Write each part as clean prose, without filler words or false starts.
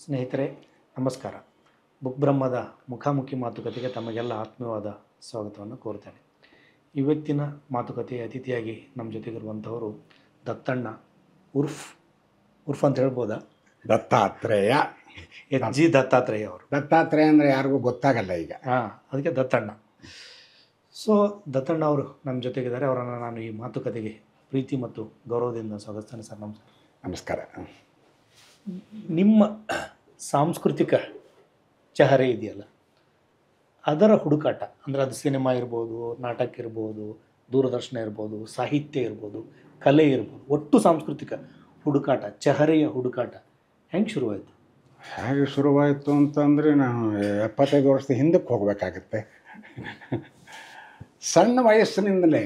ಸ್ನೇಹಿತರೆ ನಮಸ್ಕಾರ. ಬುಕ್ ಬ್ರಹ್ಮದ ಮುಖಾಮುಖಿ ಮಾತುಕತೆಗೆ ತಮಗೆಲ್ಲ ಆತ್ಮೀಯವಾದ ಸ್ವಾಗತವನ್ನು ಕೋರ್ತೇನೆ. ಇವತ್ತಿನ ಮಾತುಕತೆಯ ಅತಿಥಿಯಾಗಿ ನಮ್ಮ ಜೊತೆಗಿರುವಂಥವರು ದತ್ತಣ್ಣ ಉರ್ಫ್ ಅಂತ ಹೇಳ್ಬೋದಾ? ದತ್ತಾತ್ರೇಯ. ಎಚ್.ಜಿ. ದತ್ತಾತ್ರೇಯ ಅವರು. ದತ್ತಾತ್ರೇಯ ಅಂದರೆ ಯಾರಿಗೂ ಗೊತ್ತಾಗಲ್ಲ ಈಗ. ಅದಕ್ಕೆ ದತ್ತಣ್ಣ. ಸೊ ದತ್ತಣ್ಣ ಅವರು ನಮ್ಮ ಜೊತೆಗಿದ್ದಾರೆ. ಅವರನ್ನು ನಾನು ಈ ಮಾತುಕತೆಗೆ ಪ್ರೀತಿ ಮತ್ತು ಗೌರವದಿಂದ ಸ್ವಾಗತಿಸ್ತೇನೆ. ಸರ್ ನಮಸ್ಕಾರ. ನಮಸ್ಕಾರ. ನಿಮ್ಮ ಸಾಂಸ್ಕೃತಿಕ ಚಹರೆ ಇದೆಯಲ್ಲ, ಅದರ ಹುಡುಕಾಟ ಅಂದರೆ ಅದು ಸಿನಿಮಾ ಇರ್ಬೋದು, ನಾಟಕ ಇರ್ಬೋದು, ದೂರದರ್ಶನ ಇರ್ಬೋದು, ಸಾಹಿತ್ಯ ಇರ್ಬೋದು, ಕಲೆ ಇರ್ಬೋದು, ಒಟ್ಟು ಸಾಂಸ್ಕೃತಿಕ ಹುಡುಕಾಟ, ಚಹರೆಯ ಹುಡುಕಾಟ ಹೆಂಗೆ ಶುರುವಾಯಿತು? ಹೇಗೆ ಶುರುವಾಯಿತು ಅಂತಂದರೆ ನಾನು 75 ವರ್ಷದ ಹಿಂದಕ್ಕೆ ಹೋಗಬೇಕಾಗತ್ತೆ. ಸಣ್ಣ ವಯಸ್ಸಿನಿಂದಲೇ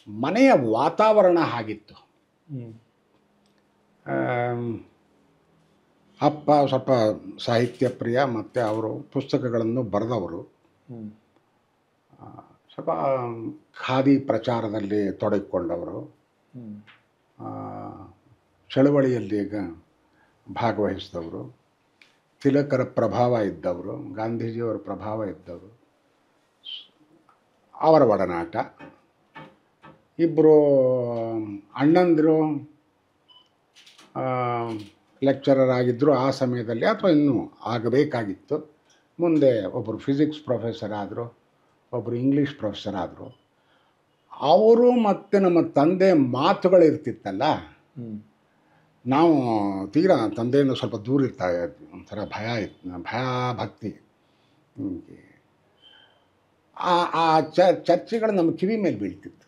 ಮನೆಯ ವಾತಾವರಣ ಆಗಿತ್ತು. ಅಪ್ಪ ಸ್ವಲ್ಪ ಸಾಹಿತ್ಯ ಪ್ರಿಯ ಮತ್ತು ಅವರು ಪುಸ್ತಕಗಳನ್ನು ಬರೆದವರು. ಸ್ವಲ್ಪ ಖಾದಿ ಪ್ರಚಾರದಲ್ಲಿ ತೊಡಗಿಕೊಂಡವರು, ಚಳವಳಿಯಲ್ಲಿ ಭಾಗವಹಿಸಿದವರು, ತಿಲಕರ ಪ್ರಭಾವ ಇದ್ದವರು, ಗಾಂಧೀಜಿಯವರ ಪ್ರಭಾವ ಇದ್ದವರು, ಅವರ ಒಡನಾಟ. ಇಬ್ಬರು ಅಣ್ಣಂದಿರು ಲೆಕ್ಚರರ್ ಆಗಿದ್ದರು ಆ ಸಮಯದಲ್ಲಿ, ಅಥವಾ ಇನ್ನೂ ಆಗಬೇಕಾಗಿತ್ತು. ಮುಂದೆ ಒಬ್ಬರು ಫಿಸಿಕ್ಸ್ ಪ್ರೊಫೆಸರ್ ಆದರು, ಒಬ್ಬರು ಇಂಗ್ಲೀಷ್ ಪ್ರೊಫೆಸರ್ ಆದರು. ಅವರು ಮತ್ತು ನಮ್ಮ ತಂದೆ ಮಾತುಗಳಿರ್ತಿತ್ತಲ್ಲ, ನಾವು ತೀರಾ ತಂದೆಯನ್ನು ಸ್ವಲ್ಪ ದೂರ ಇರ್ತಾ ಇದ್ವಿ. ಒಂಥರ ಭಯ ಇತ್ತು, ಭಕ್ತಿ. ಆ ಚರ್ಚೆಗಳು ನಮ್ಮ ಕಿವಿ ಮೇಲೆ ಬೀಳ್ತಿತ್ತು.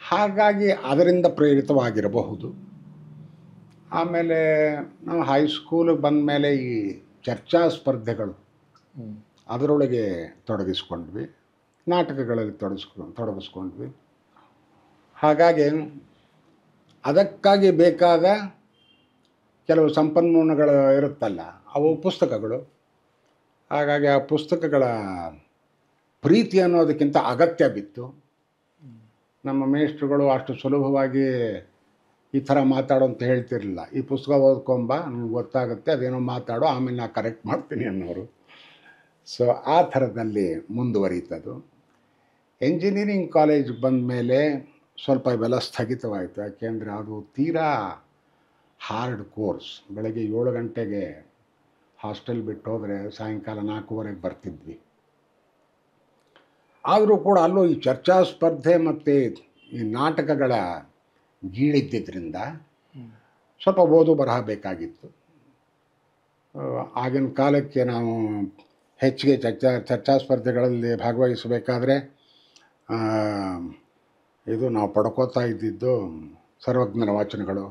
ಹಾಗಾಗಿ ಅದರಿಂದ ಪ್ರೇರಿತವಾಗಿರಬಹುದು. ಆಮೇಲೆ ನಾವು ಹೈಸ್ಕೂಲಿಗೆ ಬಂದ ಮೇಲೆ ಈ ಚರ್ಚಾ ಸ್ಪರ್ಧೆಗಳು ಅದರೊಳಗೆ ತೊಡಗಿಸ್ಕೊಂಡ್ವಿ, ನಾಟಕಗಳಲ್ಲಿ ತೊಡಗಿಸ್ಕೊಂಡ್ವಿ. ಹಾಗಾಗಿ ಅದಕ್ಕಾಗಿ ಬೇಕಾದ ಕೆಲವು ಸಂಪನ್ಮೂಲಗಳು ಇರುತ್ತಲ್ಲ, ಅವು ಪುಸ್ತಕಗಳು. ಹಾಗಾಗಿ ಆ ಪುಸ್ತಕಗಳ ಪ್ರೀತಿ ಅನ್ನೋದಕ್ಕಿಂತ ಅಗತ್ಯ ಬಿತ್ತು. ನಮ್ಮ ಮೇಷ್ಟ್ರುಗಳು ಅಷ್ಟು ಸುಲಭವಾಗಿ ಈ ಥರ ಮಾತಾಡೋ ಅಂತ ಹೇಳ್ತಿರಲಿಲ್ಲ. ಈ ಪುಸ್ತಕ ಓದ್ಕೊಂಬ, ನಿಮ್ಗೆ ಗೊತ್ತಾಗುತ್ತೆ, ಅದೇನೋ ಮಾತಾಡೋ, ಆಮೇಲೆ ನಾನು ಕರೆಕ್ಟ್ ಮಾಡ್ತೀನಿ ಅನ್ನೋರು. ಸೊ ಆ ಥರದಲ್ಲಿ ಮುಂದುವರಿತದು. ಎಂಜಿನಿಯರಿಂಗ್ ಕಾಲೇಜಿಗೆ ಬಂದ ಮೇಲೆ ಸ್ವಲ್ಪ ಇವೆಲ್ಲ ಸ್ಥಗಿತವಾಯಿತು. ಯಾಕೆಂದರೆ ಅದು ತೀರಾ ಹಾರ್ಡ್ ಕೋರ್ಸ್. ಬೆಳಗ್ಗೆ 7 ಗಂಟೆಗೆ ಹಾಸ್ಟೆಲ್ ಬಿಟ್ಟು ಹೋದರೆ ಸಾಯಂಕಾಲ 4:15 ಬರ್ತಿದ್ವಿ. ಆದರೂ ಕೂಡ ಅಲ್ಲೂ ಈ ಚರ್ಚಾ ಸ್ಪರ್ಧೆ ಮತ್ತು ಈ ನಾಟಕಗಳ ಗೀಳಿದ್ದಿದ್ದರಿಂದ ಸ್ವಲ್ಪ ಓದು ಬರಹ ಬೇಕಾಗಿತ್ತು. ಆಗಿನ ಕಾಲಕ್ಕೆ ನಾವು ಹೆಚ್ಚಿಗೆ ಚರ್ಚಾ ಸ್ಪರ್ಧೆಗಳಲ್ಲಿ ಭಾಗವಹಿಸಬೇಕಾದ್ರೆ ಇದು ನಾವು ಪಡ್ಕೋತಾ ಇದ್ದಿದ್ದು ಸರ್ವಜ್ಞರ ವಾಚನಗಳು,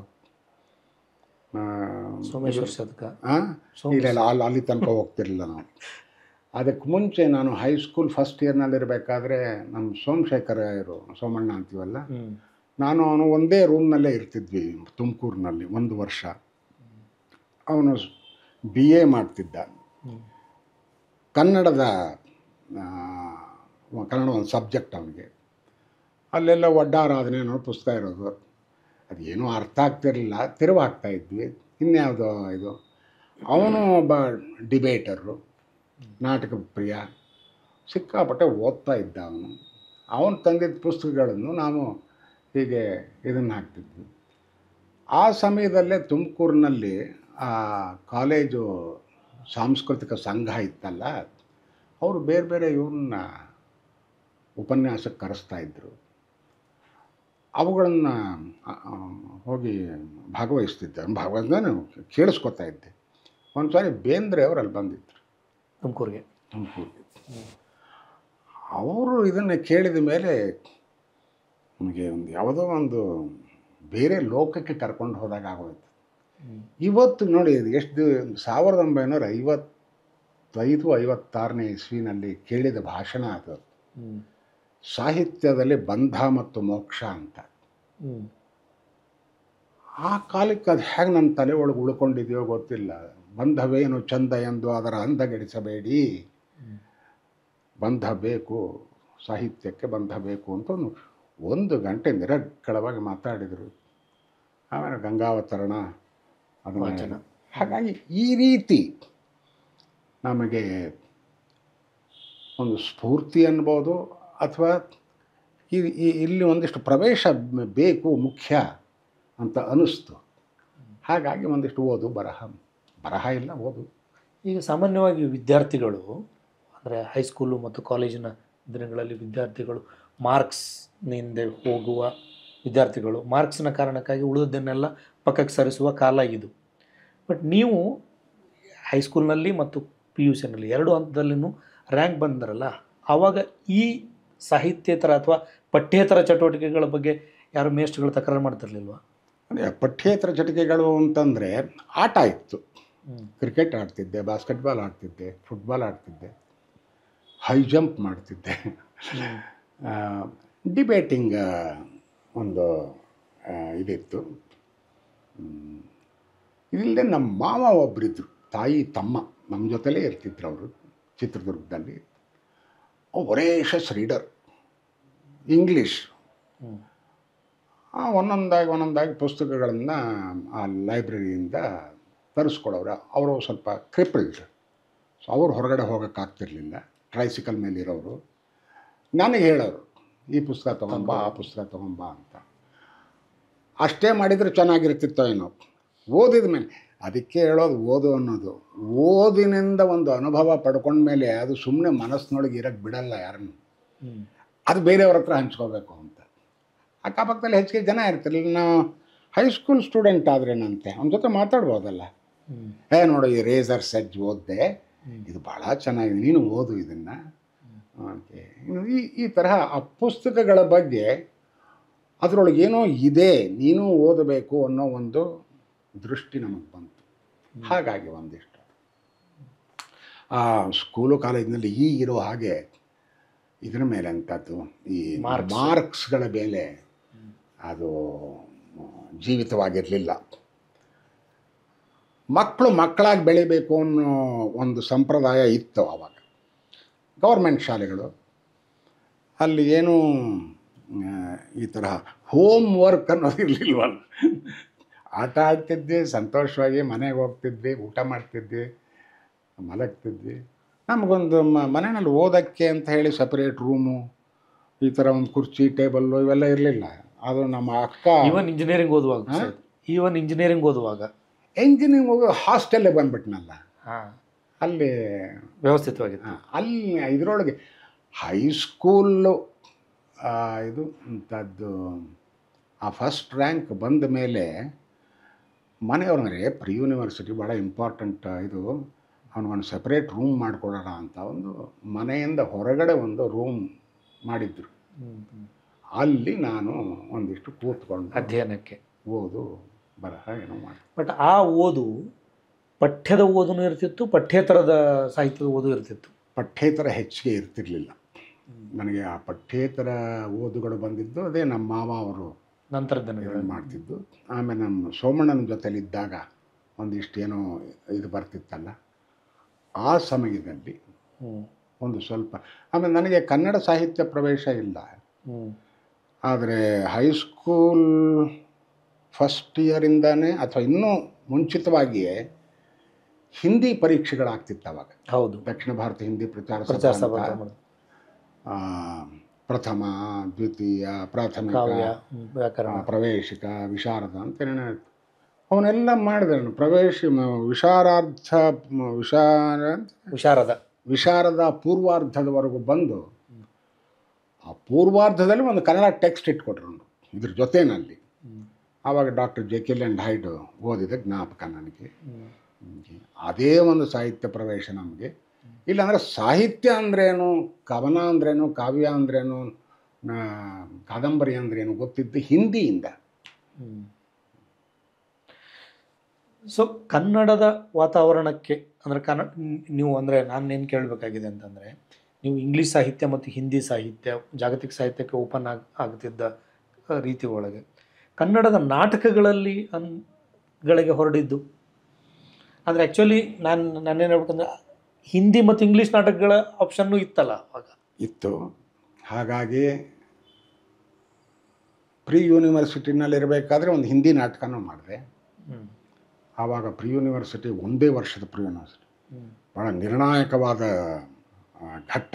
ಸೋಮೇಶ್ವರ ಶತಕ. ಇಲ್ಲ ಅಲ್ಲಿ ತನಕ ಹೋಗ್ತಿರಲಿಲ್ಲ ನಾವು. ಅದಕ್ಕೆ ಮುಂಚೆ ನಾನು ಹೈಸ್ಕೂಲ್ ಫಸ್ಟ್ ಇಯರ್ನಲ್ಲಿರಬೇಕಾದ್ರೆ ನಮ್ಮ ಸೋಮಶೇಖರರು, ಸೋಮಣ್ಣ ಅಂತೀವಲ್ಲ, ಅವನು ಒಂದೇ ರೂಮ್ನಲ್ಲೇ ಇರ್ತಿದ್ವಿ ತುಮಕೂರಿನಲ್ಲಿ 1 ವರ್ಷ. ಅವನು BA ಮಾಡ್ತಿದ್ದ. ಕನ್ನಡ ಒಂದು ಸಬ್ಜೆಕ್ಟ್ ಅವನಿಗೆ. ಅಲ್ಲೆಲ್ಲ ಒಡ್ಡಾರಾಧನೆ ಅನ್ನೋ ಪುಸ್ತಕ ಇರೋದು. ಅದೇನೂ ಅರ್ಥ ಆಗ್ತಿರಲಿಲ್ಲ, ತಿರುವಾಗ್ತಾಯಿದ್ವಿ. ಇನ್ಯಾವುದೋ ಇದು. ಅವನು ಒಬ್ಬ ಡಿಬೇಟರು, ನಾಟಕ ಪ್ರಿಯ, ಸಿಕ್ಕಾಪಟ್ಟೆ ಓದ್ತಾ ಇದ್ದ. ಅವನು ತಂದಿದ್ದ ಪುಸ್ತಕಗಳನ್ನು ನಾವು ಹೀಗೆ ಇದನ್ನು ಹಾಕ್ತಿದ್ವಿ. ಆ ಸಮಯದಲ್ಲೇ ತುಮಕೂರಿನಲ್ಲಿ ಆ ಕಾಲೇಜು ಸಾಂಸ್ಕೃತಿಕ ಸಂಘ ಇತ್ತಲ್ಲ, ಅವರು ಬೇರೆ ಬೇರೆ ಇವ್ರನ್ನ ಉಪನ್ಯಾಸಕ್ಕೆ ಕರೆಸ್ತಾಯಿದ್ರು. ಅವುಗಳನ್ನು ಹೋಗಿ ಭಾಗವಹಿಸ್ತಿದ್ದೆ, ಕೇಳಿಸ್ಕೊತಾ ಇದ್ದೆ. ಒಂದು ಸಾರಿ ಬೇಂದ್ರೆ ಅವರು ಅಲ್ಲಿ ಬಂದಿದ್ದರು ತುಮಕೂರಿಗೆ. ಅವರು ಇದನ್ನು ಕೇಳಿದ ಮೇಲೆ ನಮಗೆ ಯಾವುದೋ ಒಂದು ಬೇರೆ ಲೋಕಕ್ಕೆ ಕರ್ಕೊಂಡು ಹೋದಾಗ ಆಗೋಯ್ತು. ಇವತ್ತು ನೋಡಿ, ಎಷ್ಟು 1955-56ನೇ ಇಸ್ವಿನಲ್ಲಿ ಕೇಳಿದ ಭಾಷಣ ಅದು. ಸಾಹಿತ್ಯದಲ್ಲಿ ಬಂಧ ಮತ್ತು ಮೋಕ್ಷ ಅಂತ. ಆ ಕಾಲಕ್ಕೆ ಅದು ಹೇಗೆ ನನ್ನ ತಲೆ ಒಳಗೆ ಉಳ್ಕೊಂಡಿದೆಯೋ ಗೊತ್ತಿಲ್ಲ. ಬಂಧವೇನು ಚಂದ ಎಂದು ಅದರ ಅಂದಗೆಡಿಸಬೇಡಿ, ಬಂಧ ಬೇಕು, ಸಾಹಿತ್ಯಕ್ಕೆ ಬಂಧ ಬೇಕು ಅಂತ 1 ಗಂಟೆ ನಿರರ್ಗಳವಾಗಿ ಮಾತಾಡಿದರು. ಆಮೇಲೆ ಗಂಗಾವತರಣ ಅದನ್ನು ಹಾಗಾಗಿ ಈ ರೀತಿ ನಮಗೆ ಒಂದು ಸ್ಫೂರ್ತಿ ಅನ್ಬೋದು, ಅಥವಾ ಇಲ್ಲಿ ಒಂದಿಷ್ಟು ಪ್ರವೇಶ ಬೇಕು ಮುಖ್ಯ ಅಂತ ಅನ್ನಿಸ್ತು. ಹಾಗಾಗಿ ಒಂದಿಷ್ಟು ಓದು ಬರಹ ಇಲ್ಲ ಓದು. ಈಗ ಸಾಮಾನ್ಯವಾಗಿ ವಿದ್ಯಾರ್ಥಿಗಳು ಅಂದರೆ ಹೈಸ್ಕೂಲು ಮತ್ತು ಕಾಲೇಜಿನ ದಿನಗಳಲ್ಲಿ ವಿದ್ಯಾರ್ಥಿಗಳು ಮಾರ್ಕ್ಸ್ನಿಂದ ಹೋಗುವ ವಿದ್ಯಾರ್ಥಿಗಳು ಮಾರ್ಕ್ಸ್ನ ಕಾರಣಕ್ಕಾಗಿ ಉಳಿದದ್ದನ್ನೆಲ್ಲ ಪಕ್ಕಕ್ಕೆ ಸರಿಸುವ ಕಾಲ ಇದು. ಬಟ್ ನೀವು ಹೈಸ್ಕೂಲ್ನಲ್ಲಿ ಮತ್ತು PUCನಲ್ಲಿ ಎರಡು ಹಂತದಲ್ಲಿನೂ ರ್ಯಾಂಕ್ ಬಂದರಲ್ಲ, ಆವಾಗ ಈ ಸಾಹಿತ್ಯೇತರ ಅಥವಾ ಪಠ್ಯೇತರ ಚಟುವಟಿಕೆಗಳ ಬಗ್ಗೆ ಯಾರು ಮೇಷ್ಟ್ರುಗಳು ತಕರಾರು ಮಾಡ್ತಿರ್ಲಿಲ್ವಾ? ಅಂದರೆ ಪಠ್ಯೇತರ ಚಟುವಟಿಕೆಗಳು ಅಂತಂದರೆ ಆಟ ಇತ್ತು. ಕ್ರಿಕೆಟ್ ಆಡ್ತಿದ್ದೆ, ಬಾಸ್ಕೆಟ್ಬಾಲ್ ಆಡ್ತಿದ್ದೆ, ಫುಟ್ಬಾಲ್ ಆಡ್ತಿದ್ದೆ, ಹೈ ಜಂಪ್ ಮಾಡ್ತಿದ್ದೆ, ಡಿಬೇಟಿಂಗ್ ಒಂದು ಇದಿತ್ತು. ಇದಿಲ್ಲದೆ ನಮ್ಮ ಮಾವ ಒಬ್ಬರಿದ್ದರು, ತಾಯಿ ತಮ್ಮ ನಮ್ಮ ಜೊತೆಲೇ ಇರ್ತಿದ್ರು ಅವರು ಚಿತ್ರದುರ್ಗದಲ್ಲಿ. ವೊರೇಷಸ್ ರೀಡರ್, ಇಂಗ್ಲೀಷ್. ಒಂದೊಂದಾಗಿ ಪುಸ್ತಕಗಳನ್ನು ಆ ಲೈಬ್ರರಿಯಿಂದ ತರಿಸ್ಕೊಡೋರು. ಅವರು ಸ್ವಲ್ಪ ಕ್ರಿಪ್ರಿಡ್, ಸೊ ಅವರು ಹೊರಗಡೆ ಹೋಗೋಕ್ಕಾಗ್ತಿರ್ಲಿಲ್ಲ, ಟ್ರೈಸಿಕಲ್ ಮೇಲೆ ಇರೋರು. ನನಗೆ ಹೇಳೋರು, ಈ ಪುಸ್ತಕ ತೊಗೊಂಬ, ಆ ಪುಸ್ತಕ ತೊಗೊಂಬ ಅಂತ. ಅಷ್ಟೇ ಮಾಡಿದರೆ ಚೆನ್ನಾಗಿರ್ತಿತ್ತೋ ಏನೋ. ಓದಿದ ಮೇಲೆ ಅದಕ್ಕೆ ಹೇಳೋದು, ಓದು ಅನ್ನೋದು ಓದಿನಿಂದ ಒಂದು ಅನುಭವ ಪಡ್ಕೊಂಡ್ಮೇಲೆ ಅದು ಸುಮ್ಮನೆ ಮನಸ್ಸಿನೊಳಗೆ ಇರೋಕ್ಕೆ ಬಿಡಲ್ಲ ಯಾರನ್ನು. ಅದು ಬೇರೆಯವ್ರ ಹತ್ರ ಹಂಚ್ಕೋಬೇಕು ಅಂತ. ಅಕ್ಕಪಕ್ಕದಲ್ಲಿ ಹೆಚ್ಚಿಗೆ ಜನ ಇರ್ತಿರ್ಲಿಲ್ಲ. ನಾವು ಹೈಸ್ಕೂಲ್ ಸ್ಟೂಡೆಂಟ್ ಆದ್ರೇನಂತೆ ಅವನ ಜೊತೆ ಮಾತಾಡ್ಬೋದಲ್ಲ. ನೋಡು ಈ ರೇಸರ್ ಸೆಡ್ಜ್ ಓದಿದೆ, ಇದು ಭಾಳ ಚೆನ್ನಾಗಿದೆ, ನೀನು ಓದು ಇದನ್ನು. ಈ ತರಹ ಆ ಪುಸ್ತಕಗಳ ಬಗ್ಗೆ ಅದರೊಳಗೆ ಏನೋ ಇದೆ, ನೀನು ಓದಬೇಕು ಅನ್ನೋ ಒಂದು ದೃಷ್ಟಿ ನಮಗೆ ಬಂತು. ಹಾಗಾಗಿ ಒಂದಿಷ್ಟು ಆ ಸ್ಕೂಲು ಕಾಲೇಜಿನಲ್ಲಿ ಈಗಿರೋ ಹಾಗೆ ಇದರ ಮೇಲೆ ಅಂಥದ್ದು ಈ ಮಾರ್ಕ್ಸ್ಗಳ ಮೇಲೆ ಅದು ಜೀವಿತವಾಗಿರಲಿಲ್ಲ. ಮಕ್ಕಳಾಗಿ ಬೆಳಿಬೇಕು ಅನ್ನೋ ಒಂದು ಸಂಪ್ರದಾಯ ಇತ್ತು ಆವಾಗ. ಗೌರ್ಮೆಂಟ್ ಶಾಲೆಗಳು ಅಲ್ಲಿ ಏನೂ ಈ ತರಹ ಹೋಮ್ ವರ್ಕ್ ಅನ್ನೋದು ಇರಲಿಲ್ವಲ್ಲ. ಆಟ ಆಡ್ತಿದ್ವಿ, ಸಂತೋಷವಾಗಿ ಮನೆಗೆ ಹೋಗ್ತಿದ್ವಿ, ಊಟ ಮಾಡ್ತಿದ್ವಿ, ಮಲಗ್ತಿದ್ವಿ. ನಮಗೊಂದು ಮನೆಯಲ್ಲಿ ಓದೋಕ್ಕೆ ಅಂತ ಹೇಳಿ ಸಪ್ರೇಟ್ ರೂಮು, ಈ ಥರ ಒಂದು ಕುರ್ಚಿ ಟೇಬಲ್ಲು ಇವೆಲ್ಲ ಇರಲಿಲ್ಲ. ಅದು ನಮ್ಮ ಅಕ್ಕ ಈವನ್ ಇಂಜಿನಿಯರಿಂಗ್ ಓದುವಾಗ ಎಂಜಿನಿಯರಿಂಗ್ ಹೋಗಿ ಹಾಸ್ಟೆಲ್ಲೇ ಬಂದ್ಬಿಟ್ನಲ್ಲ, ಅಲ್ಲಿ ವ್ಯವಸ್ಥಿತವಾಗಿತ್ತು. ಅಲ್ಲಿ ಇದರೊಳಗೆ ಹೈಸ್ಕೂಲು ಇದು ಅಂಥದ್ದು ಆ ಫಸ್ಟ್ ರ್ಯಾಂಕ್ ಬಂದ ಮೇಲೆ ಮನೆಯವ್ರಂದರೆ ಪ್ರಿ ಯೂನಿವರ್ಸಿಟಿ ಭಾಳ ಇಂಪಾರ್ಟೆಂಟ್, ಇದು ಅವನಿಗೊಂದು ಸಪ್ರೇಟ್ ರೂಮ್ ಮಾಡಿಕೊಡೋಣ ಅಂತ ಒಂದು ಮನೆಯಿಂದ ಹೊರಗಡೆ ಒಂದು ರೂಮ್ ಮಾಡಿದ್ರು. ಅಲ್ಲಿ ನಾನು ಒಂದಿಷ್ಟು ಕೂತ್ಕೊಂಡು ಅಧ್ಯಯನಕ್ಕೆ ಓದು ಬರಹ ಏನೋ ಮಾಡಿ. ಬಟ್ ಆ ಓದು ಪಠ್ಯದ ಓದೂ ಇರ್ತಿತ್ತು, ಪಠ್ಯೇತರದ ಸಾಹಿತ್ಯದ ಓದು ಇರ್ತಿತ್ತು. ಪಠ್ಯೇತರ ಹೆಚ್ಚಿಗೆ ಇರ್ತಿರ್ಲಿಲ್ಲ ನನಗೆ. ಆ ಪಠ್ಯೇತರ ಓದುಗಳು ಬಂದಿದ್ದು ಅದೇ ನಮ್ಮ ಮಾವ ಅವರು ನಂತರದ ಮಾಡ್ತಿದ್ದು. ಆಮೇಲೆ ನಮ್ಮ ಸೋಮಣ್ಣನ ಜೊತೆಲಿದ್ದಾಗ ಒಂದಿಷ್ಟು ಏನೋ ಇದು ಬರ್ತಿತ್ತಲ್ಲ, ಆ ಸಮಯದಲ್ಲಿ ಒಂದು ಸ್ವಲ್ಪ. ಆಮೇಲೆ ನನಗೆ ಕನ್ನಡ ಸಾಹಿತ್ಯ ಪ್ರವೇಶ ಇಲ್ಲ. ಆದರೆ ಹೈಸ್ಕೂಲ್ ಫಸ್ಟ್ ಇಯರಿಂದಾನೇ ಅಥವಾ ಇನ್ನೂ ಮುಂಚಿತವಾಗಿಯೇ ಹಿಂದಿ ಪರೀಕ್ಷೆಗಳಾಗ್ತಿತ್ತು ಅವಾಗ. ಹೌದು, ದಕ್ಷಿಣ ಭಾರತ ಹಿಂದಿ ಪ್ರಚಾರ ಸಭಾ, ಪ್ರಥಮ, ದ್ವಿತೀಯ, ಪ್ರಾಥಮಿಕ, ಪ್ರವೇಶಿಕ, ವಿಶಾರದ ಅಂತ ಏನೇನೋ ಇತ್ತು. ಅವನ್ನೆಲ್ಲ ಮಾಡಿದೆ ನಾನು. ವಿಶಾರದ ಪೂರ್ವಾರ್ಧದವರೆಗೂ ಬಂದು, ಆ ಪೂರ್ವಾರ್ಧದಲ್ಲಿ ಒಂದು ಕನ್ನಡ ಟೆಕ್ಸ್ಟ್ ಇಟ್ಕೊಟ್ರು ಇದ್ರ ಜೊತೆಯಲ್ಲಿ. ಆವಾಗ ಡಾಕ್ಟರ್ ಜೆಕಿಲ್ ಆ್ಯಂಡ್ ಹೈಡ್ ಓದಿದ ಜ್ಞಾಪಕ ನನಗೆ. ಅದೇ ಒಂದು ಸಾಹಿತ್ಯ ಪ್ರವೇಶ ನಮಗೆ. ಇಲ್ಲಾಂದರೆ ಸಾಹಿತ್ಯ ಅಂದ್ರೇನು, ಕವನ ಅಂದ್ರೇನು, ಕಾವ್ಯ ಅಂದ್ರೇನು, ಕಾದಂಬರಿ ಅಂದ್ರೇನು ಗೊತ್ತಿದ್ದು ಹಿಂದಿಯಿಂದ. ಸೊ ಕನ್ನಡದ ವಾತಾವರಣಕ್ಕೆ ಅಂದರೆ ನೀವು ಅಂದರೆ ನಾನೇನು ಕೇಳಬೇಕಾಗಿದೆ ಅಂತಂದರೆ, ನೀವು ಇಂಗ್ಲೀಷ್ ಸಾಹಿತ್ಯ ಮತ್ತು ಹಿಂದಿ ಸಾಹಿತ್ಯ ಜಾಗತಿಕ ಸಾಹಿತ್ಯಕ್ಕೆ ಓಪನ್ ಆಗ್ತಿದ್ದ ರೀತಿ ಒಳಗೆ ಕನ್ನಡದ ನಾಟಕಗಳಲ್ಲಿ ಗಳಿಗೆ ಹೊರಡಿದ್ದು ಅಂದರೆ ಆ್ಯಕ್ಚುಲಿ ನಾನೇನು ಹೇಳ್ಬೇಕಂದ್ರೆ ಹಿಂದಿ ಮತ್ತು ಇಂಗ್ಲೀಷ್ ನಾಟಕಗಳ ಆಪ್ಷನ್ನು ಇತ್ತಲ್ಲ ಅವಾಗ. ಇತ್ತು. ಹಾಗಾಗಿ ಪ್ರಿ ಯೂನಿವರ್ಸಿಟಿನಲ್ಲಿರಬೇಕಾದ್ರೆ ಒಂದು ಹಿಂದಿ ನಾಟಕನೂ ಮಾಡಿದೆ. ಆವಾಗ ಪ್ರಿ ಯೂನಿವರ್ಸಿಟಿ ಒಂದೇ ವರ್ಷದ ಪ್ರಿ ಯೂನಿವರ್ಸಿಟಿ, ಭಾಳ ನಿರ್ಣಾಯಕವಾದ ಘಟ್ಟ.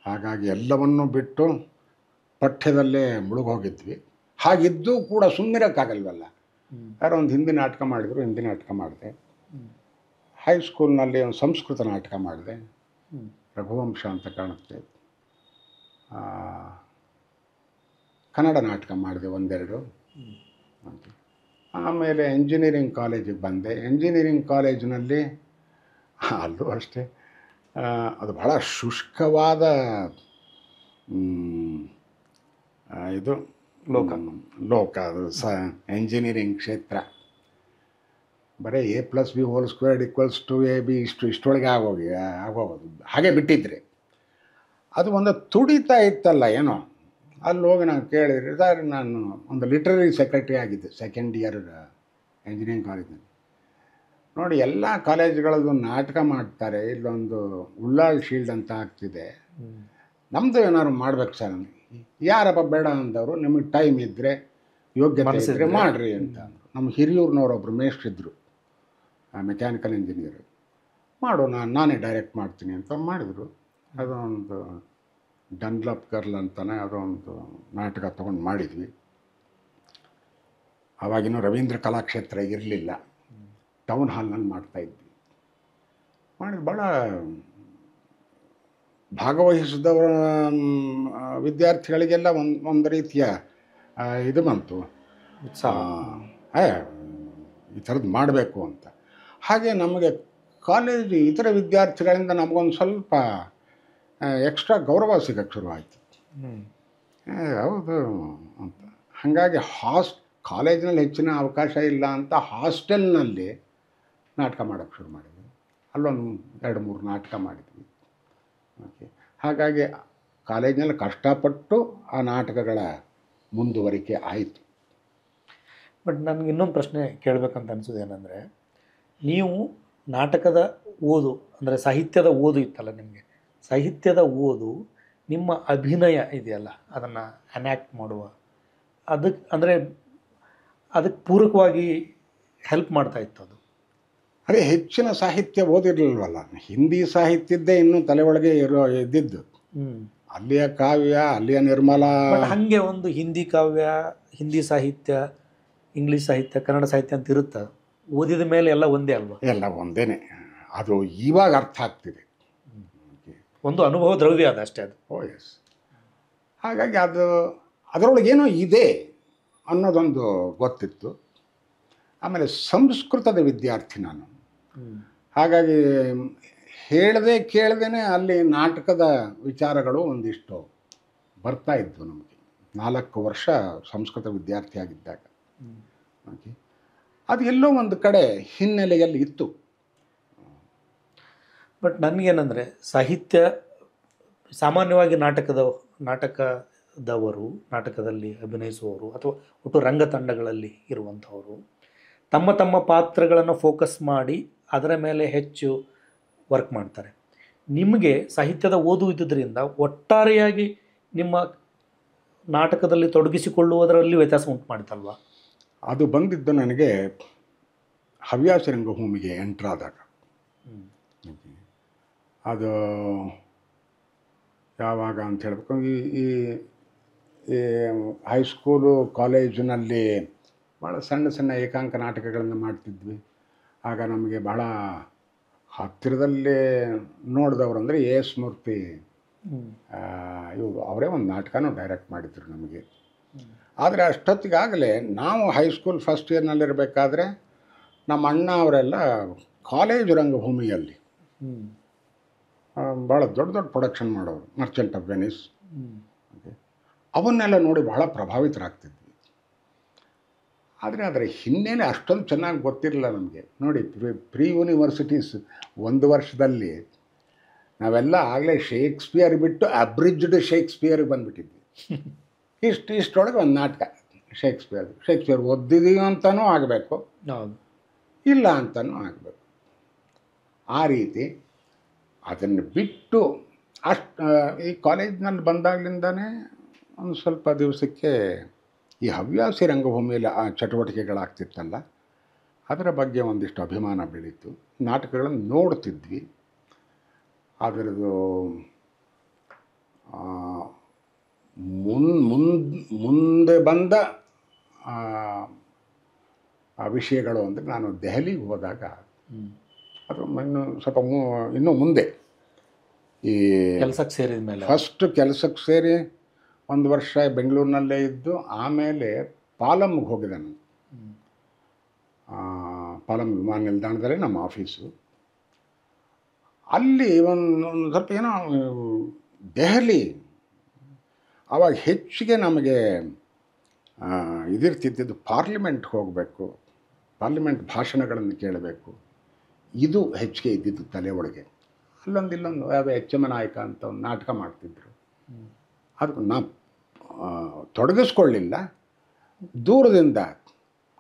ಹಾಗಾಗಿ ಎಲ್ಲವನ್ನೂ ಬಿಟ್ಟು ಪಠ್ಯದಲ್ಲೇ ಮುಳುಗೋಗಿದ್ವಿ. ಹಾಗಿದ್ದು ಕೂಡ ಸುಮ್ಮನಿರೋಕ್ಕಾಗಲ್ವಲ್ಲ. ಯಾರೋ ಒಂದು ಹಿಂದಿ ನಾಟಕ ಮಾಡಿದ್ರು, ಹಿಂದಿ ನಾಟಕ ಮಾಡಿದೆ. ಹೈಸ್ಕೂಲ್ನಲ್ಲಿ ಒಂದು ಸಂಸ್ಕೃತ ನಾಟಕ ಮಾಡಿದೆ, ರಘುವಂಶ ಅಂತ ಕಾಣುತ್ತೆ. ಕನ್ನಡ ನಾಟಕ ಮಾಡಿದೆ ಒಂದೆರಡು. ಆಮೇಲೆ ಎಂಜಿನಿಯರಿಂಗ್ ಕಾಲೇಜಿಗೆ ಬಂದೆ. ಎಂಜಿನಿಯರಿಂಗ್ ಕಾಲೇಜಿನಲ್ಲಿ ಅಲ್ಲೂ ಅಷ್ಟೇ, ಅದು ಭಾಳ ಶುಷ್ಕವಾದ ಇದು ಲೋಕ ಅದು ಎಂಜಿನಿಯರಿಂಗ್ ಕ್ಷೇತ್ರ. ಬರೀ A+B² = AB ಇಷ್ಟೊಳಗೆ ಆಗೋಗೋದು. ಹಾಗೆ ಬಿಟ್ಟಿದ್ರೆ ಅದು ಒಂದು ತುಡಿತಾ ಇತ್ತಲ್ಲ ಏನೋ. ಅಲ್ಲಿ ಹೋಗಿ ನಾನು ಕೇಳಿದ್ರೆ, ಸರ್ ನಾನು ಒಂದು ಲಿಟ್ರರಿ ಸೆಕ್ರೆಟರಿ ಆಗಿದ್ದೆ ಸೆಕೆಂಡ್ ಇಯರ್ ಎಂಜಿನಿಯರಿಂಗ್ ಕಾಲೇಜಿನಲ್ಲಿ. ನೋಡಿ ಎಲ್ಲ ಕಾಲೇಜುಗಳದ್ದು ನಾಟಕ ಮಾಡ್ತಾರೆ, ಇಲ್ಲೊಂದು ಉಳ್ಳಾಳ್ ಶೀಲ್ಡ್ ಅಂತ ಆಗ್ತಿದೆ, ನಮ್ಮದು ಏನಾದ್ರು ಮಾಡ್ಬೇಕು ಸರ್. ಯಾರಪ್ಪ ಬೇಡ ಅಂದವರು, ನಿಮಗೆ ಟೈಮ್ ಇದ್ದರೆ ಯೋಗ್ಯತೆ ಇದ್ದರೆ ಮಾಡಿರಿ ಅಂತ ಅಂದರು. ನಮ್ಮ ಹಿರಿಯೂರಿನವರೊಬ್ಬರು ಮೇಷ್ಟ್ರಿದ್ರು, ಮೆಕ್ಯಾನಿಕಲ್ ಇಂಜಿನಿಯರ್. ಮಾಡು, ನಾನೇ ಡೈರೆಕ್ಟ್ ಮಾಡ್ತೀನಿ ಅಂತ ಮಾಡಿದರು. ಅದೊಂದು ಡನ್ಲಪ್ ಗರ್ಲ್ ಅಂತಾನೆ ಅದೊಂದು ನಾಟಕ ತೊಗೊಂಡು ಮಾಡಿದ್ವಿ. ಆವಾಗಿನೂ ರವೀಂದ್ರ ಕಲಾಕ್ಷೇತ್ರ ಇರಲಿಲ್ಲ, ಟೌನ್ ಹಾಲ್ನಲ್ಲಿ ಮಾಡ್ತಾಯಿದ್ವಿ. ಮಾಡಿದ ಭಾಳ ಭಾಗವಹಿಸಿದವರ ವಿದ್ಯಾರ್ಥಿಗಳಿಗೆಲ್ಲ ಒಂದು ರೀತಿಯ ಇದು ಬಂತು, ಈ ಥರದ್ದು ಮಾಡಬೇಕು ಅಂತ. ಹಾಗೆ ನಮಗೆ ಕಾಲೇಜು ಇತರ ವಿದ್ಯಾರ್ಥಿಗಳಿಂದ ನಮಗೊಂದು ಸ್ವಲ್ಪ ಎಕ್ಸ್ಟ್ರಾ ಗೌರವ ಸಿಗೋಕ್ಕೆ ಶುರುವಾಯಿತು. ಹೌದು ಅಂತ. ಹಾಗಾಗಿ ಕಾಲೇಜಿನಲ್ಲಿ ಹೆಚ್ಚಿನ ಅವಕಾಶ ಇಲ್ಲ ಅಂತ ಹಾಸ್ಟೆಲ್ನಲ್ಲಿ ನಾಟಕ ಮಾಡೋಕ್ಕೆ ಶುರು ಮಾಡಿದ್ವಿ. ಅಲ್ಲೊಂದು 2-3 ನಾಟಕ ಮಾಡಿದ್ವಿ. ಓಕೆ. ಹಾಗಾಗಿ ಕಾಲೇಜಿನಲ್ಲಿ ಕಷ್ಟಪಟ್ಟು ಆ ನಾಟಕಗಳ ಮುಂದುವರಿಕೆ ಆಯಿತು. ಬಟ್ ನನಗೆ ಇನ್ನೊಂದು ಪ್ರಶ್ನೆ ಕೇಳಬೇಕಂತ ಅನಿಸೋದೇನೆಂದರೆ, ನೀವು ನಾಟಕದ ಓದು ಅಂದರೆ ಸಾಹಿತ್ಯದ ಓದು ಇತ್ತಲ್ಲ ನಿಮಗೆ, ಸಾಹಿತ್ಯದ ಓದು ನಿಮ್ಮ ಅಭಿನಯ ಇದೆಯಲ್ಲ ಅದನ್ನು ಅನ್ಯಾಕ್ಟ್ ಮಾಡುವ ಅದಕ್ಕೆ ಪೂರಕವಾಗಿ ಹೆಲ್ಪ್ ಮಾಡ್ತಾ ಇತ್ತು ಅದು. ಅದೇ ಹೆಚ್ಚಿನ ಸಾಹಿತ್ಯ ಓದಿರಲಿಲ್ವಲ್ಲ, ಹಿಂದಿ ಸಾಹಿತ್ಯದ್ದೇ ಇನ್ನೂ ತಲೆ ಒಳಗೆ ಇದ್ದಿದ್ದು. ಅಲ್ಲಿಯ ಕಾವ್ಯ, ಅಲ್ಲಿಯ ನಿರ್ಮಲ. ಹಾಗೆ ಒಂದು ಹಿಂದಿ ಕಾವ್ಯ, ಹಿಂದಿ ಸಾಹಿತ್ಯ, ಇಂಗ್ಲೀಷ್ ಸಾಹಿತ್ಯ, ಕನ್ನಡ ಸಾಹಿತ್ಯ ಅಂತ ಇರುತ್ತೆ. ಓದಿದ ಮೇಲೆ ಎಲ್ಲ ಒಂದೇ ಅಲ್ವಾ? ಎಲ್ಲ ಒಂದೇನೆ. ಅದು ಇವಾಗ ಅರ್ಥ ಆಗ್ತಿದೆ. ಒಂದು ಅನುಭವ ದ್ರವ್ಯ ಅದು ಅಷ್ಟೇ ಅದು. ಓ ಎಸ್. ಹಾಗಾಗಿ ಅದರೊಳಗೇನೋ ಇದೆ ಅನ್ನೋದೊಂದು ಗೊತ್ತಿತ್ತು. ಆಮೇಲೆ ಸಂಸ್ಕೃತದ ವಿದ್ಯಾರ್ಥಿ ನಾನು. ಹಾಗಾಗಿ ಹೇಳದೆ ಕೇಳದೇನೆ ಅಲ್ಲಿ ನಾಟಕದ ವಿಚಾರಗಳು ಒಂದಿಷ್ಟು ಬರ್ತಾ ಇದ್ವು ನಮಗೆ. 4 ವರ್ಷ ಸಂಸ್ಕೃತ ವಿದ್ಯಾರ್ಥಿ ಆಗಿದ್ದಾಗ. ಓಕೆ. ಅದು ಎಲ್ಲೋ ಒಂದು ಕಡೆ ಹಿನ್ನೆಲೆಯಲ್ಲಿ ಇತ್ತು. ಬಟ್ ನನಗೇನೆಂದರೆ, ಸಾಹಿತ್ಯ ಸಾಮಾನ್ಯವಾಗಿ ನಾಟಕದಲ್ಲಿ ಅಭಿನಯಿಸುವವರು ಅಥವಾ ಒಟ್ಟು ರಂಗತಂಡಗಳಲ್ಲಿ ಇರುವಂಥವರು ತಮ್ಮ ತಮ್ಮ ಪಾತ್ರಗಳನ್ನು ಫೋಕಸ್ ಮಾಡಿ ಅದರ ಮೇಲೆ ಹೆಚ್ಚು ವರ್ಕ್ ಮಾಡ್ತಾರೆ. ನಿಮಗೆ ಸಾಹಿತ್ಯದ ಓದು ಇದ್ದುದರಿಂದ ಒಟ್ಟಾರೆಯಾಗಿ ನಿಮ್ಮ ನಾಟಕದಲ್ಲಿ ತೊಡಗಿಸಿಕೊಳ್ಳುವುದರಲ್ಲಿ ವ್ಯತ್ಯಾಸ ಉಂಟು ಮಾಡುತ್ತಲ್ವಾ? ಅದು ಬಂದಿದ್ದು ನನಗೆ ಹವ್ಯಾಸಿ ರಂಗಭೂಮಿಗೆ ಎಂಟ್ರಾದಾಗ. ಅದು ಯಾವಾಗ ಅಂತ ಹೇಳಬೇಕು, ಈ ಹೈಸ್ಕೂಲು ಕಾಲೇಜಿನಲ್ಲಿ ಭಾಳ ಸಣ್ಣ ಏಕಾಂಕ ನಾಟಕಗಳನ್ನು ಮಾಡ್ತಿದ್ವಿ. ಆಗ ನಮಗೆ ಭಾಳ ಹತ್ತಿರದಲ್ಲೇ ನೋಡಿದವರು ಅಂದರೆ AS ಮೂರ್ತಿ. ಇವರು ಅವರೇ ಒಂದು ನಾಟಕನೂ ಡೈರೆಕ್ಟ್ ಮಾಡಿದ್ರು ನಮಗೆ. ಆದರೆ ಅಷ್ಟೊತ್ತಿಗಾಗಲೇ ನಾವು ಹೈಸ್ಕೂಲ್ ಫಸ್ಟ್ ಇಯರ್ನಲ್ಲಿರಬೇಕಾದ್ರೆ ನಮ್ಮ ಅಣ್ಣ ಅವರೆಲ್ಲ ಕಾಲೇಜು ರಂಗಭೂಮಿಯಲ್ಲಿ ಭಾಳ ದೊಡ್ಡ ಪ್ರೊಡಕ್ಷನ್ ಮಾಡೋರು, ಮರ್ಚೆಂಟ್ ಆಫ್ ವೆನಿಸ್. ಅವನ್ನೆಲ್ಲ ನೋಡಿ ಬಹಳ ಪ್ರಭಾವಿತರಾಗ್ತಿದ್ವಿ. ಆದರೆ ಅದರ ಹಿನ್ನೆಲೆ ಅಷ್ಟೊಂದು ಚೆನ್ನಾಗಿ ಗೊತ್ತಿರಲಿಲ್ಲ ನಮಗೆ. ನೋಡಿ, ಪ್ರಿ ಯೂನಿವರ್ಸಿಟೀಸ್ 1 ವರ್ಷದಲ್ಲಿ ನಾವೆಲ್ಲ ಆಗಲೇ ಶೇಕ್ಸ್ಪಿಯರ್ ಬಿಟ್ಟು ಅಬ್ರಿಜ್ಡ್ ಶೇಕ್ಸ್ಪಿಯರ್ಗೆ ಬಂದುಬಿಟ್ಟಿದ್ವಿ. ಇಷ್ಟೊಳಗೆ ಒಂದು ನಾಟಕ ಶೇಕ್ಸ್ಪಿಯರ್ ಓದಿದೀವಿ ಅಂತಲೂ ಆಗಬೇಕು, ಇಲ್ಲ ಅಂತಲೂ ಆಗಬೇಕು. ಆ ರೀತಿ ಅದನ್ನು ಬಿಟ್ಟು ಈ ಕಾಲೇಜಿನಲ್ಲಿ ಬಂದಾಗಲಿಂದನೇ ಒಂದು ಸ್ವಲ್ಪ ದಿವಸಕ್ಕೆ ಈ ಹವ್ಯಾಸಿ ರಂಗಭೂಮಿಯಲ್ಲಿ ಆ ಚಟುವಟಿಕೆಗಳಾಗ್ತಿತ್ತಲ್ಲ, ಅದರ ಬಗ್ಗೆ ಒಂದಿಷ್ಟು ಅಭಿಮಾನ ಬೆಳೀತು. ನಾಟಕಗಳನ್ನು ನೋಡ್ತಿದ್ವಿ. ಅದರದ್ದು ಮುಂದೆ ಬಂದ ಆ ವಿಷಯಗಳು ಅಂದರೆ ನಾನು ದೆಹಲಿಗೆ ಹೋದಾಗ ಅದು ಇನ್ನು ಸ್ವಲ್ಪ ಇನ್ನೂ ಮುಂದೆ ಈ ಕೆಲಸಕ್ಕೆ ಸೇರಿದ ಮೇಲೆ ಫಸ್ಟ್ ಕೆಲಸಕ್ಕೆ ಸೇರಿ 1 ವರ್ಷ ಬೆಂಗಳೂರಿನಲ್ಲೇ ಇದ್ದು ಆಮೇಲೆ ಪಾಲಮ್ಗೆ ಹೋಗಿದ್ದೆ ನಾನು. ಪಾಲಮ್ ವಿಮಾನ ನಿಲ್ದಾಣದಲ್ಲೇ ನಮ್ಮ ಆಫೀಸು. ಅಲ್ಲಿ ಒಂದು ಸ್ವಲ್ಪ ಏನೋ ದೆಹಲಿ ಆವಾಗ ಹೆಚ್ಚಿಗೆ ನಮಗೆ ಇದಿರ್ತಿದ್ದು ಪಾರ್ಲಿಮೆಂಟ್ಗೆ ಹೋಗಬೇಕು, ಪಾರ್ಲಿಮೆಂಟ್ ಭಾಷಣಗಳನ್ನು ಕೇಳಬೇಕು, ಇದು ಹೆಚ್ಚಿಗೆ ಇದ್ದಿದ್ದು ತಲೆ ಒಳಗೆ. ಇಲ್ಲೊಂದು ಯಾವುದೋ ಎಚ್ ಎಮ್ ನಾಯಕ ಅಂತ ಒಂದು ನಾಟಕ ಮಾಡ್ತಿದ್ರು. ಅದು ನಾವು ತೊಡಗಿಸ್ಕೊಳ್ಳಿಲ್ಲ, ದೂರದಿಂದ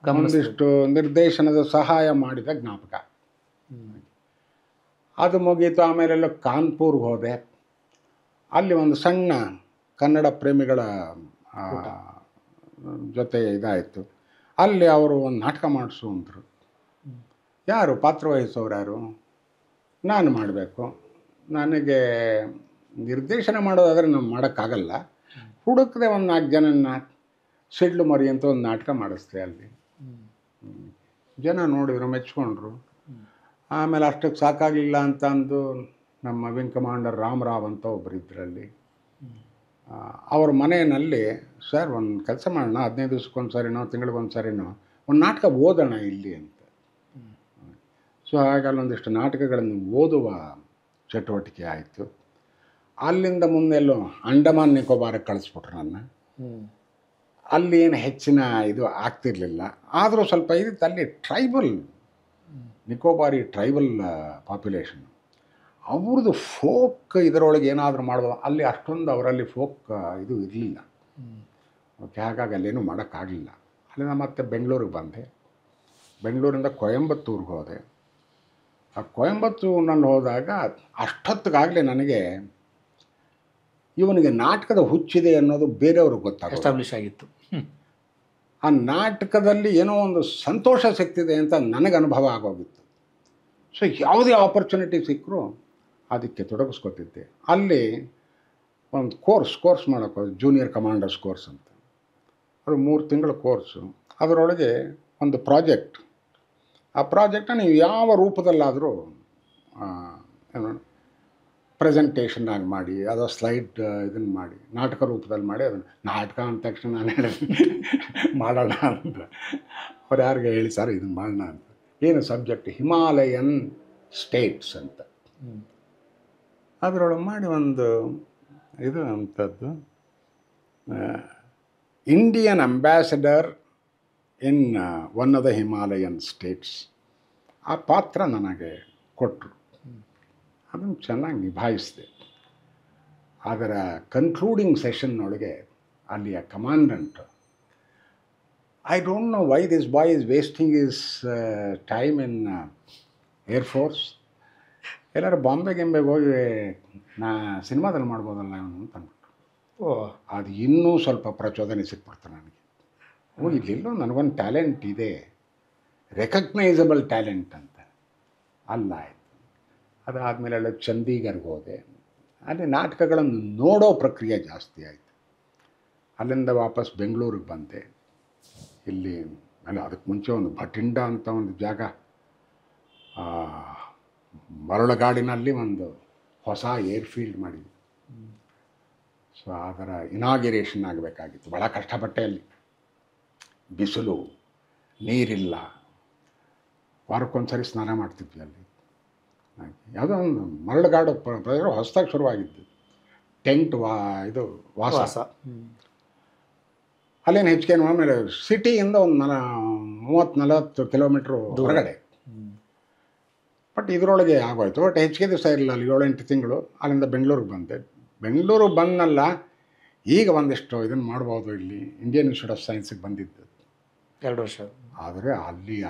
ಒಂದಿಷ್ಟು ನಿರ್ದೇಶನದ ಸಹಾಯ ಮಾಡಿದ ಜ್ಞಾಪಕ. ಅದು ಮುಗೀತು. ಆಮೇಲೆಲ್ಲ ಕಾನ್ಪುರ್ಗೆ ಹೋದೆ. ಅಲ್ಲಿ ಒಂದು ಸಣ್ಣ ಕನ್ನಡ ಪ್ರೇಮಿಗಳ ಜೊತೆ ಇದಾಯಿತು. ಅಲ್ಲಿ ಅವರು ಒಂದು ನಾಟಕ ಮಾಡಿಸು ಅಂದರು. ಯಾರು ಪಾತ್ರವಹಿಸೋರು ಯಾರು? ನಾನು ಮಾಡಬೇಕು. ನನಗೆ ನಿರ್ದೇಶನ ಮಾಡೋದಾದರೆ ನಾವು ಮಾಡೋಕ್ಕಾಗಲ್ಲ. ಹುಡುಕದೆ ಒಂದು 4 ಜನನ್ನ ಸಿಡ್ಲು ಮರಿ ಅಂತ ಒಂದು ನಾಟಕ ಮಾಡಿಸ್ದೆ. ಅಲ್ಲಿ ಜನ ನೋಡಿದ್ರು, ಮೆಚ್ಕೊಂಡ್ರು. ಆಮೇಲೆ ಅಷ್ಟಕ್ಕೆ ಸಾಕಾಗಲಿಲ್ಲ ಅಂತ ಅಂದು ನಮ್ಮ ವಿಂಗ್ ಕಮಾಂಡರ್ ರಾಮರಾವ್ ಅಂತ ಒಬ್ಬರು ಇದ್ರಲ್ಲಿ, ಅವ್ರ ಮನೆಯಲ್ಲಿ ಸರ್ ಒಂದು ಕೆಲಸ ಮಾಡೋಣ, 15 ದಿವಸಕ್ಕೊಂದು ಸರಿನೋ ತಿಂಗಳಿಗೊಂದು ಸರಿನೋ ಒಂದು ನಾಟಕ ಓದೋಣ ಇಲ್ಲಿ ಅಂತ. ಸೊ ಹಾಗೆ ಅಲ್ಲೊಂದಿಷ್ಟು ನಾಟಕಗಳನ್ನು ಓದುವ ಚಟುವಟಿಕೆ ಆಯಿತು. ಅಲ್ಲಿಂದ ಮುಂದೆಲ್ಲೋ ಅಂಡಮಾನ್ ನಿಕೋಬಾರಕ್ಕೆ ಕಳಿಸ್ಬಿಟ್ರು ನನ್ನ. ಅಲ್ಲಿ ಏನು ಹೆಚ್ಚಿನ ಇದು ಆಗ್ತಿರಲಿಲ್ಲ. ಆದರೂ ಸ್ವಲ್ಪ ಇದಿತ್ತು. ಅಲ್ಲಿ ಟ್ರೈಬಲ್, ನಿಕೋಬಾರಿ ಟ್ರೈಬಲ್ ಪಾಪ್ಯುಲೇಷನ್, ಅವ್ರದ್ದು ಫೋಕ್ ಇದರೊಳಗೆ ಏನಾದರೂ ಮಾಡ್ಬೋದು. ಅಲ್ಲಿ ಅಷ್ಟೊಂದು ಅವರಲ್ಲಿ ಫೋಕ್ ಇದು ಇರಲಿಲ್ಲ. ಓಕೆ, ಹಾಗಾಗಿ ಅಲ್ಲೇನೂ ಮಾಡೋಕ್ಕಾಗಲಿಲ್ಲ. ಅಲ್ಲಿಂದ ಮತ್ತೆ ಬೆಂಗಳೂರಿಗೆ ಬಂದೆ. ಬೆಂಗಳೂರಿಂದ ಕೊಯಂಬತ್ತೂರಿಗೆ ಹೋದೆ. ಆ ಕೊಯಂಬತ್ತೂರಿನಲ್ಲಿ ಹೋದಾಗ ಅಷ್ಟೊತ್ತಿಗಾಗಲೇ ನನಗೆ ಇವನಿಗೆ ನಾಟಕದ ಹುಚ್ಚಿದೆ ಅನ್ನೋದು ಬೇರೆಯವ್ರಿಗೆ ಗೊತ್ತಾಗ ಎಸ್ಟಾಬ್ಲಿಷ್ ಆಗಿತ್ತು. ಆ ನಾಟಕದಲ್ಲಿ ಏನೋ ಒಂದು ಸಂತೋಷ ಸಿಗ್ತಿದೆ ಅಂತ ನನಗೆ ಅನುಭವ ಆಗೋಗಿತ್ತು. ಸೊ ಯಾವುದೇ ಆಪರ್ಚುನಿಟಿ ಸಿಕ್ಕರೂ ಅದಕ್ಕೆ ತೊಡಗಿಸ್ಕೊತಿದ್ದೆ. ಅಲ್ಲಿ ಒಂದು ಕೋರ್ಸ್ ಮಾಡೋಕ್ಕೆ, ಜೂನಿಯರ್ ಕಮಾಂಡರ್ಸ್ ಕೋರ್ಸ್ ಅಂತ, ಅದು 3 ತಿಂಗಳ ಕೋರ್ಸು. ಅದರೊಳಗೆ ಒಂದು ಪ್ರಾಜೆಕ್ಟ್. ಆ ಪ್ರಾಜೆಕ್ಟನ್ನ ನೀವು ಯಾವ ರೂಪದಲ್ಲಾದರೂ ಏನು ಪ್ರೆಸೆಂಟೇಷನ್ ಆಗಿ ಮಾಡಿ, ಅದೋ ಸ್ಲೈಡ್ ಇದನ್ನು ಮಾಡಿ, ನಾಟಕ ರೂಪದಲ್ಲಿ ಮಾಡಿ, ಅದನ್ನು ನಾಟಕ ಅಂದ ತಕ್ಷಣ ನಾನು ಹೇಳಿದೆ ಮಾಡೋಣ ಅಂತ. ಅವ್ರು ಯಾರಿಗೆ ಹೇಳಿ ಸರ್ ಇದನ್ನು ಮಾಡೋಣ ಅಂತ. ಏನು ಸಬ್ಜೆಕ್ಟ್? ಹಿಮಾಲಯನ್ ಸ್ಟೇಟ್ಸ್ ಅಂತ. ಅದರೊಳಗೆ ಮಾಡಿ ಒಂದು ಇದು ಅಂಥದ್ದು, Indian ambassador in one of the Himalayan states. ಆ ಪಾತ್ರ ನನಗೆ ಕೊಟ್ಟರು. ಅದನ್ನು ಚೆನ್ನಾಗಿ ನಿಭಾಯಿಸಿದೆ. ಅದರ ಕನ್ಕ್ಲೂಡಿಂಗ್ ಸೆಷನ್ನೊಳಗೆ ಅಲ್ಲಿಯ commandant, I don't know why this boy is wasting is time in air force. ಎಲ್ಲರೂ ಬಾಂಬೆಗೆ ಹೋಗಿ ಸಿನಿಮಾದಲ್ಲಿ ಮಾಡ್ಬೋದಲ್ಲ ಇವನು ಅಂತ ಅಂದ್ಬಿಟ್ಟು. ಅದು ಇನ್ನೂ ಸ್ವಲ್ಪ ಪ್ರಚೋದನೆ ಸಿಕ್ಬಿಡ್ತು ನನಗೆ. ಇಲ್ಲೆಲ್ಲೋ ನನಗೊಂದು ಟ್ಯಾಲೆಂಟ್ ಇದೆ, ರೆಕಗ್ನೈಸಬಲ್ ಟ್ಯಾಲೆಂಟ್ ಅಂತ. ಅಲ್ಲ ಆಯಿತು. ಅದಾದಮೇಲೆ ಎಲ್ಲ ಚಂಡೀಗಢ್ಗೆ ಹೋದೆ. ಅಲ್ಲಿ ನಾಟಕಗಳನ್ನು ನೋಡೋ ಪ್ರಕ್ರಿಯೆ ಜಾಸ್ತಿ ಆಯಿತು. ಅಲ್ಲಿಂದ ವಾಪಸ್ ಬೆಂಗಳೂರಿಗೆ ಬಂದೆ. ಇಲ್ಲಿ ಅಲ್ಲ, ಅದಕ್ಕೆ ಮುಂಚೆ ಒಂದು ಭಟಿಂಡ ಅಂತ ಒಂದು ಜಾಗ, ಮರಳುಗಾಡಿನಲ್ಲಿ ಒಂದು ಹೊಸ ಏರ್ಫೀಲ್ಡ್ ಮಾಡಿದ್ವಿ. ಸೊ ಅದರ ಇನಾಗಿರೇಷನ್ ಆಗಬೇಕಾಗಿತ್ತು. ಭಾಳ ಕಷ್ಟಪಟ್ಟೆ. ಅಲ್ಲಿ ಬಿಸಿಲು, ನೀರಿಲ್ಲ, ವಾರಕ್ಕೊಂದು ಸರಿ ಸ್ನಾನ ಮಾಡ್ತಿದ್ವಿ ಅಲ್ಲಿ. ಯಾವುದೋ ಒಂದು ಮರಳುಗಾಡು ಪ್ರದೇಶ ಹೊಸದಾಗಿ ಶುರುವಾಗಿದ್ದು, ಟೆಂಟ್ ಇದು ವಾಸ. ಅಲ್ಲೇನು ಹೆಚ್ಚಿಗೆ ಆಮೇಲೆ ಸಿಟಿಯಿಂದ ಒಂದು 30-40 ಕಿಲೋಮೀಟ್ರು ಹೊರಗಡೆ. ಬಟ್ ಇದರೊಳಗೆ ಆಗೋಯ್ತು. ಬಟ್ ಹೆಚ್ಚಿಗೆ ದಿವಸ ಇರಲಿಲ್ಲ ಅಲ್ಲಿ, 7-8 ತಿಂಗಳು. ಅಲ್ಲಿಂದ ಬೆಂಗಳೂರಿಗೆ ಬಂದೆ. ಬೆಂಗಳೂರಿಗೆ ಬಂದಲ್ಲ, ಈಗ ಒಂದಿಷ್ಟು ಇದನ್ನು ಮಾಡ್ಬೋದು. ಇಲ್ಲಿ ಇಂಡಿಯನ್ ಇನ್ಸ್ಟಿಟ್ಯೂಟ್ ಆಫ್ ಸೈನ್ಸಿಗೆ ಬಂದಿದ್ದು 2 ವರ್ಷ. ಆದರೆ ಅಲ್ಲಿಯ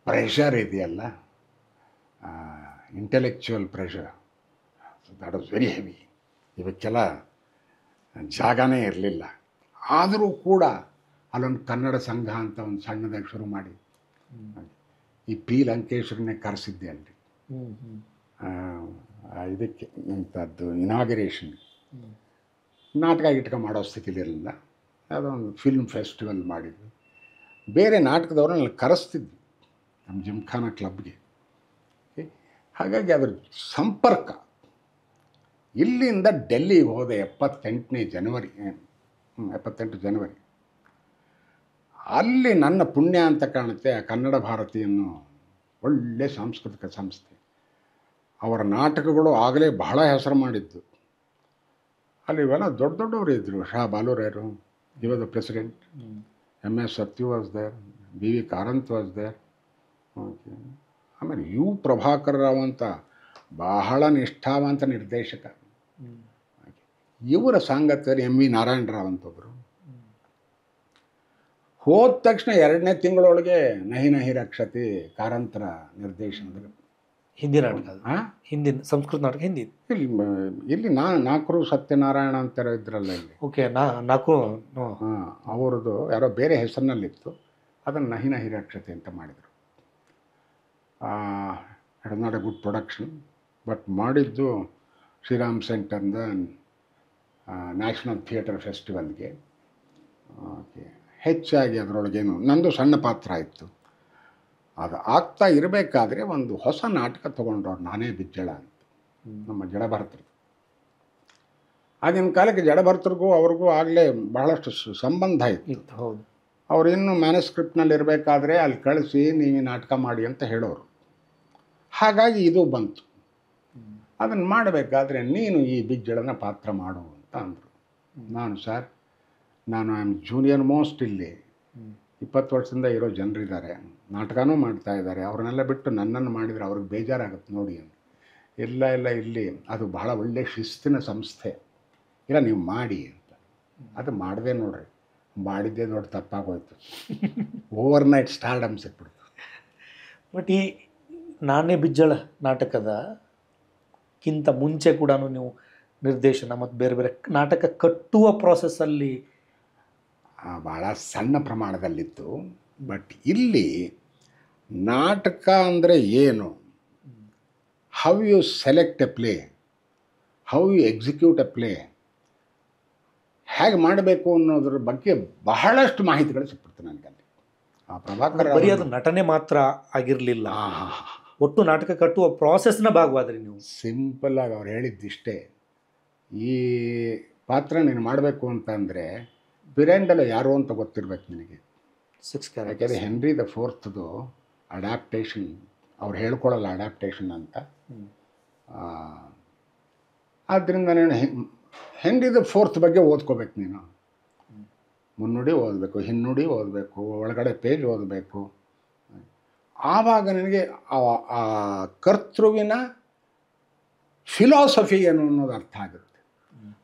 ಪ್ರೆಷರ್ ಇದೆಯಲ್ಲ, intellectual pressure, that was very heavy. ಇವಕ್ಕೆಲ್ಲ ಜಾಗನೇ ಇರಲಿಲ್ಲ. ಆದರೂ ಕೂಡ ಅಲ್ಲೊಂದು ಕನ್ನಡ ಸಂಘ ಅಂತ ಒಂದು ಸಣ್ಣದಾಗಿ ಶುರು ಮಾಡಿ ಈ ಪಿ ಲಂಕೇಶ್ವರನ್ನೇ ಕರೆಸಿದ್ದೆ ಅಲ್ಲಿ ಇದಕ್ಕೆ ಇಂಥದ್ದು ಇನಾಗರೇಷನ್. ನಾಟಕ ಗಿಟಕ ಮಾಡೋ ಸ್ಥಿತಿಲಿರಲಿಲ್ಲ. ಯಾವುದೋ ಒಂದು ಫಿಲ್ಮ್ ಫೆಸ್ಟಿವಲ್ ಮಾಡಿದ್ವಿ. ಬೇರೆ ನಾಟಕದವ್ರನ್ನ ಕರೆಸ್ತಿದ್ವಿ ನಮ್ಮ ಜಿಮ್ಖಾನಾ ಕ್ಲಬ್ಗೆ. ಹಾಗಾಗಿ ಅದರ ಸಂಪರ್ಕ. ಇಲ್ಲಿಂದ ಡೆಲ್ಲಿಗೆ ಹೋದೆ 78 ಜನವರಿ. ಅಲ್ಲಿ ನನ್ನ ಪುಣ್ಯ ಅಂತ ಕಾಣುತ್ತೆ. ಕನ್ನಡ ಭಾರತಿ ಅನ್ನೋ ಒಳ್ಳೆ ಸಾಂಸ್ಕೃತಿಕ ಸಂಸ್ಥೆ, ಅವರ ನಾಟಕಗಳು ಆಗಲೇ ಬಹಳ ಹೆಸರು ಮಾಡಿದ್ದು. ಅಲ್ಲಿ ಇವೆಲ್ಲ ದೊಡ್ಡ ದೊಡ್ಡವರು ಇದ್ದರು. ಶಾ ಬಾಲುರಾಯರು, ಇವಾಗ president, MS Sathyu was there, BV Karanth was there. Okay. ಆಮೇಲೆ ಪ್ರಭಾಕರ್ ರಾವ್ ಅಂತ ಬಹಳ ನಿಷ್ಠಾವಂತ ನಿರ್ದೇಶಕ. ಇವರ ಸಾಂಗತ್ಯದಲ್ಲಿ MV ನಾರಾಯಣರಾವ್ ಅಂತ ಒಬ್ಬರು. ಹೋದ ತಕ್ಷಣ 2ನೇ ತಿಂಗಳೊಳಗೆ ನಹಿ ನಹಿ ರಕ್ಷತಿ ಕಾರಂತರ ನಿರ್ದೇಶನದ ಹಿಂದಿ ನಾಟಕ, ಹಿಂದಿ ಸಂಸ್ಕೃತ ನಾಟಕ ಹಿಂದಿ. ಇಲ್ಲಿ ನಾಲ್ಕರು ಸತ್ಯನಾರಾಯಣ ಅಂತಾರ ಇದ್ರಲ್ಲ ಇಲ್ಲಿ. ಓಕೆ. ನಾಲ್ಕು ಅವರದು ಯಾರೋ ಬೇರೆ ಹೆಸರಿನಲ್ಲಿತ್ತು, ಅದನ್ನು ನಹಿ ನಹಿ ರಕ್ಷತೆ ಅಂತ ಮಾಡಿದರು. It is not A good production, but ಮಾಡಿದ್ದು ಶ್ರೀರಾಮ್ ಸೆಂಟರ್ದ ನ್ಯಾಷನಲ್ ಥಿಯೇಟರ್ ಫೆಸ್ಟಿವಲ್ಗೆ. ಓಕೆ. ಹೆಚ್ಚಾಗಿ ಅದರೊಳಗೇನು ನಂದು ಸಣ್ಣ ಪಾತ್ರ ಇತ್ತು. ಅದು ಆಗ್ತಾ ಇರಬೇಕಾದ್ರೆ ಒಂದು ಹೊಸ ನಾಟಕ ತೊಗೊಂಡ್ರವ್ರು, ನಾನೇ ಬಿಜ್ಜಳ ಅಂತ, ನಮ್ಮ ಜಡಭರತರು. ಆಗಿನ ಕಾಲಕ್ಕೆ ಜಡಭರತರಿಗೂ ಅವ್ರಿಗೂ ಆಗಲೇ ಬಹಳಷ್ಟು ಸಂಬಂಧ ಇತ್ತು. ಹೌದು. ಅವ್ರು ಇನ್ನೂ ಮ್ಯಾನುಸ್ಕ್ರಿಪ್ಟ್ನಲ್ಲಿ ಇರಬೇಕಾದ್ರೆ ಅಲ್ಲಿ ಕಳಿಸಿ ನೀವು ನಾಟಕ ಮಾಡಿ ಅಂತ ಹೇಳೋರು. ಹಾಗಾಗಿ ಇದು ಬಂತು. ಅದನ್ನು ಮಾಡಬೇಕಾದ್ರೆ ನೀನು ಈ ಬಿಜ್ಜಳನ ಪಾತ್ರ ಮಾಡು ಅಂತ ಅಂದರು. ನಾನು ಐ ಆಮ್ ಜೂನಿಯರ್ ಮೋಸ್ಟ್ ಇಲ್ಲಿ. 20 ವರ್ಷದಿಂದ ಇರೋ ಜನರಿದ್ದಾರೆ, ನಾಟಕನೂ ಮಾಡ್ತಾ ಇದ್ದಾರೆ, ಅವ್ರನ್ನೆಲ್ಲ ಬಿಟ್ಟು ನನ್ನನ್ನು ಮಾಡಿದರೆ ಅವ್ರಿಗೆ ಬೇಜಾರಾಗುತ್ತೆ ನೋಡಿ ಅಂತ. ಇಲ್ಲ ಇಲ್ಲಿ ಅದು ಬಹಳ ಒಳ್ಳೆಯ ಶಿಸ್ತಿನ ಸಂಸ್ಥೆ, ಇಲ್ಲ ನೀವು ಮಾಡಿ ಅಂತ. ಅದು ಮಾಡಿದೆ ನೋಡ್ರಿ, ಮಾಡಿದ್ದೇ ದೊಡ್ಡ ತಪ್ಪಾಗೋಯ್ತು. ಓವರ್ನೈಟ್ ಸ್ಟಾರ್ಡಮ್ ಸಿಕ್ಬಿಡ್ತು. ಬಟ್ ಈ ನಾನೇ ಬಿಜ್ಜಳ ನಾಟಕದಕ್ಕಿಂತ ಮುಂಚೆ ಕೂಡ ನೀವು ನಿರ್ದೇಶನ ಮತ್ತು ಬೇರೆ ಬೇರೆ ನಾಟಕ ಕಟ್ಟುವ ಪ್ರಾಸೆಸ್ಸಲ್ಲಿ ಭಾಳ ಸಣ್ಣ ಪ್ರಮಾಣದಲ್ಲಿತ್ತು. ಬಟ್ ಇಲ್ಲಿ ನಾಟಕ ಅಂದರೆ ಏನು, how you select a play, how you execute a play, ಹೇಗೆ ಮಾಡಬೇಕು ಅನ್ನೋದ್ರ ಬಗ್ಗೆ ಬಹಳಷ್ಟು ಮಾಹಿತಿಗಳು ಸಿಕ್ಬಿಡ್ತು ನನಗಲ್ಲಿ. ಆ ಪ್ರಭಾಕರ್ ಬರೀ ಅದು ನಟನೆ ಮಾತ್ರ ಆಗಿರಲಿಲ್ಲ, ಒಟ್ಟು ನಾಟಕ ಕಟ್ಟುವ ಪ್ರಾಸೆಸ್ನ ಭಾಗವಾದ್ರಿ ನೀವು. ಸಿಂಪಲ್ಲಾಗಿ ಅವ್ರು ಹೇಳಿದ್ದಿಷ್ಟೇ, ಈ ಪಾತ್ರ ನೀನು ಮಾಡಬೇಕು ಅಂತಂದರೆ ಪಿರೆಂಡಲ್ ಯಾರು ಅಂತ ಗೊತ್ತಿರ್ಬೇಕು ನಿನಗೆ. 6 ಕ್ಯಾರೆಕ್ಟರ್. ಯಾಕೆಂದರೆ ಹೆನ್ರಿ ದ ಫೋರ್ತ್ದು ಅಡ್ಯಾಪ್ಟೇಷನ್ ಅವ್ರು ಹೇಳ್ಕೊಳ್ಳಲ್ಲ ಅಡ್ಯಾಪ್ಟೇಷನ್ ಅಂತ. ಆದ್ದರಿಂದ ನೀನು ಹೆನ್ರಿ ದ ಫೋರ್ತ್ ಬಗ್ಗೆ ಓದ್ಕೋಬೇಕು. ನೀನು ಮುನ್ನುಡಿ ಓದಬೇಕು, ಹಿನ್ನುಡಿ ಓದಬೇಕು, ಒಳಗಡೆ ಪೇಜ್ ಓದಬೇಕು. ಆವಾಗ ನನಗೆ ಆ ಕರ್ತೃವಿನ ಫಿಲಾಸಫಿ ಏನು ಅನ್ನೋದು ಅರ್ಥ ಆಗುತ್ತೆ.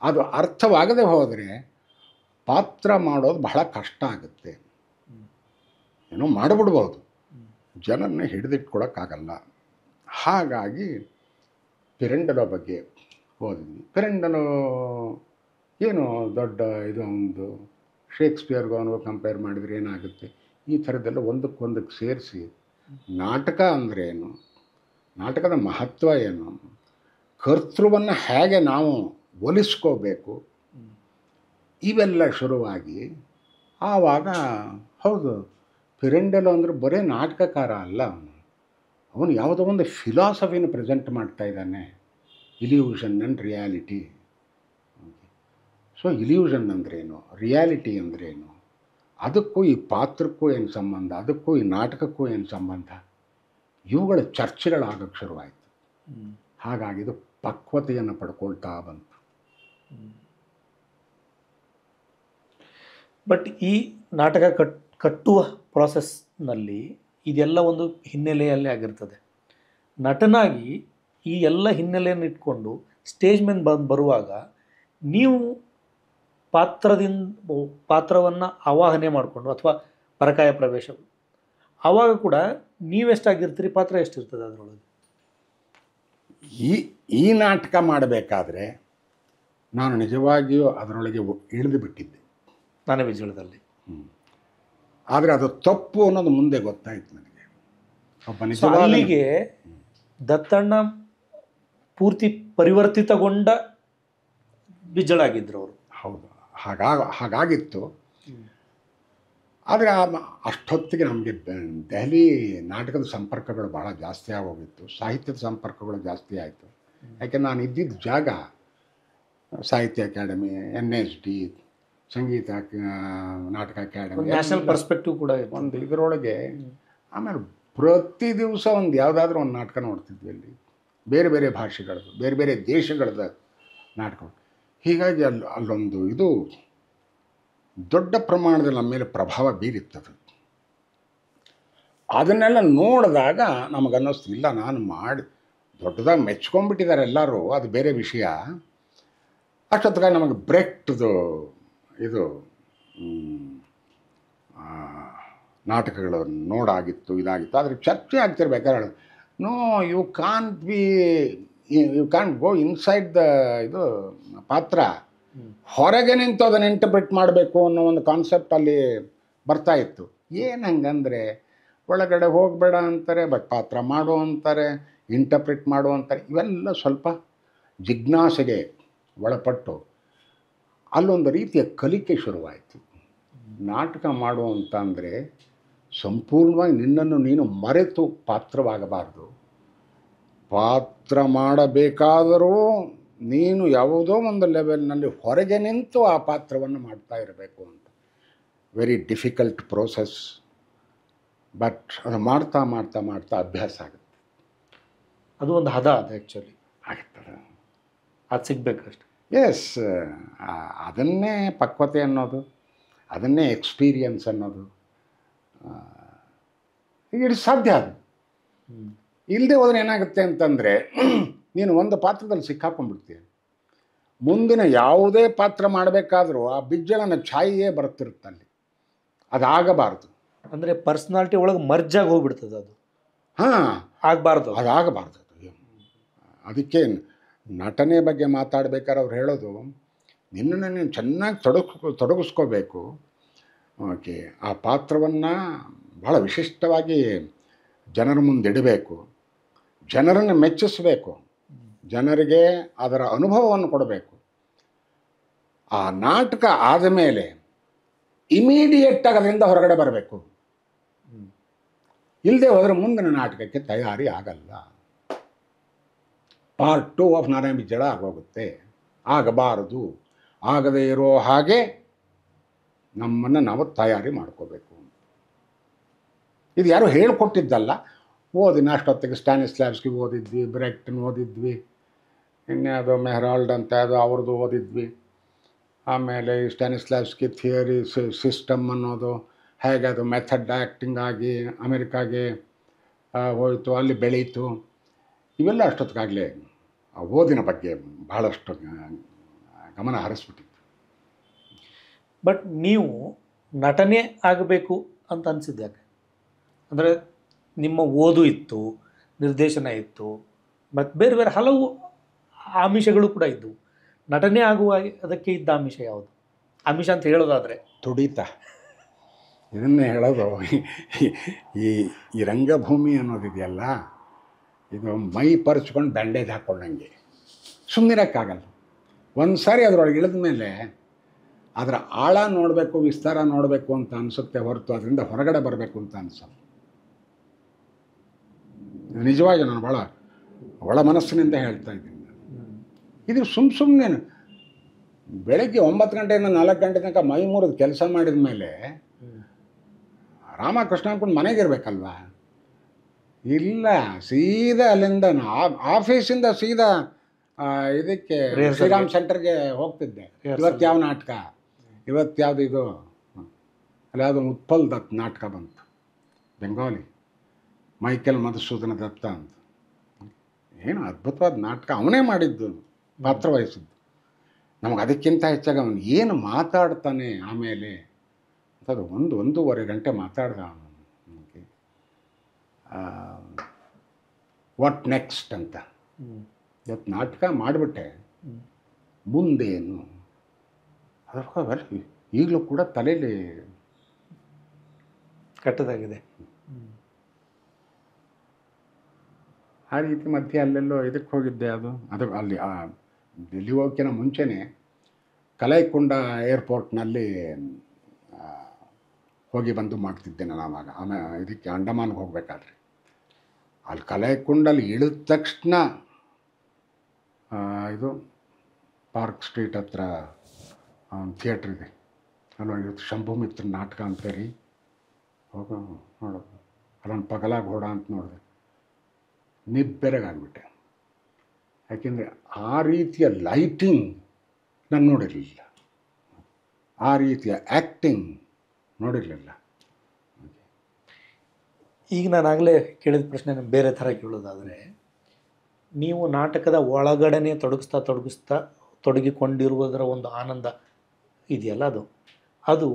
ಅದು ಅರ್ಥವಾಗದೆ ಹೋದರೆ ಪಾತ್ರ ಮಾಡೋದು ಬಹಳ ಕಷ್ಟ ಆಗುತ್ತೆ. ಏನೋ ಮಾಡಿಬಿಡ್ಬೋದು, ಜನರನ್ನ ಹಿಡಿದಿಟ್ಕೊಳಕ್ಕಾಗಲ್ಲ. ಹಾಗಾಗಿ ಪಿರೆಂಡಲೋ ಬಗ್ಗೆ ಓದಿದ್ವಿ. ಪಿರೆಂಡಲೋ ಏನು ದೊಡ್ಡ ಇದು, ಒಂದು ಶೇಕ್ಸ್ಪಿಯರ್ಗೂ ಅವನಿಗೂ ಕಂಪೇರ್ ಮಾಡಿದರೆ ಏನಾಗುತ್ತೆ, ಈ ಥರದ್ದೆಲ್ಲ ಒಂದಕ್ಕೊಂದಕ್ಕೆ ಸೇರಿಸಿ ನಾಟಕ ಅಂದ್ರೇನು, ನಾಟಕದ ಮಹತ್ವ ಏನು, ಕರ್ತೃವನ್ನು ಹೇಗೆ ನಾವು ಒಲಿಸ್ಕೋಬೇಕು, ಇವೆಲ್ಲ ಶುರುವಾಗಿ ಆವಾಗ ಹೌದು ಪಿರೆಂಡಲೋ ಅಂದರೆ ಬರೀ ನಾಟಕಕಾರ ಅಲ್ಲ, ಅವನು ಯಾವುದೋ ಒಂದು ಫಿಲಾಸಫಿನ ಪ್ರೆಸೆಂಟ್ ಮಾಡ್ತಾ ಇದ್ದಾನೆ, illusion and reality. So illusion ಅಂದ್ರೇನು, ರಿಯಾಲಿಟಿ ಅಂದ್ರೇನು, ಅದಕ್ಕೂ ಈ ಪಾತ್ರಕ್ಕೂ ಏನು ಸಂಬಂಧ, ಅದಕ್ಕೂ ಈ ನಾಟಕಕ್ಕೂ ಏನು ಸಂಬಂಧ, ಇವುಗಳ ಚರ್ಚೆಗಳಾಗಕ್ಕೆ ಶುರುವಾಯಿತು. ಹಾಗಾಗಿ ಇದು ಪಕ್ವತೆಯನ್ನು ಪಡ್ಕೊಳ್ತಾ ಬಂತು. ಬಟ್ ಈ ನಾಟಕ ಕಟ್ಟುವ ಪ್ರಾಸೆಸ್ನಲ್ಲಿ ಇದೆಲ್ಲ ಒಂದು ಹಿನ್ನೆಲೆಯಲ್ಲೇ ಆಗಿರ್ತದೆ. ನಟನಾಗಿ ಈ ಎಲ್ಲ ಹಿನ್ನೆಲೆಯನ್ನು ಇಟ್ಕೊಂಡು ಸ್ಟೇಜ್ ಮೇಲೆ ಬರುವಾಗ ನೀವು ಪಾತ್ರವನ್ನು ಆವಾಹನೆ ಮಾಡಿಕೊಂಡು ಅಥವಾ ಪರಕಾಯ ಪ್ರವೇಶ, ಆವಾಗ ಕೂಡ ನೀವೆಷ್ಟಾಗಿರ್ತೀರಿ, ಪಾತ್ರ ಎಷ್ಟಿರ್ತದೆ ಅದರೊಳಗೆ? ಈ ನಾಟಕ ಮಾಡಬೇಕಾದ್ರೆ ನಾನು ನಿಜವಾಗಿಯೂ ಅದರೊಳಗೆ ಇಳಿದು ಬಿಟ್ಟಿದ್ದೆ, ನಾನೇ ಬಿಜ್ಜಳದಲ್ಲಿ. ಆದರೆ ಅದು ತಪ್ಪು ಅನ್ನೋದು ಮುಂದೆ ಗೊತ್ತಾಯಿತು ನನಗೆ. ಒಬ್ಬ ಸೊ ನಿಜವಾದ ಅಲ್ಲಿಗೆ ದತ್ತಣ್ಣ ಪೂರ್ತಿ ಪರಿವರ್ತಿತಗೊಂಡ ಬಿಜ್ಜಳಾಗಿದ್ರು ಅವರು. ಹೌದು, ಹಾಗಾಗಿತ್ತು. ಆದರೆ ಅಷ್ಟೊತ್ತಿಗೆ ನಮಗೆ ದೆಹಲಿ ನಾಟಕದ ಸಂಪರ್ಕಗಳು ಭಾಳ ಜಾಸ್ತಿ ಆಗೋಗಿತ್ತು, ಸಾಹಿತ್ಯದ ಸಂಪರ್ಕಗಳು ಜಾಸ್ತಿ ಆಯಿತು. ಯಾಕೆ ನಾನು ಇದ್ದಿದ್ದ ಜಾಗ ಸಾಹಿತ್ಯ ಅಕಾಡೆಮಿ, NSD, ಸಂಗೀತ ನಾಟಕ ಅಕಾಡೆಮಿ, ನ್ಯಾಷನಲ್ ಪರ್ಸ್ಪೆಕ್ಟಿವ್ ಕೂಡ ಇತ್ತು. ಒಂದು ಇದರೊಳಗೆ. ಆಮೇಲೆ ಪ್ರತಿ ದಿವಸ ಒಂದು ಯಾವುದಾದ್ರೂ ಒಂದು ನಾಟಕ ನೋಡ್ತಿದ್ವಿ ಅಲ್ಲಿ, ಬೇರೆ ಬೇರೆ ಭಾಷೆಗಳದ್ದು, ಬೇರೆ ಬೇರೆ ದೇಶಗಳದ್ದು ನಾಟಕಗಳು. ಹೀಗಾಗಿ ಅಲ್ಲೊಂದು ಇದು ದೊಡ್ಡ ಪ್ರಮಾಣದಲ್ಲಿ ನಮ್ಮ ಮೇಲೆ ಪ್ರಭಾವ ಬೀರಿತ್ತದು. ಅದನ್ನೆಲ್ಲ ನೋಡಿದಾಗ ನಮಗನ್ನಿಸ್ತು, ಇಲ್ಲ ನಾನು ಮಾಡಿ ದೊಡ್ಡದಾಗಿ ಮೆಚ್ಕೊಂಡ್ಬಿಟ್ಟಿದ್ದಾರೆ ಎಲ್ಲರೂ, ಅದು ಬೇರೆ ವಿಷಯ. ಅಷ್ಟೊತ್ತಿಗೆ ನಮಗೆ ಬ್ರೆಕ್ಟ್ದು ಇದು ನಾಟಕಗಳು ನೋಡಾಗಿತ್ತು, ಇದಾಗಿತ್ತು. ಆದರೆ ಚರ್ಚೆ ಆಗ್ತಿರ್ಬೇಕಾದ್ರೆ no you can't go inside the ಇದು ಪಾತ್ರ, ಹೊರಗೆ ನಿಂತು ಅದನ್ನು ಇಂಟರ್ಪ್ರಿಟ್ ಮಾಡಬೇಕು ಅನ್ನೋ ಒಂದು ಕಾನ್ಸೆಪ್ಟ್ ಅಲ್ಲಿ ಬರ್ತಾ ಇತ್ತು. ಏನು ಹಂಗಂದರೆ ಒಳಗಡೆ ಹೋಗಬೇಡ ಅಂತಾರೆ, ಬಟ್ ಪಾತ್ರ ಮಾಡು ಅಂತಾರೆ, ಇಂಟರ್ಪ್ರಿಟ್ ಮಾಡು ಅಂತಾರೆ. ಇವೆಲ್ಲ ಸ್ವಲ್ಪ ಜಿಜ್ಞಾಸೆಗೆ ಒಳಪಟ್ಟು ಅಲ್ಲೊಂದು ರೀತಿಯ ಕಲಿಕೆ ಶುರುವಾಯಿತು. ನಾಟಕ ಮಾಡು ಅಂತಂದರೆ ಸಂಪೂರ್ಣವಾಗಿ ನಿನ್ನನ್ನು ನೀನು ಮರೆತು ಪಾತ್ರವಾಗಬಾರ್ದು. ಪಾತ್ರ ಮಾಡಬೇಕಾದರೂ ನೀನು ಯಾವುದೋ ಒಂದು ಲೆವೆಲ್ನಲ್ಲಿ ಹೊರಗೆ ನಿಂತು ಆ ಪಾತ್ರವನ್ನು ಮಾಡ್ತಾ ಇರಬೇಕು ಅಂತ. ವೆರಿ ಡಿಫಿಕಲ್ಟ್ ಪ್ರೋಸೆಸ್, ಬಟ್ ಅದು ಮಾಡ್ತಾ ಮಾಡ್ತಾ ಮಾಡ್ತಾ ಅಭ್ಯಾಸ ಆಗುತ್ತೆ. ಅದು ಒಂದು ಹದ, ಅದು ಆ್ಯಕ್ಚುಲಿ ಆಗ್ತದೆ, ಅದು ಸಿಗ್ಬೇಕಷ್ಟೆ. ಎಸ್, ಅದನ್ನೇ ಪಕ್ವತೆ ಅನ್ನೋದು, ಅದನ್ನೇ ಎಕ್ಸ್ಪೀರಿಯನ್ಸ್ ಅನ್ನೋದು. ಇದು ಸಾಧ್ಯ. ಅದು ಇಲ್ಲದೆ ಹೋದ್ರೆ ಏನಾಗುತ್ತೆ ಅಂತಂದರೆ, ನೀನು ಒಂದು ಪಾತ್ರದಲ್ಲಿ ಸಿಕ್ಕಾಕೊಂಡ್ಬಿಡ್ತೀಯ. ಮುಂದಿನ ಯಾವುದೇ ಪಾತ್ರ ಮಾಡಬೇಕಾದ್ರೂ ಆ ಬಿಜ್ಜಳನ ಛಾಯೆಯೇ ಬರುತ್ತಿರುತ್ತಲ್ಲಿ. ಅದಾಗಬಾರ್ದು. ಅಂದರೆ ಪರ್ಸ್ನಾಲಿಟಿ ಒಳಗೆ ಮರ್ಜಾಗಿ ಹೋಗ್ಬಿಡ್ತದೆ ಅದು. ಹಾಂ, ಆಗಬಾರ್ದು, ಅದಾಗಬಾರ್ದು. ಅದಕ್ಕೆ ನಟನೆ ಬಗ್ಗೆ ಮಾತಾಡ್ಬೇಕಾದ್ರೆ ಅವ್ರು ಹೇಳೋದು, ನಿನ್ನನ್ನು ನೀನು ಚೆನ್ನಾಗಿ ತೊಡಗಿಸ್ಕೋಬೇಕು. ಓಕೆ, ಆ ಪಾತ್ರವನ್ನು ಭಾಳ ವಿಶಿಷ್ಟವಾಗಿ ಜನರ ಮುಂದಿಡಬೇಕು, ಜನರನ್ನು ಮೆಚ್ಚಿಸಬೇಕು, ಜನರಿಗೆ ಅದರ ಅನುಭವವನ್ನು ಕೊಡಬೇಕು. ಆ ನಾಟಕ ಆದ ಮೇಲೆ ಇಮಿಡಿಯೇಟಾಗಿ ಅದರಿಂದ ಹೊರಗಡೆ ಬರಬೇಕು. ಇಲ್ಲದೆ ಹೋದರೆ ಮುಂದಿನ ನಾಟಕಕ್ಕೆ ತಯಾರಿ ಆಗಲ್ಲ. ಪಾರ್ಟ್ 2 ಆಫ್ ನಾರಾಯಣ ಬಿಜ್ಜಳ ಆಗೋಗುತ್ತೆ. ಆಗಬಾರದು. ಆಗದೇ ಇರೋ ಹಾಗೆ ನಮ್ಮನ್ನು ನಾವು ತಯಾರಿ ಮಾಡ್ಕೋಬೇಕು. ಇದು ಯಾರು ಹೇಳ್ಕೊಟ್ಟಿದ್ದಲ್ಲ, ಓದಿನ ಅಷ್ಟೊತ್ತಿಗೆ ಸ್ಟ್ಯಾನಿಸ್ಲಾವ್ಸ್ಕಿ ಓದಿದ್ವಿ, ಬ್ರೆಕ್ಟನ್ ಓದಿದ್ವಿ, ಇನ್ಯಾವುದೋ ಮೆಹರಾಲ್ಡ್ ಅಂತ ಅದು ಅವ್ರದ್ದು ಓದಿದ್ವಿ. ಆಮೇಲೆ ಈ ಸ್ಟ್ಯಾನಿಸ್ಲಾವ್ಸ್ಕಿ ಥಿಯರಿ ಸಿಸ್ಟಮ್ ಅನ್ನೋದು ಹೇಗೆ ಅದು ಮೆಥಡ್ ಆ್ಯಕ್ಟಿಂಗ್ ಆಗಿ ಅಮೆರಿಕಾಗೆ ಹೋಯಿತು, ಅಲ್ಲಿ ಬೆಳೀತು. ಇವೆಲ್ಲ ಅಷ್ಟೊತ್ತಿಗಾಗಲೇ ಓದಿನ ಬಗ್ಗೆ ಭಾಳಷ್ಟು ಗಮನ ಹರಿಸ್ಬಿಟ್ಟಿತ್ತು. ಬಟ್ ನೀವು ನಟನೆ ಆಗಬೇಕು ಅಂತ ಅನಿಸಿದ್ಯಾಕೆ? ಅಂದರೆ ನಿಮ್ಮ ಓದು ಇತ್ತು, ನಿರ್ದೇಶನ ಇತ್ತು, ಮತ್ತು ಬೇರೆ ಬೇರೆ ಹಲವು ಆಮಿಷಗಳು ಕೂಡ ಇದ್ದವು. ನಟನೆ ಆಗುವ ಅದಕ್ಕೆ ಇದ್ದ ಆಮಿಷ ಯಾವುದು? ಆಮಿಷ ಅಂತ ಹೇಳೋದಾದರೆ ತುಡಿತ. ಇದನ್ನೇ ಹೇಳೋದು. ಈ ರಂಗಭೂಮಿ ಅನ್ನೋದಿದೆಯಲ್ಲ, ಇದು ಮೈ ಪರ್ಚ್ಕೊಂಡು ಬ್ಯಾಂಡೇಜ್ ಹಾಕ್ಕೊಂಡಂಗೆ ಸುಮ್ಮನಿರೋಕ್ಕಾಗಲ್ಲ. ಒಂದು ಸಾರಿ ಅದರೊಳಗೆ ಇಳಿದ ಮೇಲೆ ಅದರ ಆಳ ನೋಡಬೇಕು, ವಿಸ್ತಾರ ನೋಡಬೇಕು ಅಂತ ಅನಿಸುತ್ತೆ ಹೊರತು ಅದರಿಂದ ಹೊರಗಡೆ ಬರಬೇಕು ಅಂತ ಅನಿಸಲ್ಲ. ನಿಜವಾಗಿ ನಾನು ಭಾಳ ಒಳ ಮನಸ್ಸಿನಿಂದ ಹೇಳ್ತಾ ಇದ್ದೀನಿ. ಇದು ಸುಮ್ಮನೆ ಬೆಳಗ್ಗೆ 9 ಗಂಟೆಯಿಂದ 4 ಗಂಟೆ ತನಕ ಮೈ ಮುರಿದು ಕೆಲಸ ಮಾಡಿದ ಮೇಲೆ ರಾಮಕೃಷ್ಣ ಅಂದ್ಕೊಂಡು ಮನೆಗಿರ್ಬೇಕಲ್ವ? ಇಲ್ಲ, ಸೀದಾ ಅಲ್ಲಿಂದ ಆಫೀಸಿಂದ ಸೀದಾ ಇದಕ್ಕೆ ಶ್ರೀರಾಮ್ ಸೆಂಟರ್ಗೆ ಹೋಗ್ತಿದ್ದೆ. ಇವತ್ತು ಯಾವ ನಾಟಕ, ಇವತ್ತು ಯಾವುದು ಇದು, ಅಲ್ಲಿ ಯಾವುದೋ ಉತ್ಪಲ್ ದತ್ ನಾಟಕ ಬಂತು, ಬೆಂಗಾಲಿ, ಮೈಕೆಲ್ ಮಧುಸೂದನ ದತ್ತ ಅಂತ. ಏನು ಅದ್ಭುತವಾದ ನಾಟಕ, ಅವನೇ ಮಾಡಿದ್ದು, ಪಾತ್ರ ವಹಿಸಿದ್ದು. ನಮಗೆ ಅದಕ್ಕಿಂತ ಹೆಚ್ಚಾಗಿ ಅವನು ಏನು ಮಾತಾಡ್ತಾನೆ ಆಮೇಲೆ ಅದು 1-1.5 ಗಂಟೆ ಮಾತಾಡ್ದ ಅವನು. ವಾಟ್ ನೆಕ್ಸ್ಟ್ ಅಂತ. ಇವತ್ತು ನಾಟಕ ಮಾಡಿಬಿಟ್ಟೆ, ಮುಂದೇನು ಅದ್ರ ಈಗಲೂ ಕೂಡ ತಲೆಯಲ್ಲಿ ಕಟ್ಟದಾಗಿದೆ. ಆ ರೀತಿ ಮಧ್ಯೆ ಅಲ್ಲೆಲ್ಲೋ ಇದಕ್ಕೆ ಹೋಗಿದ್ದೆ. ಅದು ಅಲ್ಲಿ ದಿಲ್ಲಿ ಹೋಗೋಕ್ಕಿಂತ ಮುಂಚೆನೇ ಕಲೈಕುಂಡ ಏರ್ಪೋರ್ಟ್ನಲ್ಲಿ ಹೋಗಿ ಬಂದು ಮಾಡ್ತಿದ್ದೆ ನಾನು ಆವಾಗ. ಆಮೇಲೆ ಇದಕ್ಕೆ ಅಂಡಮಾನ್ಗೆ ಹೋಗಬೇಕಾದ್ರೆ ಅಲ್ಲಿ ಕಲೈಕುಂಡಲ್ಲಿ ಇಳಿದ ತಕ್ಷಣ ಇದು ಪಾರ್ಕ್ ಸ್ಟ್ರೀಟ್ ಹತ್ರ ಥಿಯೇಟ್ರ್ ಇದೆ, ಅಲ್ಲಿ ಶಂಭು ಮಿತ್ರ ನಾಟಕ ಅಂತೇಳಿ ಹೋಗೋ ನೋಡೋದು. ಅಲ್ಲೊಂದು ಪಗಲ ಘೋಡ ಅಂತ ನೋಡಿದೆ, ನಿಬ್ಬೆರಗಾಗ್ಬಿಟ್ಟೆ. ಯಾಕೆಂದರೆ ಆ ರೀತಿಯ ಲೈಟಿಂಗ್ ನಾನು ನೋಡಿರಲಿಲ್ಲ, ಆ ರೀತಿಯ ಆ್ಯಕ್ಟಿಂಗ್ ನೋಡಿರಲಿಲ್ಲ. ಈಗ ನಾನು ಆಗಲೇ ಕೇಳಿದ ಪ್ರಶ್ನೆ ಬೇರೆ ಥರ ಕೇಳೋದಾದರೆ, ನೀವು ನಾಟಕದ ಒಳಗಡೆನೆ ತೊಡಗಿಕೊಂಡಿರುವುದರ ಒಂದು ಆನಂದ ಇದೆಯಲ್ಲ, ಅದು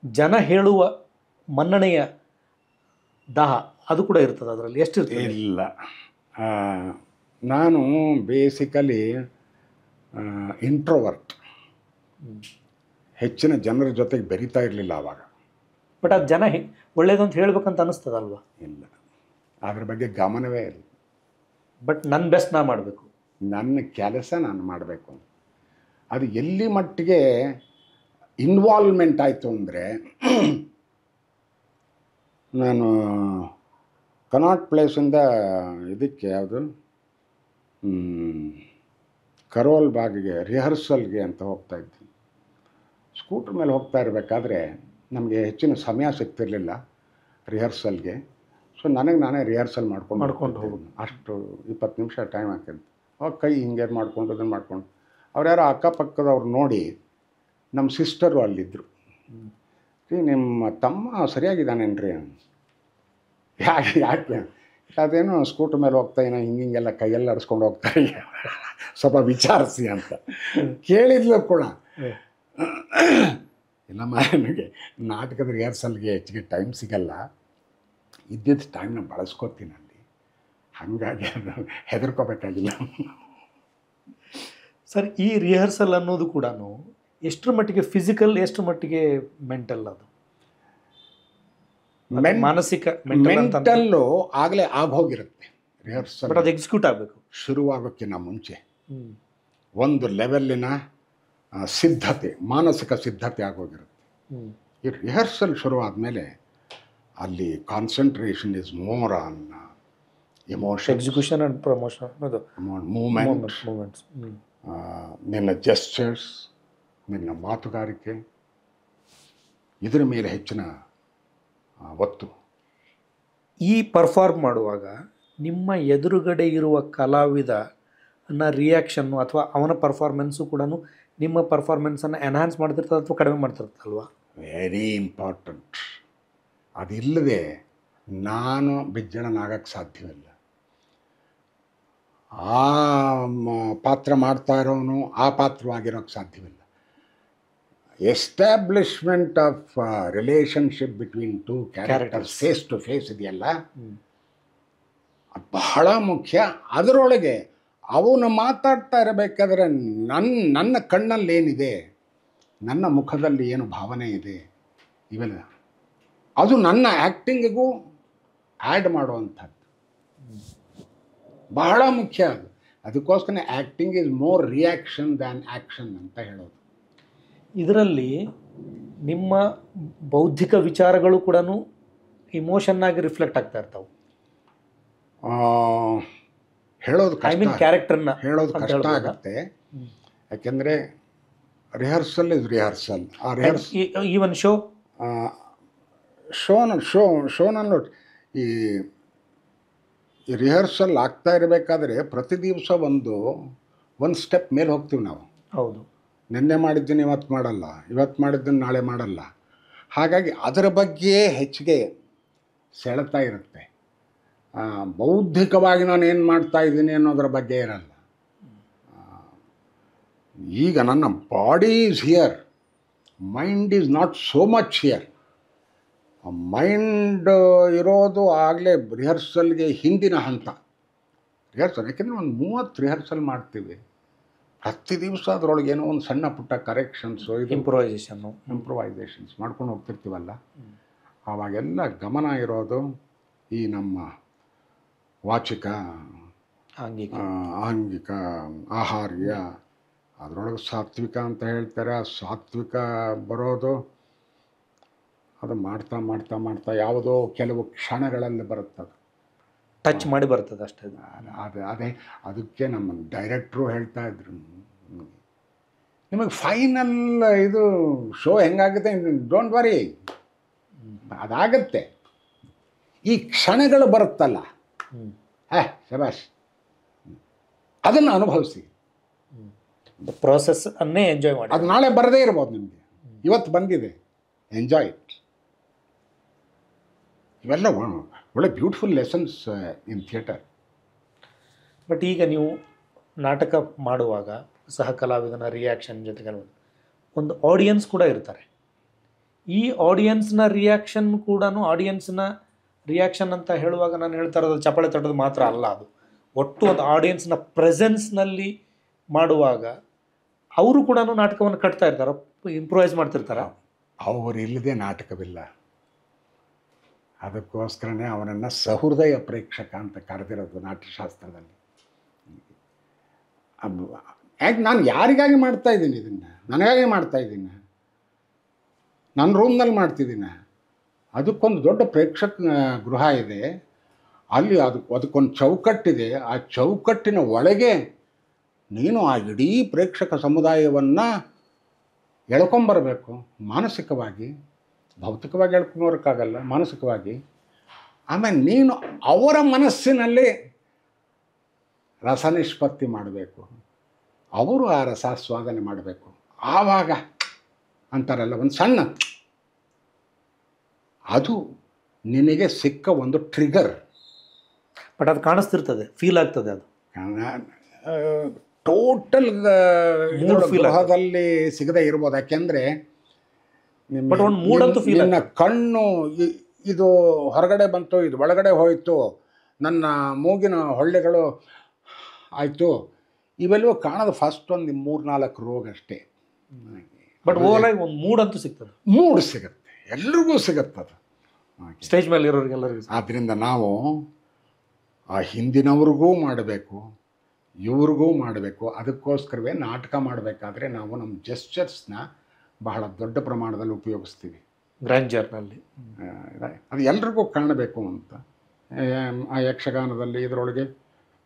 ಜನ ಹೇಳುವ ಮನ್ನಣೆಯ ದಾಹ ಅದು ಕೂಡ ಇರ್ತದೆ ಅದರಲ್ಲಿ, ಎಷ್ಟು ಇರ್ತದೆ? ಇಲ್ಲ, ನಾನು ಬೇಸಿಕಲಿ ಇಂಟ್ರೋವರ್ಟ್, ಹೆಚ್ಚಿನ ಜನರ ಜೊತೆಗೆ ಬೆರೀತಾ ಇರಲಿಲ್ಲ ಆವಾಗ. ಬಟ್ ಅದು ಜನ ಒಳ್ಳೇದಂತ ಹೇಳ್ಬೇಕಂತ ಅನಿಸ್ತದಲ್ವ? ಇಲ್ಲ, ಅದ್ರ ಬಗ್ಗೆ ಗಮನವೇ ಇಲ್ಲ. ಬಟ್ ನನ್ನ ಬೆಸ್ಟ್ ನಾ ಮಾಡಬೇಕು, ನನ್ನ ಕೆಲಸ ನಾನು ಮಾಡಬೇಕು. ಅದು ಎಲ್ಲಿ ಮಟ್ಟಿಗೆ ಇನ್ವಾಲ್ವ್ಮೆಂಟ್ ಆಯಿತು ಅಂದರೆ, ನಾನು ಕನಾಟ್ ಪ್ಲೇಸಿಂದ ಇದಕ್ಕೆ ಯಾವುದು ಕರೋಲ್ ಬಾಗಿಗೆ ರಿಹರ್ಸಲ್ಗೆ ಅಂತ ಹೋಗ್ತಾ ಇದ್ದೀನಿ. ಸ್ಕೂಟ್ರ್ ಮೇಲೆ ಹೋಗ್ತಾ ಇರಬೇಕಾದ್ರೆ ನಮಗೆ ಹೆಚ್ಚಿನ ಸಮಯ ಸಿಗ್ತಿರಲಿಲ್ಲ ರಿಹರ್ಸಲ್ಗೆ. ಸೊ ನಾನೇ ರಿಹರ್ಸಲ್ ಮಾಡ್ಕೊಂಡು ಹೋಗೋದು. ಅಷ್ಟು 20 ನಿಮಿಷ ಟೈಮ್ ಆಗ್ತಿತ್ತು. ಅವಾಗ ಕೈ ಹಿಂಗೆ ಮಾಡ್ಕೊಂಡು ಅದನ್ನು ಮಾಡ್ಕೊಂಡು ಅವ್ರು ಯಾರೋ ಅಕ್ಕಪಕ್ಕದವ್ರು ನೋಡಿ, ನಮ್ಮ ಸಿಸ್ಟರು ಅಲ್ಲಿದ್ದರು, ರೀ ನಿಮ್ಮ ತಮ್ಮ ಸರಿಯಾಗಿದ್ದಾನೇನ್ರಿ? ಯಾಕೆ ಅದೇನೋ ಸ್ಕೂಟ್ರ್ ಮೇಲೆ ಹೋಗ್ತಾ ಏನೋ ಹಿಂಗೆಲ್ಲ ಕೈಯೆಲ್ಲ ಆಡಿಸ್ಕೊಂಡು ಹೋಗ್ತಾರೆ, ಸ್ವಲ್ಪ ವಿಚಾರಿಸಿ ಅಂತ ಕೇಳಿದ್ಲು ಕೂಡ. ಇಲ್ಲಮ್ಮ, ನನಗೆ ನಾಟಕದ ರಿಹರ್ಸಲ್ಗೆ ಹೆಚ್ಚಿಗೆ ಟೈಮ್ ಸಿಗಲ್ಲ, ಇದ್ದಿದ್ದ ಟೈಮ್ನ ಬಳಸ್ಕೋತೀನಿ ಅಲ್ಲಿ, ಹಾಗಾಗಿ ಅದು ಹೆದರ್ಕೋಬೇಕಾಗಿಲ್ಲ. ಸರ್, ಈ ರಿಹರ್ಸಲ್ ಅನ್ನೋದು ಕೂಡ ಎಷ್ಟರ ಮಟ್ಟಿಗೆ ಫಿಸಿಕಲ್, ಎಷ್ಟರ ಮಟ್ಟಿಗೆ ಮೆಂಟಲ್? ಅದು ಮಾನಸಿಕ, ಮೆಂಟಲ್ಲು ಆಗಲೇ ಆಗೋಗಿರುತ್ತೆ ರಿಹರ್ಸಲ್. ಬಟ್ ಅದು ಎಕ್ಸಿಕ್ಯೂಟ್ ಆಗಬೇಕು ಶುರುವಾಗೋಕ್ಕಿಂತ ಮುಂಚೆ ಒಂದು ಲೆವೆಲ್ಲಿನ ಸಿದ್ಧತೆ, ಮಾನಸಿಕ ಸಿದ್ಧತೆ ಆಗೋಗಿರುತ್ತೆ. ಈ ರಿಹರ್ಸಲ್ ಶುರುವಾದಮೇಲೆ ಅಲ್ಲಿ concentration is more on emotion, execution and promotion, ಅದು ಮೂಮೆಂಟ್ಸ್, ನಿನ್ನ ಜೆಸ್ಚರ್ಸ್, ನಿನ್ನ ಮಾತುಗಾರಿಕೆ, ಇದರ ಮೇಲೆ ಹೆಚ್ಚಿನ ಒತ್ತು. ಈ ಪರ್ಫಾರ್ಮ್ ಮಾಡುವಾಗ ನಿಮ್ಮ ಎದುರುಗಡೆ ಇರುವ ಕಲಾವಿದನ ರಿಯಾಕ್ಷನ್ನು ಅಥವಾ ಅವನ ಪರ್ಫಾರ್ಮೆನ್ಸು ಕೂಡ ನಿಮ್ಮ ಪರ್ಫಾರ್ಮೆನ್ಸನ್ನು ಎನ್ಹಾನ್ಸ್ ಮಾಡ್ತಿರ್ತದೆ ಅಥವಾ ಕಡಿಮೆ ಮಾಡ್ತಿರ್ತಲ್ವ? Very important. ಅದಿಲ್ಲದೆ ನಾನು ಬಿಜ್ಜಳನಾಗಕ್ಕೆ ಸಾಧ್ಯವಿಲ್ಲ. ಆ ಪಾತ್ರ ಮಾಡ್ತಾ ಇರೋನು ಆ ಪಾತ್ರವಾಗಿರೋಕ್ಕೆ ಸಾಧ್ಯವಿಲ್ಲ. Establishment of relationship between two characters face to face ಇದೆಯಲ್ಲ, ಬಹಳ ಮುಖ್ಯ. ಅದರೊಳಗೆ ಅವನು ಮಾತಾಡ್ತಾ ಇರಬೇಕಾದ್ರೆ ನನ್ನ ಕಣ್ಣಲ್ಲಿ ಏನಿದೆ, ನನ್ನ ಮುಖದಲ್ಲಿ ಏನು ಭಾವನೆ ಇದೆ, ಇವೆಲ್ಲ ಅದು ನನ್ನ ಆ್ಯಕ್ಟಿಂಗಿಗೂ ಆ್ಯಡ್ ಮಾಡುವಂಥದ್ದು ಬಹಳ ಮುಖ್ಯ. ಅದಕ್ಕೋಸ್ಕರ acting is more reaction than action ಅಂತ ಹೇಳೋದು. ಇದರಲ್ಲಿ ನಿಮ್ಮ ಬೌದ್ಧಿಕ ವಿಚಾರಗಳು ಕೂಡ ಇಮೋಷನ್ನಾಗಿ ರಿಫ್ಲೆಕ್ಟ್ ಆಗ್ತಾ ಇರ್ತಾವೆ. ಹೇಳೋದು ಕ್ಯಾರೆಕ್ಟರ್ನ ಹೇಳೋದು ಕಷ್ಟ ಆಗುತ್ತೆ. ಯಾಕೆಂದರೆ ರಿಹರ್ಸಲ್ ಇಸ್ ರಿಹರ್ಸಲ್. ಈವನ್ ಶೋನಲ್ಲೂ ಈ ರಿಹರ್ಸಲ್ ಆಗ್ತಾ ಇರಬೇಕಾದ್ರೆ ಪ್ರತಿ ದಿವಸ ಒಂದು ಸ್ಟೆಪ್ ಮೇಲೆ ಹೋಗ್ತೀವಿ ನಾವು. ಹೌದು, ನಿನ್ನೆ ಮಾಡಿದ್ದನ್ನು ಇವತ್ತು ಮಾಡಲ್ಲ, ಇವತ್ತು ಮಾಡಿದ್ದನ್ನು ನಾಳೆ ಮಾಡಲ್ಲ. ಹಾಗಾಗಿ ಅದರ ಬಗ್ಗೆ ಹೆಚ್ಚಿಗೆ ಸೆಳೆತಾ ಇರುತ್ತೆ. ಬೌದ್ಧಿಕವಾಗಿ ನಾನು ಏನು ಮಾಡ್ತಾ ಇದ್ದೀನಿ ಅನ್ನೋದ್ರ ಬಗ್ಗೆ ಇರಲ್ಲ. ಈಗ ನನ್ನ body is here, mind is not so much here. Mind ಇರೋದು ಆಗಲೇ ರಿಹರ್ಸಲ್ಗೆ ಹಿಂದಿನ ಹಂತ. ರಿಹರ್ಸಲ್ ಯಾಕೆಂದರೆ ಒಂದು 30 ರಿಹರ್ಸಲ್ ಮಾಡ್ತೀವಿ ಪ್ರತಿ ದಿವಸ. ಅದರೊಳಗೆ ಏನೋ ಒಂದು ಸಣ್ಣ ಪುಟ್ಟ ಕರೆಕ್ಷನ್ಸು, ಇದು ಇಂಪ್ರೊವೈಸೇಷನ್ಸ್ ಮಾಡ್ಕೊಂಡು ಹೋಗ್ತಿರ್ತೀವಲ್ಲ, ಆವಾಗೆಲ್ಲ ಗಮನ ಇರೋದು ಈ ನಮ್ಮ ವಾಚಿಕ ಆಂಗಿಕ ಆಂಗಿಕ ಆಹಾರ್ಯ, ಅದರೊಳಗೆ ಸಾತ್ವಿಕ ಅಂತ ಹೇಳ್ತಾರೆ. ಆ ಸಾತ್ವಿಕ ಬರೋದು ಅದು ಮಾಡ್ತಾ ಮಾಡ್ತಾ ಮಾಡ್ತಾ ಯಾವುದೋ ಕೆಲವು ಕ್ಷಣಗಳಲ್ಲಿ ಬರುತ್ತದೆ. ಟಚ್ ಮಾಡಿ ಬರ್ತದೆ ಅಷ್ಟೇ. ಅದೇ ಅದಕ್ಕೆ ನಮ್ಮ ಡೈರೆಕ್ಟ್ರು ಹೇಳ್ತಾ ಇದ್ರು, ನಿಮಗೆ ಫೈನಲ್ ಇದು ಶೋ ಹೆಂಗಾಗುತ್ತೆ ಡೋಂಟ್ ವರಿ, ಅದಾಗತ್ತೆ. ಈ ಕ್ಷಣಗಳು ಬರುತ್ತಲ್ಲ, ಶಬಾಷ್, ಅದನ್ನು ಅನುಭವಿಸಿ. ಪ್ರೋಸೆಸ್ ಅನ್ನೇ ಎಂಜಾಯ್ ಮಾಡಿ. ಅದು ನಾಳೆ ಬರದೇ ಇರ್ಬೋದು ನಿಮಗೆ, ಇವತ್ತು ಬಂದಿದೆ, ಎಂಜಾಯ್ ಇಟ್. ಇವೆಲ್ಲ ಒಳ್ಳೆ beautiful lessons in theatre. But ಈಗ ನೀವು ನಾಟಕ ಮಾಡುವಾಗ ಸಹ ಕಲಾವಿದನ ರಿಯಾಕ್ಷನ್ ಜೊತೆಗೆ ಒಂದು ಆಡಿಯನ್ಸ್ ಕೂಡ ಇರ್ತಾರೆ. ಈ ಆಡಿಯನ್ಸ್ನ ರಿಯಾಕ್ಷನ್ ಕೂಡ, ಆಡಿಯನ್ಸ್ನ ರಿಯಾಕ್ಷನ್ ಅಂತ ಹೇಳುವಾಗ ನಾನು ಹೇಳ್ತಾ ಇರೋದು ಚಪ್ಪಾಳೆ ತಟ್ಟೋದು ಮಾತ್ರ ಅಲ್ಲ, ಅದು ಒಟ್ಟು ಒಂದು ಆಡಿಯನ್ಸ್ನ ಪ್ರೆಸೆನ್ಸ್ನಲ್ಲಿ ಮಾಡುವಾಗ ಅವರು ಕೂಡ ನಾಟಕವನ್ನು ಕಟ್ತಾ ಇರ್ತಾರೆ, ಇಂಪ್ರೂವೈಸ್ ಮಾಡ್ತಿರ್ತಾರೆ. ಅವರು ಇಲ್ಲದೆ ನಾಟಕವಿಲ್ಲ. ಅದಕ್ಕೋಸ್ಕರನೇ ಅವನನ್ನು ಸಹೃದಯ ಪ್ರೇಕ್ಷಕ ಅಂತ ಕರೆದಿರೋದು ನಾಟ್ಯಶಾಸ್ತ್ರದಲ್ಲಿ. ಯಾಕೆ ನಾನು ಯಾರಿಗಾಗಿ ಮಾಡ್ತಾಯಿದ್ದೀನಿ ಇದನ್ನು? ನನಗಾಗಿ ಮಾಡ್ತಾಯಿದ್ದೀನಿ, ನನ್ನ ರೂಮ್ನಲ್ಲಿ ಮಾಡ್ತಿದ್ದೀನಿ. ಅದಕ್ಕೊಂದು ದೊಡ್ಡ ಪ್ರೇಕ್ಷಕ ಗೃಹ ಇದೆ, ಅಲ್ಲಿ ಅದಕ್ಕೊಂದು ಚೌಕಟ್ಟಿದೆ. ಆ ಚೌಕಟ್ಟಿನ ಒಳಗೆ ನೀನು ಆ ಇಡೀ ಪ್ರೇಕ್ಷಕ ಸಮುದಾಯವನ್ನು ಎಳ್ಕೊಂಬರಬೇಕು. ಮಾನಸಿಕವಾಗಿ, ಭೌತಿಕವಾಗಿ ಎಳ್ಕೊಂಬರೋಕ್ಕಾಗಲ್ಲ, ಮಾನಸಿಕವಾಗಿ. ಆಮೇಲೆ ನೀನು ಅವರ ಮನಸ್ಸಿನಲ್ಲಿ ರಸನಿಷ್ಪತ್ತಿ ಮಾಡಬೇಕು, ಅವರು ಆ ರಸಾಸ್ವಾದನೆ ಮಾಡಬೇಕು. ಆವಾಗ ಅಂತಾರಲ್ಲ, ಒಂದು ಸಣ್ಣ, ಅದು ನಿನಗೆ ಸಿಕ್ಕ ಒಂದು ಟ್ರಿಗರ್. ಬಟ್ ಅದು ಕಾಣಿಸ್ತಿರ್ತದೆ, ಫೀಲ್ ಆಗ್ತದೆ. ಅದು ಟೋಟಲ್ ಗೃಹದಲ್ಲಿ ಸಿಗದೆ ಇರ್ಬೋದು. ಯಾಕೆಂದರೆ ನಿನ್ನ ಕಣ್ಣು ಇದು ಹೊರಗಡೆ ಬಂತು, ಇದು ಒಳಗಡೆ ಹೋಯಿತು, ನನ್ನ ಮೂಗಿನ ಹೊಳ್ಳೆಗಳು ಆಯಿತು, ಇವೆಲ್ಲವೂ ಕಾಣೋದು ಫಸ್ಟ್ ಒಂದು 3-4 ರೋಗ ಅಷ್ಟೇ. ಬಟ್ ಓವರಾಗಿ ಒಂದು ಮೂಡಂತೂ ಸಿಗ್ತದೆ, ಮೂಡ್ ಸಿಗುತ್ತೆ, ಎಲ್ರಿಗೂ ಸಿಗುತ್ತೆ ಅದು, ಸ್ಟೇಜ್ ಮೇಲೆ ಇರೋರಿಗೆಲ್ಲರಿಗೂ. ಆದ್ದರಿಂದ ನಾವು ಆ ಹಿಂದಿನವ್ರಿಗೂ ಮಾಡಬೇಕು, ಇವ್ರಿಗೂ ಮಾಡಬೇಕು. ಅದಕ್ಕೋಸ್ಕರವೇ ನಾಟಕ ಮಾಡಬೇಕಾದ್ರೆ ನಾವು ನಮ್ಮ ಜೆಸ್ಚರ್ಸ್ನ ಬಹಳ ದೊಡ್ಡ ಪ್ರಮಾಣದಲ್ಲಿ ಉಪಯೋಗಿಸ್ತೀವಿ, ಗ್ರ್ಯಾಂಡ್ಜರ್ನಲ್ಲಿ. ಅದು ಎಲ್ರಿಗೂ ಕಾಣಬೇಕು ಅಂತ. ಆ ಯಕ್ಷಗಾನದಲ್ಲಿ ಇದರೊಳಗೆ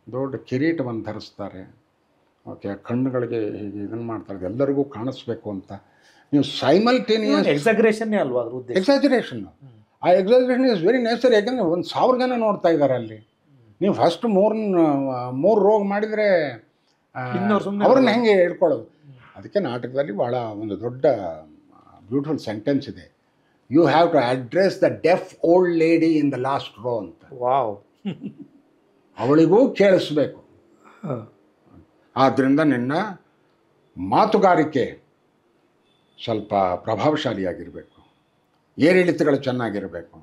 ದೊಡ್ಡ ಕಿರೀಟವನ್ನು ಧರಿಸ್ತಾರೆ, ಓಕೆ, ಕಣ್ಣುಗಳಿಗೆ ಹೀಗೆ ಇದನ್ನು ಮಾಡ್ತಾರೆ, ಎಲ್ಲರಿಗೂ ಕಾಣಿಸ್ಬೇಕು ಅಂತ. ನೀವು ಸೈಮಲ್ಟೇನಿಯಸ್ ಎಕ್ಸಾಗ್ರೇಷನ್ನೇ ಅಲ್ವಾ ಅದ್ರ ಉದ್ದೇಶ? ಎಕ್ಸಾಜರೇಷನ್ನು. ಆ ಎಕ್ಸಾಜರೇಷನ್ ಇಸ್ ವೆರಿ ನೆಸರಿ. ಯಾಕೆಂದರೆ 1000 ಜನ ನೋಡ್ತಾ ಇದ್ದಾರೆ ಅಲ್ಲಿ. ನೀವು ಫಸ್ಟ್ 3 ರೋಗ ಮಾಡಿದರೆ ಅವ್ರನ್ನ ಹೆಂಗೆ ಹಿಡ್ಕೊಳ್ಳೋದು? ಅದಕ್ಕೆ ನಾಟಕದಲ್ಲಿ ಭಾಳ ಒಂದು ದೊಡ್ಡ ಬ್ಯೂಟಿಫುಲ್ ಸೆಂಟೆನ್ಸ್ ಇದೆ, you have to address the deaf old lady in the last row ಅಂತ. ವಾವ್. ಅವಳಿಗೂ ಕೇಳಿಸ್ಬೇಕು. ಆದ್ದರಿಂದ ನಿನ್ನ ಮಾತುಗಾರಿಕೆ ಸ್ವಲ್ಪ ಪ್ರಭಾವಶಾಲಿಯಾಗಿರಬೇಕು, ಏರಿಳಿತಗಳು ಚೆನ್ನಾಗಿರಬೇಕು.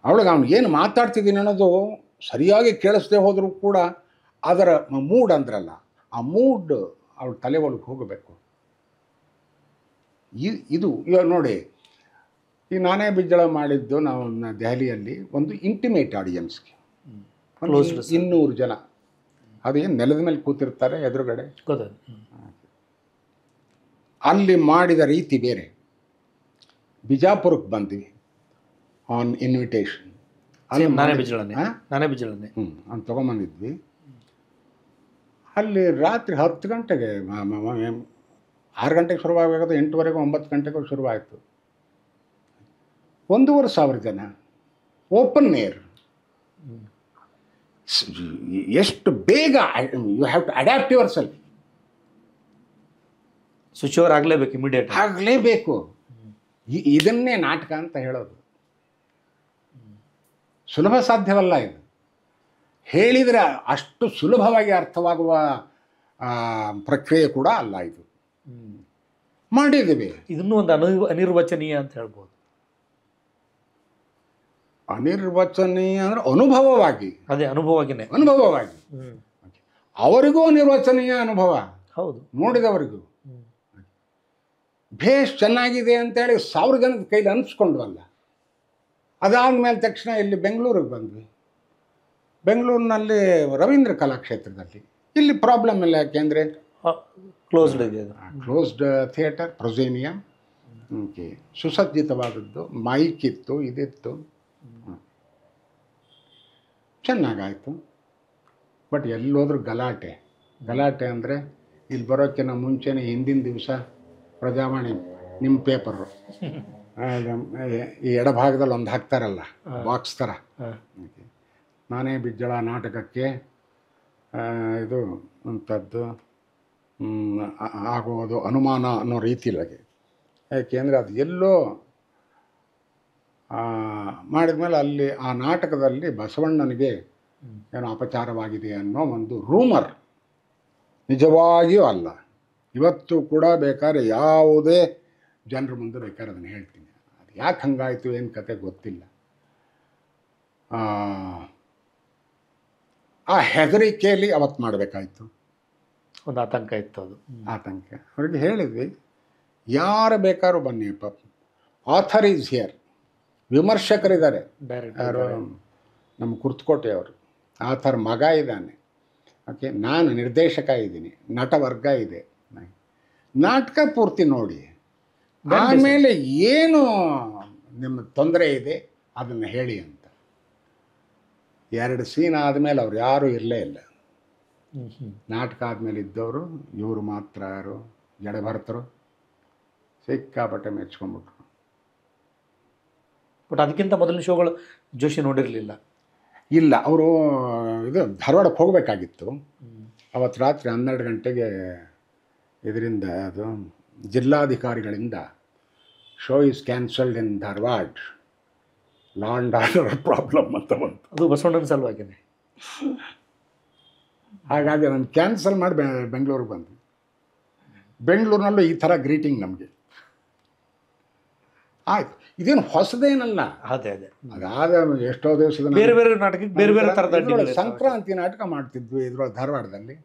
ಅವಳಿಗೆ ಅವ್ನು ಏನು ಮಾತಾಡ್ತಿದ್ದೀನಿ ಅನ್ನೋದು ಸರಿಯಾಗಿ ಕೇಳಿಸ್ದೇ ಹೋದರೂ ಕೂಡ ಅದರ ಮೂಡ್ ಅಂದ್ರಲ್ಲ, ಆ ಮೂಡ್ ಅವಳ ತಲೆ ಒಳಗೆ ಹೋಗಬೇಕು. ಇದು ಇವಾಗ ನೋಡಿ, ಈ ನಾನೇ ಬಿಜ್ಜಳ ಮಾಡಿದ್ದು ನಾವು ದೆಹಲಿಯಲ್ಲಿ ಒಂದು ಇಂಟಿಮೇಟ್ ಆಡಿಯನ್ಸ್ಗೆ 200 ಜನ. ಅದೇನು ನೆಲದ ಮೇಲೆ ಕೂತಿರ್ತಾರೆ ಎದುರುಗಡೆ. ಅಲ್ಲಿ ಮಾಡಿದ ರೀತಿ ಬೇರೆ. ಬಿಜಾಪುರಕ್ಕೆ ಬಂದ್ವಿ ಆನ್ ಇನ್ವಿಟೇಷನ್. ನಾನೇ ಬಿಜ್ಜಳನೆ ಅಂತ ತೊಗೊಂಬಂದಿದ್ವಿ. ಅಲ್ಲಿ ರಾತ್ರಿ 10 ಗಂಟೆಗೆ, 6 ಗಂಟೆಗೆ ಶುರುವಾಗಬೇಕಾದ್ರೆ 8:30 9 ಗಂಟೆಗೂ ಶುರುವಾಯಿತು. 1,500 ಜನ, ಓಪನ್ ಏರ್. ಎಷ್ಟು ಬೇಗ you have to adapt yourself. Switch over ಆಗಲೇಬೇಕು, ಇಮಿಡಿಯೇಟ್ ಆಗಲೇಬೇಕು. ಇದನ್ನೇ ನಾಟಕ ಅಂತ ಹೇಳೋದು. ಸುಲಭ ಸಾಧ್ಯವಲ್ಲ ಇದು. ಹೇಳಿದರೆ ಅಷ್ಟು ಸುಲಭವಾಗಿ ಅರ್ಥವಾಗುವ ಪ್ರಕ್ರಿಯೆ ಕೂಡ ಅಲ್ಲ ಇದು. ಮಾಡಿದ್ದೀವಿ. ಇದನ್ನು ಒಂದು ಅನಿರ್ವಚನೀಯ ಅಂತ ಹೇಳ್ಬೋದು. ಅನಿರ್ವಚನೀಯ ಅಂದರೆ ಅನುಭವವಾಗಿ. ಅದೇ ಅನುಭವವಾಗಿನೇ, ಅನುಭವವಾಗಿ. ಅವರಿಗೂ ಅನಿರ್ವಚನೀಯ ಅನುಭವ, ಹೌದು, ನೋಡಿದವರಿಗೂ. ಭೇಷ್ ಚೆನ್ನಾಗಿದೆ ಅಂತೇಳಿ 1000 ಜನದ ಕೈಲಿ ಅನಿಸ್ಕೊಂಡ್ವಲ್ಲ. ಅದಾದಮೇಲೆ ತಕ್ಷಣ ಇಲ್ಲಿ ಬೆಂಗಳೂರಿಗೆ ಬಂದ್ವಿ. ಬೆಂಗಳೂರಿನಲ್ಲಿ ರವೀಂದ್ರ ಕಲಾಕ್ಷೇತ್ರದಲ್ಲಿ. ಇಲ್ಲಿ ಪ್ರಾಬ್ಲಮ್ ಇಲ್ಲ, ಯಾಕೆಂದರೆ ಕ್ಲೋಸ್ಡ್ ಇದೆ ಅದು. ಕ್ಲೋಸ್ಡ್ ಥಿಯೇಟರ್, ಪ್ರೊಸೇನಿಯಂ, ಓಕೆ, ಸುಸಜ್ಜಿತವಾದದ್ದು, ಮೈಕ್ ಇತ್ತು, ಇದಿತ್ತು, ಚೆನ್ನಾಗಾಯಿತು. ಬಟ್ ಎಲ್ಲೋದ್ರೂ ಗಲಾಟೆ. ಗಲಾಟೆ ಅಂದರೆ ಇಲ್ಲಿ ಬರೋಕ್ಕಿಂತ ಮುಂಚೆನೇ ಹಿಂದಿನ ದಿವಸ ಪ್ರಜಾವಾಣಿ ನಿಮ್ಮ ಪೇಪರು ಈ ಎಡಭಾಗದಲ್ಲಿ ಒಂದು ಹಾಕ್ತಾರಲ್ಲ ಬಾಕ್ಸ್ ಥರ, ನಾನೇ ಬಿಜ್ಜಳ ನಾಟಕಕ್ಕೆ ಇದು ಅಂಥದ್ದು ಆಗೋದು ಅನುಮಾನ ಅನ್ನೋ ರೀತಿಯಲ್ಲಿ. ಯಾಕೆಂದರೆ ಅದು ಎಲ್ಲೋ ಮಾಡಿದ್ಮೇಲೆ ಅಲ್ಲಿ ಆ ನಾಟಕದಲ್ಲಿ ಬಸವಣ್ಣನಿಗೆ ಏನೋ ಅಪಚಾರವಾಗಿದೆ ಅನ್ನೋ ಒಂದು ರೂಮರ್. ನಿಜವಾಗಿಯೂ ಅಲ್ಲ. ಇವತ್ತು ಕೂಡ ಬೇಕಾದ್ರೆ ಯಾವುದೇ ಜನರ ಮುಂದೆ ಬೇಕಾದ್ರೆ ಅದನ್ನು ಹೇಳ್ತೀನಿ. ಅದು ಯಾಕೆ ಹಂಗಾಯಿತು ಏನು ಕತೆ ಗೊತ್ತಿಲ್ಲ. ಆ ಹೆದರಿಕೆಯಲ್ಲಿ ಅವತ್ತು ಮಾಡಬೇಕಾಯ್ತು. ಒಂದು ಆತಂಕ ಇತ್ತು ಅದು. ಆತಂಕ. ಅವ್ರಿಗೆ ಹೇಳಿದ್ವಿ, ಯಾರು ಬೇಕಾದ್ರೂ ಬನ್ನಿ, ಪಾಪ ಆಥರ್ ಈಸ್ ಹಿಯರ್, ವಿಮರ್ಶಕರಿದ್ದಾರೆ. ಯಾರು ನಮ್ಮ ಕುರ್ತಕೋಟೆಯವರು, ಆಥರ್ ಮಗ ಇದ್ದಾನೆ, ಓಕೆ, ನಾನು ನಿರ್ದೇಶಕ ಇದ್ದೀನಿ, ನಟವರ್ಗ ಇದೆ, ನಾಟಕ ಪೂರ್ತಿ ನೋಡಿ, ಆಮೇಲೆ ಏನು ನಿಮ್ಮ ತೊಂದರೆ ಇದೆ ಅದನ್ನು ಹೇಳಿ ಅಂತ. 2 ಸೀನ್ ಆದಮೇಲೆ ಅವ್ರು ಯಾರೂ ಇರಲೇ ಇಲ್ಲ. ನಾಟಕ ಆದಮೇಲೆ ಇದ್ದವರು ಇವರು ಮಾತ್ರ, ಯಾರು ಜಡಭರ್ತರು, ಸಿಕ್ಕಾಪಟ್ಟೆ ಮೆಚ್ಕೊಂಡ್ಬಿಟ್ರು. ಬಟ್ ಅದಕ್ಕಿಂತ ಮೊದಲಿನ ಶೋಗಳು ಜೋಶಿ ನೋಡಿರಲಿಲ್ಲ. ಇಲ್ಲ, ಅವರು ಇದು ಧಾರವಾಡಕ್ಕೆ ಹೋಗಬೇಕಾಗಿತ್ತು. ಅವತ್ತು ರಾತ್ರಿ 12 ಗಂಟೆಗೆ ಇದರಿಂದ ಅದು ಜಿಲ್ಲಾಧಿಕಾರಿಗಳಿಂದ show is cancelled in Dharwad, law and order problem ಅಂತ ಬಂತು. ಅದು ಬಸವಣ್ಣನ ಸಲುವಾಗಿದೆ. ಹಾಗಾಗಿ ನಾನು ಕ್ಯಾನ್ಸಲ್ ಮಾಡಿ ಬೆಂಗಳೂರಿಗೆ ಬಂದು, ಬೆಂಗಳೂರಿನಲ್ಲೂ ಈ ಥರ ಗ್ರೀಟಿಂಗ್ ನಮಗೆ ಆಯ್ತು. ಇದೇನು ಹೊಸದೇನಲ್ಲ. ಅದೇ ಅದೇ ಅದಾದ ಎಷ್ಟೋ ದಿವಸದ ಬೇರೆ ಬೇರೆ ನಾಟಕಕ್ಕೆ ಬೇರೆ ಬೇರೆ ಥರದ ಸಂಕ್ರಾಂತಿ ನಾಟಕ ಮಾಡ್ತಿದ್ವಿ ಇದ್ರೊಳಗೆ ಧಾರವಾಡದಲ್ಲಿ.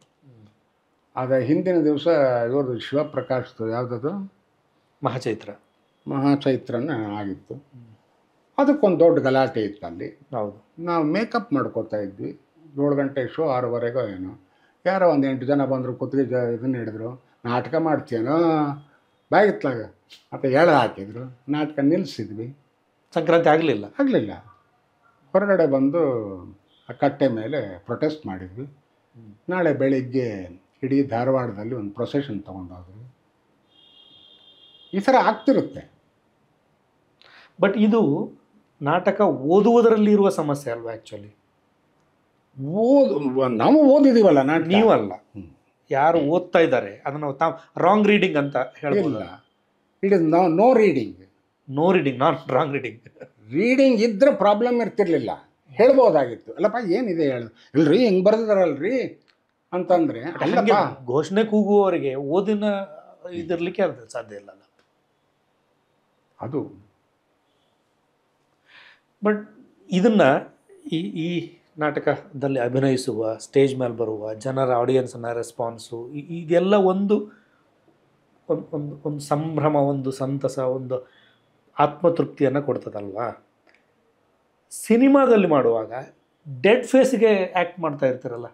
ಅದ ಹಿಂದಿನ ದಿವಸ ಇವ್ರದ್ದು ಶಿವಪ್ರಕಾಶ್ದು ಯಾವುದದು ಮಹಾಚೈತ್ರನ ಆಗಿತ್ತು. ಅದಕ್ಕೊಂದು ದೊಡ್ಡ ಗಲಾಟೆ ಇತ್ತು ಅಲ್ಲಿ. ಹೌದು, ನಾವು ಮೇಕಪ್ ಮಾಡ್ಕೋತಾ ಇದ್ವಿ. 7 ಗಂಟೆ ಶೋ, 6:30ಗೋ ಏನೋ, ಯಾರೋ ಒಂದು 8 ಜನ ಬಂದರು, ಕುತ್ತಿಗೆ ಇದನ್ನು ಹಿಡಿದ್ರು, ನಾಟಕ ಮಾಡ್ತೀನೋ ಬಾಗಿತ್ಲಾಗ ಮತ್ತು ಎಳೆ ಹಾಕಿದ್ರು. ನಾಟಕ ನಿಲ್ಲಿಸಿದ್ವಿ. ಸಂಕ್ರಾಂತಿ ಆಗಲಿಲ್ಲ. ಹೊರಗಡೆ ಬಂದು ಆ ಕಟ್ಟೆ ಮೇಲೆ ಪ್ರೊಟೆಸ್ಟ್ ಮಾಡಿದ್ವಿ. ನಾಳೆ ಬೆಳಿಗ್ಗೆ ಇಡೀ ಧಾರವಾಡದಲ್ಲಿ ಒಂದು ಪ್ರೊಸೆಷನ್ ತೊಗೊಂಡೋದ್ರು. ಈ ಥರ ಆಗ್ತಿರುತ್ತೆ. ಬಟ್ ಇದು ನಾಟಕ ಓದುವುದರಲ್ಲಿ ಇರುವ ಸಮಸ್ಯೆ ಅಲ್ವಾ ಆ್ಯಕ್ಚುಲಿ? ನಾವು ಓದಿದ್ದೀವಲ್ಲ ನಾಟಕ. ನೀವಲ್ಲ, ಯಾರು ಓದ್ತಾ ಇದ್ದಾರೆ ಅದನ್ನು ತಾವು ರಾಂಗ್ ರೀಡಿಂಗ್ ಅಂತ ಹೇಳಿಲ್ಲ. It is no reading. Not wrong reading. Reading ಇದ್ರೆ ಪ್ರಾಬ್ಲಮ್ ಇರ್ತಿರ್ಲಿಲ್ಲ, ಹೇಳ್ಬೋದಾಗಿತ್ತು. ಅಲ್ಲಪ್ಪ ಏನಿದೆ ಹೇಳು, ಇಲ್ರಿ ಹಿಂಗೆ ಬರೆದಿದಾರಲ್ರಿ ಅಂತಂದರೆ ಅಲ್ಲಪ್ಪ. ಘೋಷಣೆ ಕೂಗುವವರಿಗೆ ಓದಿನ ಇದಿರಲಿಕ್ಕೆ ಸಾಧ್ಯ ಇಲ್ಲ ಅದು. ಬಟ್ ಇದನ್ನು ಈ ನಾಟಕದಲ್ಲಿ ಅಭಿನಯಿಸುವ, ಸ್ಟೇಜ್ ಮೇಲೆ ಬರುವ ಜನರ ಆಡಿಯನ್ಸ್ನ ರೆಸ್ಪಾನ್ಸು, ಇದೆಲ್ಲ ಒಂದು ಸಂಭ್ರಮ, ಒಂದು ಸಂತಸ, ಒಂದು ಆತ್ಮತೃಪ್ತಿಯನ್ನು ಕೊಡ್ತದಲ್ವಾ. ಸಿನಿಮಾದಲ್ಲಿ ಮಾಡುವಾಗ ಡೆಡ್ ಫೇಸ್ಗೆ ಆ್ಯಕ್ಟ್ ಮಾಡ್ತಾ ಇರ್ತೀರಲ್ಲ,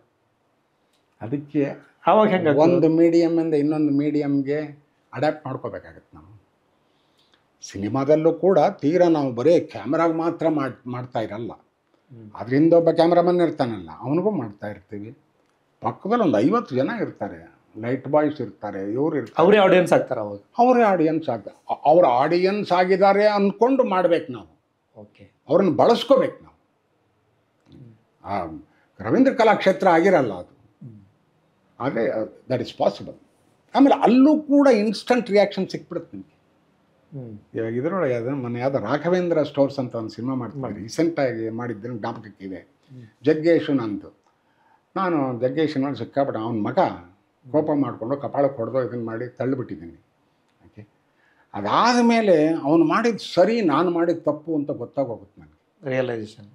ಅದಕ್ಕೆ ಆವಾಗ ಹೆಂಗೆ ಒಂದು ಮೀಡಿಯಮ್ಮಿಂದ ಇನ್ನೊಂದು ಮೀಡಿಯಮ್ಗೆ ಅಡ್ಯಾಪ್ಟ್ ಮಾಡ್ಕೋಬೇಕಾಗತ್ತೆ. ನಾವು ಸಿನಿಮಾದಲ್ಲೂ ಕೂಡ ತೀರಾ ನಾವು ಬರೀ ಕ್ಯಾಮ್ರಾಗೆ ಮಾತ್ರ ಮಾಡ್ತಾ ಇರಲ್ಲ. ಅದರಿಂದ ಒಬ್ಬ ಕ್ಯಾಮ್ರಾಮನ್ ಇರ್ತಾನಲ್ಲ, ಅವನಿಗೂ ಮಾಡ್ತಾ ಇರ್ತೀವಿ. ಪಕ್ಕದಲ್ಲಿ ಒಂದು 50 ಜನ ಇರ್ತಾರೆ, ಲೈಟ್ ಬಾಯ್ಸ್ ಇರ್ತಾರೆ, ಇವರು ಇರ್ತಾರೆ. ಅವರೇ ಆಡಿಯನ್ಸ್ ಆಗ್ತಾರೆ. ಅವಾಗ ಅವರೇ ಆಡಿಯನ್ಸ್ ಆಗ್ತಾರೆ. ಅವ್ರ ಆಡಿಯನ್ಸ್ ಆಗಿದ್ದಾರೆ ಅಂದ್ಕೊಂಡು ಮಾಡ್ಬೇಕು ನಾವು. ಓಕೆ, ಅವ್ರನ್ನ ಬಳಸ್ಕೋಬೇಕು ನಾವು. ರವೀಂದ್ರ ಕಲಾಕ್ಷೇತ್ರ ಆಗಿರಲ್ಲ ಅದು. ಅದೇ ದಟ್ ಇಸ್ ಪಾಸಿಬಲ್. ಆಮೇಲೆ ಅಲ್ಲೂ ಕೂಡ ಇನ್ಸ್ಟಂಟ್ ರಿಯಾಕ್ಷನ್ ಸಿಕ್ಬಿಡುತ್ತೆ ನಿಮಗೆ. ಇವಾಗ ಇದರೊಳಗೆ ಅದು ಮೊನ್ನೆ ಯಾವುದೋ ರಾಘವೇಂದ್ರ ಸ್ಟೋರ್ಸ್ ಅಂತ ಒಂದು ಸಿನಿಮಾ ಮಾಡ್ತೀನಿ, ರೀಸೆಂಟಾಗಿ ಮಾಡಿದ್ದರೆ ಜ್ಞಾಪಕಕ್ಕಿದೆ. ಜಗ್ಗೇಶು ನಂದು. ನಾನು ಜಗ್ಗೇಶ್ ನೋಡಿ ಸಿಕ್ಕಾಬಿಟ್ಟು ಅವನ ಮಗ ಕೋಪ ಮಾಡಿಕೊಂಡು ಕಪಾಳಕ್ಕೆ ಹೊಡೆದೋ ಇದನ್ನು ಮಾಡಿ ತಳ್ಳಿಬಿಟ್ಟಿದ್ದೀನಿ. ಓಕೆ, ಅದಾದ ಮೇಲೆ ಅವನು ಮಾಡಿದ ಸರಿ, ನಾನು ಮಾಡಿದ ತಪ್ಪು ಅಂತ ಗೊತ್ತಾಗೋಗುತ್ತೆ ನನಗೆ, ರಿಯಲೈಸೇಷನ್.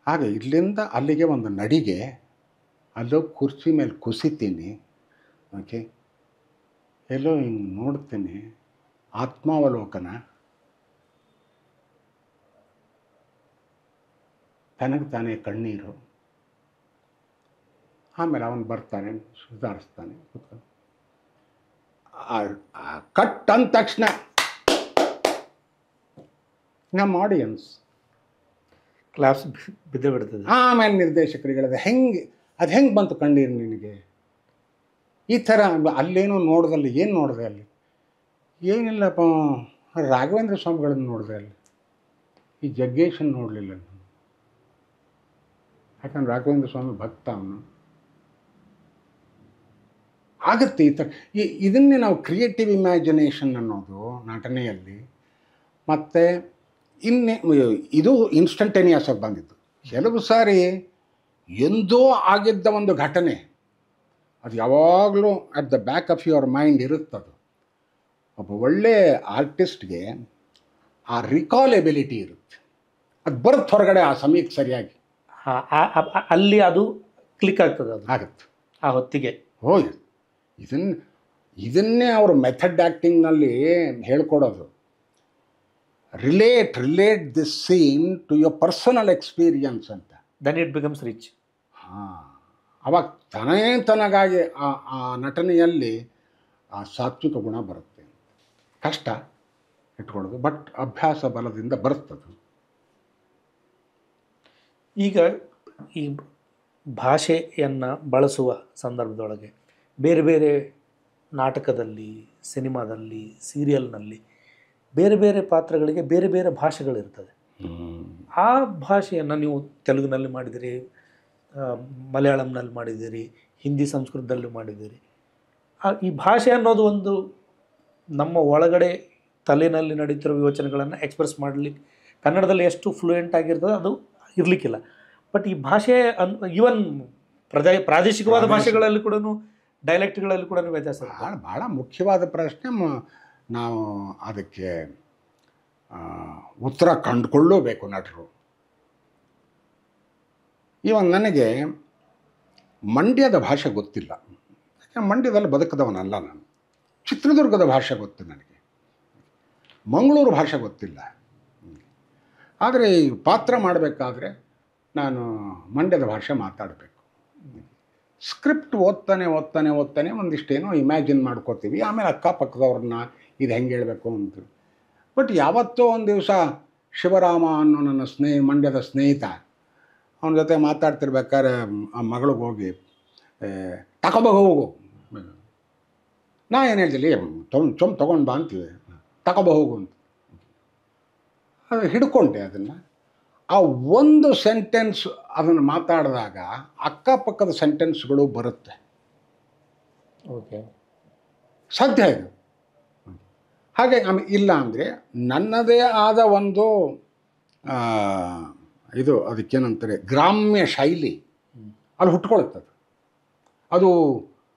ಹಾಗೆ ಇಲ್ಲಿಂದ ಅಲ್ಲಿಗೆ ಒಂದು ನಡಿಗೆ, ಅಲ್ಲೋ ಕುರ್ಚಿ ಮೇಲೆ ಕುಸಿತೀನಿ. ಓಕೆ, ಎಲ್ಲೋ ಹಿಂಗೆ ನೋಡ್ತೀನಿ, ಆತ್ಮಾವಲೋಕನ. ತನಗೆ ತಾನೇ ಕಣ್ಣೀರು. ಆಮೇಲೆ ಅವನು ಬರ್ತಾನೆ, ಸುಧಾರಿಸ್ತಾನೆ, ಕೂತ್ಕೊಂಡು ಕಟ್ ಅಂದ ತಕ್ಷಣ ನಮ್ಮ ಆಡಿಯನ್ಸ್ ಕ್ಲಾಸ್ ಬಿದ್ದು ಬಿಡ್ತದೆ. ಆಮೇಲೆ ನಿರ್ದೇಶಕರುಗಳದ ಅದು ಹೆಂಗೆ ಬಂತು ಕಣ್ಣೀರು ನಿನಗೆ? ಈ ಥರ ಅಲ್ಲೇನೋ ನೋಡ್ದಲ್ಲಿ ಏನು ನೋಡಿದೆ ಅಲ್ಲಿ? ಏನಿಲ್ಲಪ್ಪ, ರಾಘವೇಂದ್ರ ಸ್ವಾಮಿಗಳನ್ನು ನೋಡಿದೆ ಅಲ್ಲಿ, ಈ ಜಗ್ಗೇಶನ್ ನೋಡಲಿಲ್ಲ ನಾನು. ಯಾಕಂದ್ರೆ ರಾಘವೇಂದ್ರ ಸ್ವಾಮಿ ಭಕ್ತ ಅವನು. ಆಗುತ್ತೆ ಈ ಥರ. ಇದನ್ನೇ ನಾವು ಕ್ರಿಯೇಟಿವ್ ಇಮ್ಯಾಜಿನೇಷನ್ ಅನ್ನೋದು ನಟನೆಯಲ್ಲಿ. ಮತ್ತು ಇದು ಇನ್ಸ್ಟಂಟೇನಿಯಸ್ ಆಗಿ ಬಂದಿದ್ದು. ಕೆಲವು ಸಾರಿ ಎಂದೋ ಆಗಿದ್ದ ಒಂದು ಘಟನೆ ಅದು ಯಾವಾಗಲೂ at the back of your mind ಇರುತ್ತದು. ಒಬ್ಬ ಒಳ್ಳೆ ಆರ್ಟಿಸ್ಟ್ಗೆ ಆ ರಿಕಾಲ್ ಎಬಿಲಿಟಿ ಇರುತ್ತೆ, ಅದು ಬರುತ್ತೆ ಹೊರಗಡೆ ಆ ಸಮಯಕ್ಕೆ ಸರಿಯಾಗಿ. ಅಲ್ಲಿ ಅದು ಕ್ಲಿಕ್ ಆಗ್ತದೆ, ಅದು ಆಗುತ್ತೆ ಆ ಹೊತ್ತಿಗೆ. ಹೋಗಿ ಇದನ್ನೇ ಅವರು ಮೆಥಡ್ ಆ್ಯಕ್ಟಿಂಗ್ನಲ್ಲಿ ಹೇಳ್ಕೊಡೋದು. Relate this scene to your personal experience ಅಂತ. Then it becomes rich. ಅವಾಗ ತನಗಾಗಿ ಆ ನಟನೆಯಲ್ಲಿ ಆ ಸಾತ್ವಿಕ ಗುಣ ಬರುತ್ತೆ. ಕಷ್ಟ ಇಟ್ಕೊಳ್ಳೋದು, ಬಟ್ ಅಭ್ಯಾಸ ಬಲದಿಂದ ಬರುತ್ತದು. ಈಗ ಈ ಭಾಷೆಯನ್ನು ಬಳಸುವ ಸಂದರ್ಭದೊಳಗೆ ಬೇರೆ ಬೇರೆ ನಾಟಕದಲ್ಲಿ, ಸಿನಿಮಾದಲ್ಲಿ, ಸೀರಿಯಲ್ನಲ್ಲಿ ಬೇರೆ ಬೇರೆ ಪಾತ್ರಗಳಿಗೆ ಬೇರೆ ಬೇರೆ ಭಾಷೆಗಳಿರ್ತದೆ. ಆ ಭಾಷೆಯನ್ನು ನೀವು ತೆಲುಗಿನಲ್ಲಿ ಮಾಡಿದಿರಿ, ಮಲಯಾಳಂನಲ್ಲಿ ಮಾಡಿದ್ದೀರಿ, ಹಿಂದಿ ಸಂಸ್ಕೃತದಲ್ಲೂ ಮಾಡಿದ್ದೀರಿ. ಈ ಭಾಷೆ ಅನ್ನೋದು ಒಂದು ನಮ್ಮ ಒಳಗಡೆ ತಲೆಯಲ್ಲಿ ನಡೀತಿರೋ ಯೋಚನೆಗಳನ್ನು ಎಕ್ಸ್ಪ್ರೆಸ್ ಮಾಡಲಿಕ್ಕೆ ಕನ್ನಡದಲ್ಲಿ ಎಷ್ಟು ಫ್ಲೂಯೆಂಟ್ ಆಗಿರ್ತದೆ ಅದು ಇರಲಿಕ್ಕಿಲ್ಲ. ಬಟ್ ಈ ಭಾಷೆ ಈವನ್ ಪ್ರಾದೇಶಿಕವಾದ ಭಾಷೆಗಳಲ್ಲಿ ಕೂಡ, ಡೈಲೆಕ್ಟ್ಗಳಲ್ಲಿ ಕೂಡ ವ್ಯತ್ಯಾಸ. ಭಾಳ ಮುಖ್ಯವಾದ ಪ್ರಶ್ನೆ. ನಾವು ಅದಕ್ಕೆ ಉತ್ತರ ಕಂಡುಕೊಳ್ಳಬೇಕು ನಟರು. ಇವಾಗ ನನಗೆ ಮಂಡ್ಯದ ಭಾಷೆ ಗೊತ್ತಿಲ್ಲ, ಯಾಕೆ ಮಂಡ್ಯದಲ್ಲಿ ಬದುಕದವನಲ್ಲ ನಾನು. ಚಿತ್ರದುರ್ಗದ ಭಾಷೆ ಗೊತ್ತು ನನಗೆ, ಮಂಗಳೂರು ಭಾಷೆ ಗೊತ್ತಿಲ್ಲ. ಆದರೆ ಈ ಪಾತ್ರ ಮಾಡಬೇಕಾದ್ರೆ ನಾನು ಮಂಡ್ಯದ ಭಾಷೆ ಮಾತಾಡಬೇಕು. ಸ್ಕ್ರಿಪ್ಟ್ ಓದ್ತಾನೆ ಒಂದಿಷ್ಟೇನೋ ಇಮ್ಯಾಜಿನ್ ಮಾಡ್ಕೋತೀವಿ. ಆಮೇಲೆ ಅಕ್ಕಪಕ್ಕದವ್ರನ್ನ ಇದು ಹೆಂಗೆ ಹೇಳಬೇಕು ಅಂತ. ಬಟ್ ಯಾವತ್ತೋ ಒಂದು ದಿವಸ ಶಿವರಾಮ ಅನ್ನೋ ನನ್ನ ಮಂಡ್ಯದ ಸ್ನೇಹಿತ, ಅವನ ಜೊತೆ ಮಾತಾಡ್ತಿರ್ಬೇಕಾದ್ರೆ ಆ ಮಗಳಿಗೆ ಹೋಗಿ ಹೋಗು, ನಾ ಏನು ಹೇಳ್ತಿಲ್ಲ, ತೊಗೊಂಡು ಬಾ ಅಂತೀವಿ, ಹೋಗು ಅಂತ. ಅದು ಹಿಡ್ಕೊಂಡೆ ಅದನ್ನು. ಆ ಒಂದು ಸೆಂಟೆನ್ಸ್ ಅದನ್ನು ಮಾತಾಡಿದಾಗ ಅಕ್ಕಪಕ್ಕದ ಸೆಂಟೆನ್ಸ್ಗಳು ಬರುತ್ತೆ. ಓಕೆ, ಸಾಧ್ಯ ಇದು. ಹಾಗೆ ಇಲ್ಲ ಅಂದರೆ ನನ್ನದೇ ಆದ ಒಂದು ಇದು ಅದಕ್ಕೇನಂತಾರೆ ಗ್ರಾಮ್ಯ ಶೈಲಿ ಅಲ್ಲಿ ಹುಟ್ಕೊಳುತ್ತದೆ. ಅದು